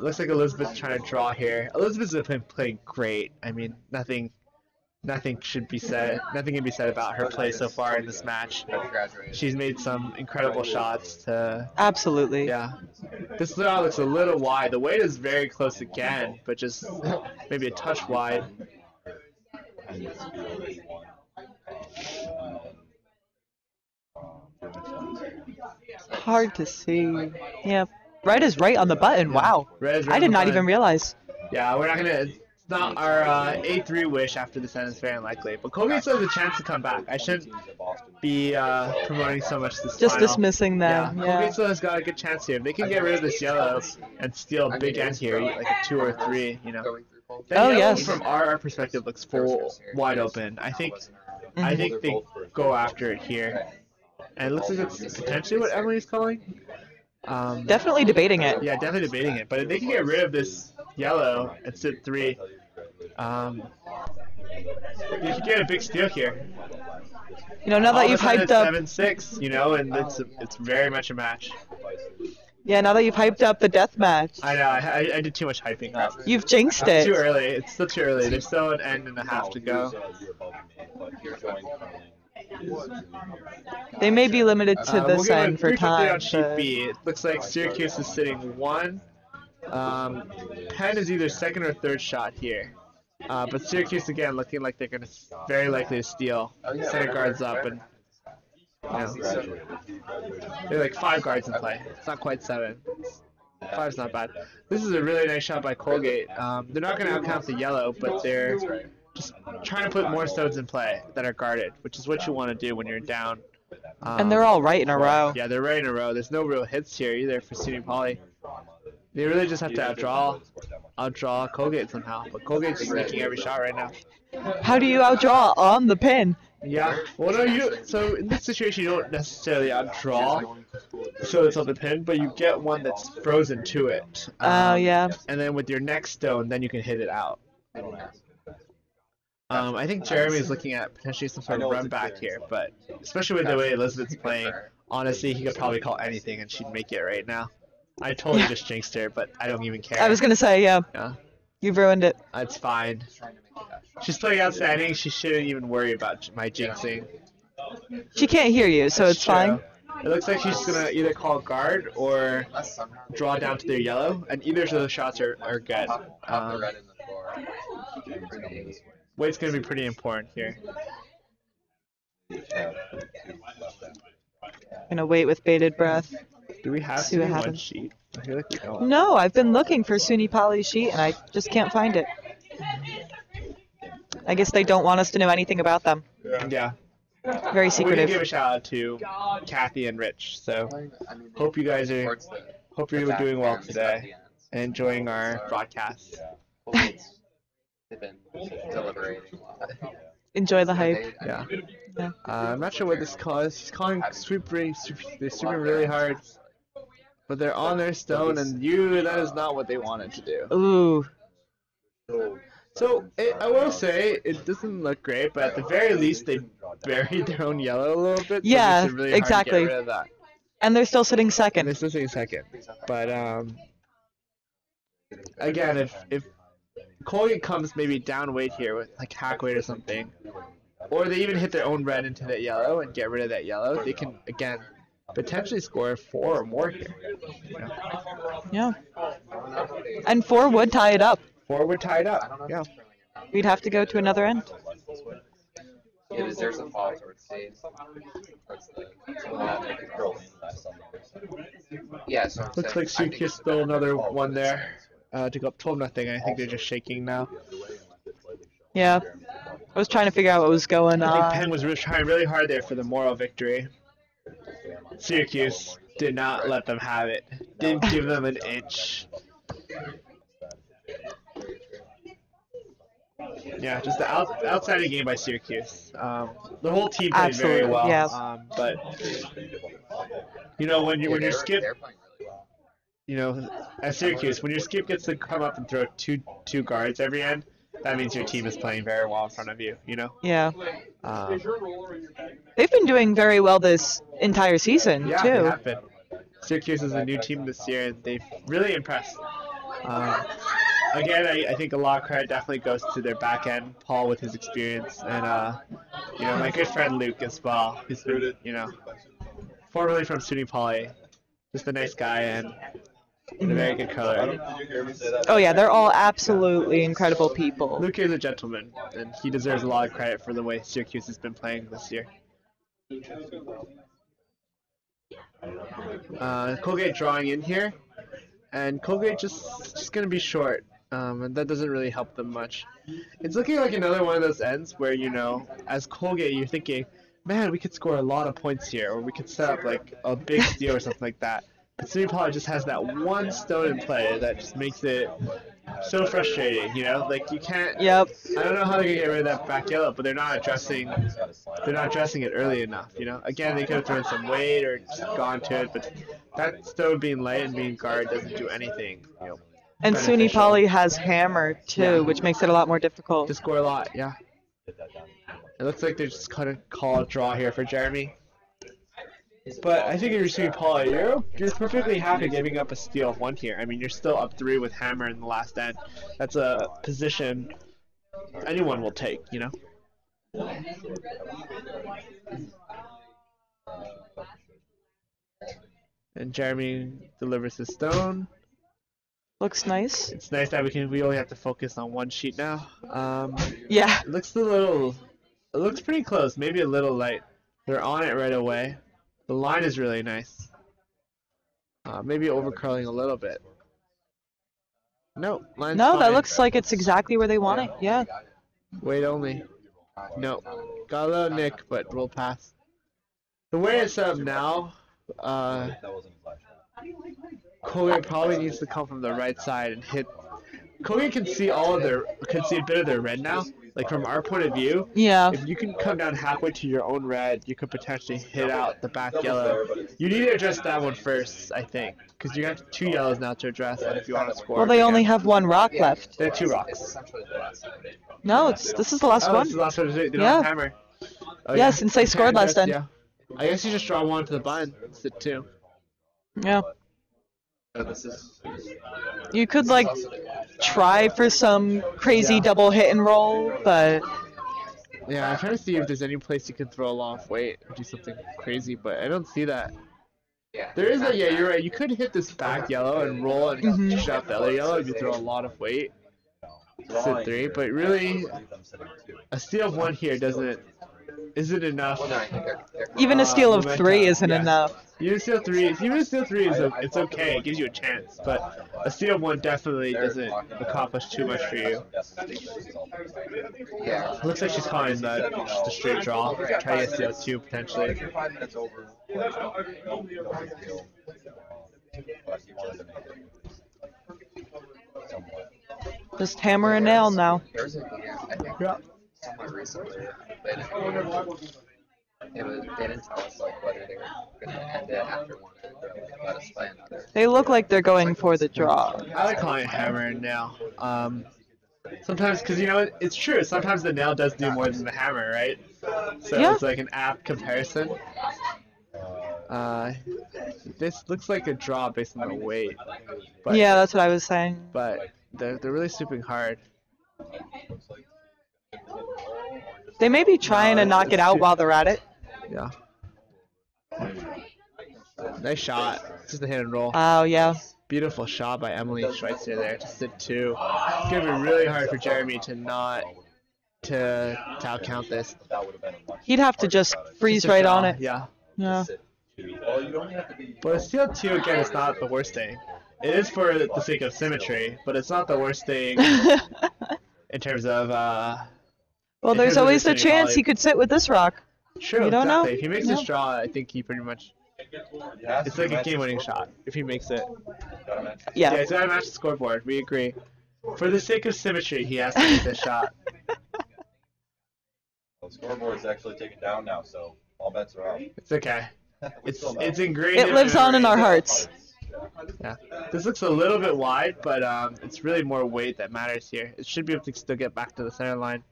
looks like Elizabeth's trying to draw here. Elizabeth's been playing great. I mean, nothing should be said. Nothing can be said about her play so far in this match. She's made some incredible shots to. Absolutely. Yeah. This throw looks a little wide. The weight is very close again, but just maybe a touch wide. Hard to see. Yeah. Red is right on the button. Wow. Red is right I did on the not button. even realize. Yeah, we're not gonna. It's not our A3 wish after the sentence, very unlikely. But Colgate still has a chance to come back. I shouldn't be promoting so much this Just final. dismissing them. Yeah. Colgate still has got a good chance here. If they can get rid of this yellow and steal a big end here, like a 2 or 3, That yellow, from our perspective, looks full wide open. I think they go after it here. And it looks like it's potentially what Emily's calling. Definitely debating it. Yeah, definitely debating it. But if they can get rid of this yellow and sit 3, they could get a big steal here. Now that you've hyped up 7-6, and it's very much a match. Yeah, now that you've hyped up the death match. I know, I did too much hyping up. You've jinxed it. Too early. It's still too early. There's still an end and a half to go. They may be limited to this end for time. On sheet B. It looks like Syracuse is sitting 1. Penn is either second or third shot here. But Syracuse again looking like they're gonna very likely to steal. Center guards up and they're like 5 guards in play. It's not quite 7. 5's not bad. This is a really nice shot by Colgate. They're not gonna outcount the yellow, but they're just trying to put more stones in play that are guarded, which is what you want to do when you're down. And they're all right in a row. Yeah, they're right in a row. There's no real hits here either for SUNY Poly. They really just have to outdraw Colgate somehow. But Colgate's just making every shot right now. How do you outdraw on the pin? Yeah. Well, no, so in this situation, you don't necessarily outdraw so it's on the pin, but you get one that's frozen to it. Yeah. And then with your next stone, then you can hit it out. I think Jeremy is looking at potentially some sort of run back here, but especially with the way Elizabeth's playing, honestly, he could probably call anything and she'd make it right now. I totally just jinxed her, but I don't even care. I was gonna say, yeah. You've ruined it. It's fine. She's playing outstanding. She shouldn't even worry about my jinxing. She can't hear you, so it's fine. It looks like she's gonna either call guard or draw down to their yellow, and either of those shots are good. Weight's gonna be pretty important here. Gonna wait with bated breath. Do we have See what SUNY one happens. sheet? I feel like we don't. No, I've been looking for SUNY Poly sheet and I just can't find it. I guess they don't want us to know anything about them. Yeah. Very We did give a secretive. shout out to Kathy and Rich. So I mean, hope you guys are towards the- hope the you're back doing well ends at today the ends. and enjoying our broadcast. Colgate's- They've been deliberating a lot. Enjoy the hype. Yeah. Yeah. I'm not sure what this call is. He's calling they're sweeping really hard, but they're on their stone, and that is not what they wanted to do. Ooh. So I will say it doesn't look great, but at the very least they buried their own yellow a little bit. So Yeah, it makes it really hard to exactly. get rid of that. And they're still sitting And they're second. still sitting second. But again, if Colgate comes maybe down weight here with like hack weight or something, or they even hit their own red into that yellow and get rid of that yellow, they can again potentially score 4 or more here. You know? Yeah. And 4 would tie it up. 4 would tie it up. Yeah. We'd have to go to another end. There's a fall towards the yeah, so I'm Looks saying, like Syracuse still another one there to go up 12-0. I think they're just shaking now. Yeah. I was trying to figure out what was going I think on. Penn was trying really hard there for the moral victory. Syracuse did not let them have it. Didn't give them an inch. Yeah, just the outstanding game by Syracuse. The whole team played very Absolutely, well. yeah. But you know when your skip, they're playing really well. you know, at Syracuse, when your skip gets to come up and throw two guards every end, that means your team is playing very well in front of you. You know. Yeah. Um, They've been doing very well this entire season, Yeah, they too. have been. Syracuse is a new team this year, and they've really impressed. Again, I think a lot of credit definitely goes to their back end, Paul with his experience, and you know, my good friend Luke as well. He's been, you know, formerly from SUNY Poly, just a nice guy and a very good color. Oh, yeah, they're all absolutely incredible people. Luke is a gentleman, and he deserves a lot of credit for the way Syracuse has been playing this year. Colgate drawing in here, and Colgate just gonna be short, and that doesn't really help them much. It's looking like another one of those ends where, you know, as Colgate you're thinking, man, we could score a lot of points here, or we could set up like a big steal or something like that. But SUNY Poly just has that one stone in play that just makes it so frustrating, you know? Like you can't. Yep. I don't know how they're gonna get rid of that back yellow, but they're not addressing it early enough, you know? Again, they could have thrown some weight or just gone to it, but that stone being light and being guard doesn't do anything, you know. And SUNY beneficial. Poly has hammer, too, Yeah. which makes it a lot more difficult. To score a lot, yeah. It looks like they're just gonna call a draw here for Jeremy. But I think if you're SUNY Poly, you're perfectly happy giving up a steal of 1 here. I mean, you're still up 3 with hammer in the last end. That's a position anyone will take, you know? And Jeremy delivers the stone. Looks nice. It's nice that we only have to focus on 1 sheet now. Yeah. It looks pretty close, maybe a little light. They're on it right away. The line is really nice. Maybe overcurling a little bit. No, line's No, that fine. looks like it's exactly where they want it. Yeah. Wait only. No. Got a little nick, but roll past. The way it's set up now, Colgate probably needs to come from the right side and hit. Colgate can see a bit of their red now. Like from our point of view, Yeah. if you can come down halfway to your own red, you could potentially hit out the back yellow. You need to address that one first, I think, because you have 2 yellows now to address, and if you want to score. Well, they only have 1 rock left. They have 2 It's rocks. essentially the last one. No, this is the last Oh, one. this is the last one. They don't Yeah. have hammer. Oh, Yeah, since they scored last end. Yeah. I guess you just draw 1 to the bind. Sit 2. Yeah. This is You could, like, try for some crazy double hit and roll, but Yeah, I'm trying to see if there's any place you can throw a lot of weight or do something crazy, but I don't see that. yeah. There is a, yeah, you're right. You could hit this back yellow and roll and Mhm. shoot out the other yellow if you throw a lot of weight. Sit 3, but really, a steal of 1 here doesn't Is it enough? Well, no, I think they're Even a steal of momentum, 3 isn't yeah. enough. Even a steal 3 is it's okay. It gives you a chance, but a steal 1 definitely doesn't accomplish too much for you. Yeah. Looks like she's calling the straight draw. Try to get steal 2 potentially. 5 minutes over. No big deal. But he wanted to make it somewhat. Just hammer and nail now. There's a game, I think, Yeah. somewhat recently. They didn't tell us like whether they were going to end it after one end or like, let us play another. They look like they're going for the draw. I like calling it hammer and nail. Sometimes, because you know, it's true. Sometimes the nail does do more than the hammer, right? So Yeah. it's like an apt comparison. This looks like a draw based on the weight. But, Yeah, that's what I was saying. But they're really swooping hard. They may be trying to knock it out while they're at it. Yeah. Nice shot. Just a hit and roll. Oh, yeah. Beautiful shot by Emily Schweitzer there. Just a 2. It's gonna be really hard for Jeremy to not to outcount this. He'd have to just freeze Just a right draw, on it. Yeah. Yeah. But a steal 2 again is not the worst thing. It is for the sake of symmetry, but it's not the worst thing in terms of Well, in there's terms of always the SUNY chance volley. he could sit with this rock. True, You don't know? exactly. If he makes No. this draw, I think he pretty much. It's like a game-winning shot if he makes it. Yeah, Yeah. he's gotta match the scoreboard. We agree. For the sake of symmetry, he has to make this shot. The scoreboard's actually taken down now, so all bets are out. It's okay. We It's still know. it's ingrained. It lives on in our hearts. Yeah. This looks a little bit wide, but it's really more weight that matters here. It should be able to still get back to the center line.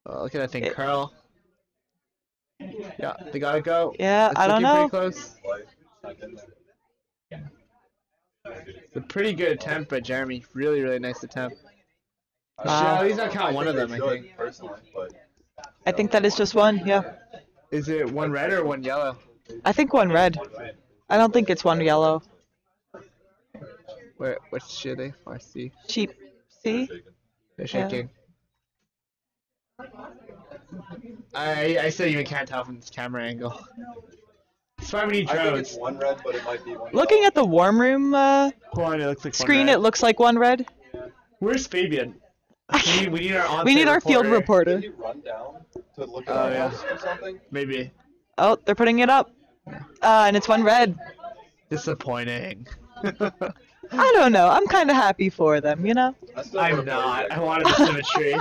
Oh, look at that thing It- curl. Yeah, they gotta go. Yeah, It's I don't looking know. pretty close. It's a pretty good attempt by Jeremy. Really, really nice attempt. You should Wow. at least not count one of them, I think. Personally, but I think that is just one, yeah. Is it one red or one yellow? I think one red. I don't think it's one yellow. Which should they? I see. Sheep. See? They're Yeah. shaking. I still even can't tell from this camera angle. That's why we need I think drones. it's one red, but it might be one. Looking at the warm room Hold on, it looks like one screen, red. it looks like one red. Where's Fabian? We need our We need our on-site field reporter. reporter. Did he run down to look at Oh, our yeah. house or something? Maybe. Oh, they're putting it up. And it's one red. Disappointing. I don't know. I'm kind of happy for them, you know? I still I'm would've not. voted I wanted the symmetry.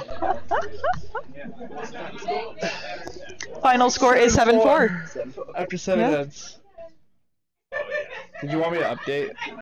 Final score is 7-4. After 7 Yeah. ends. Did you want me to update?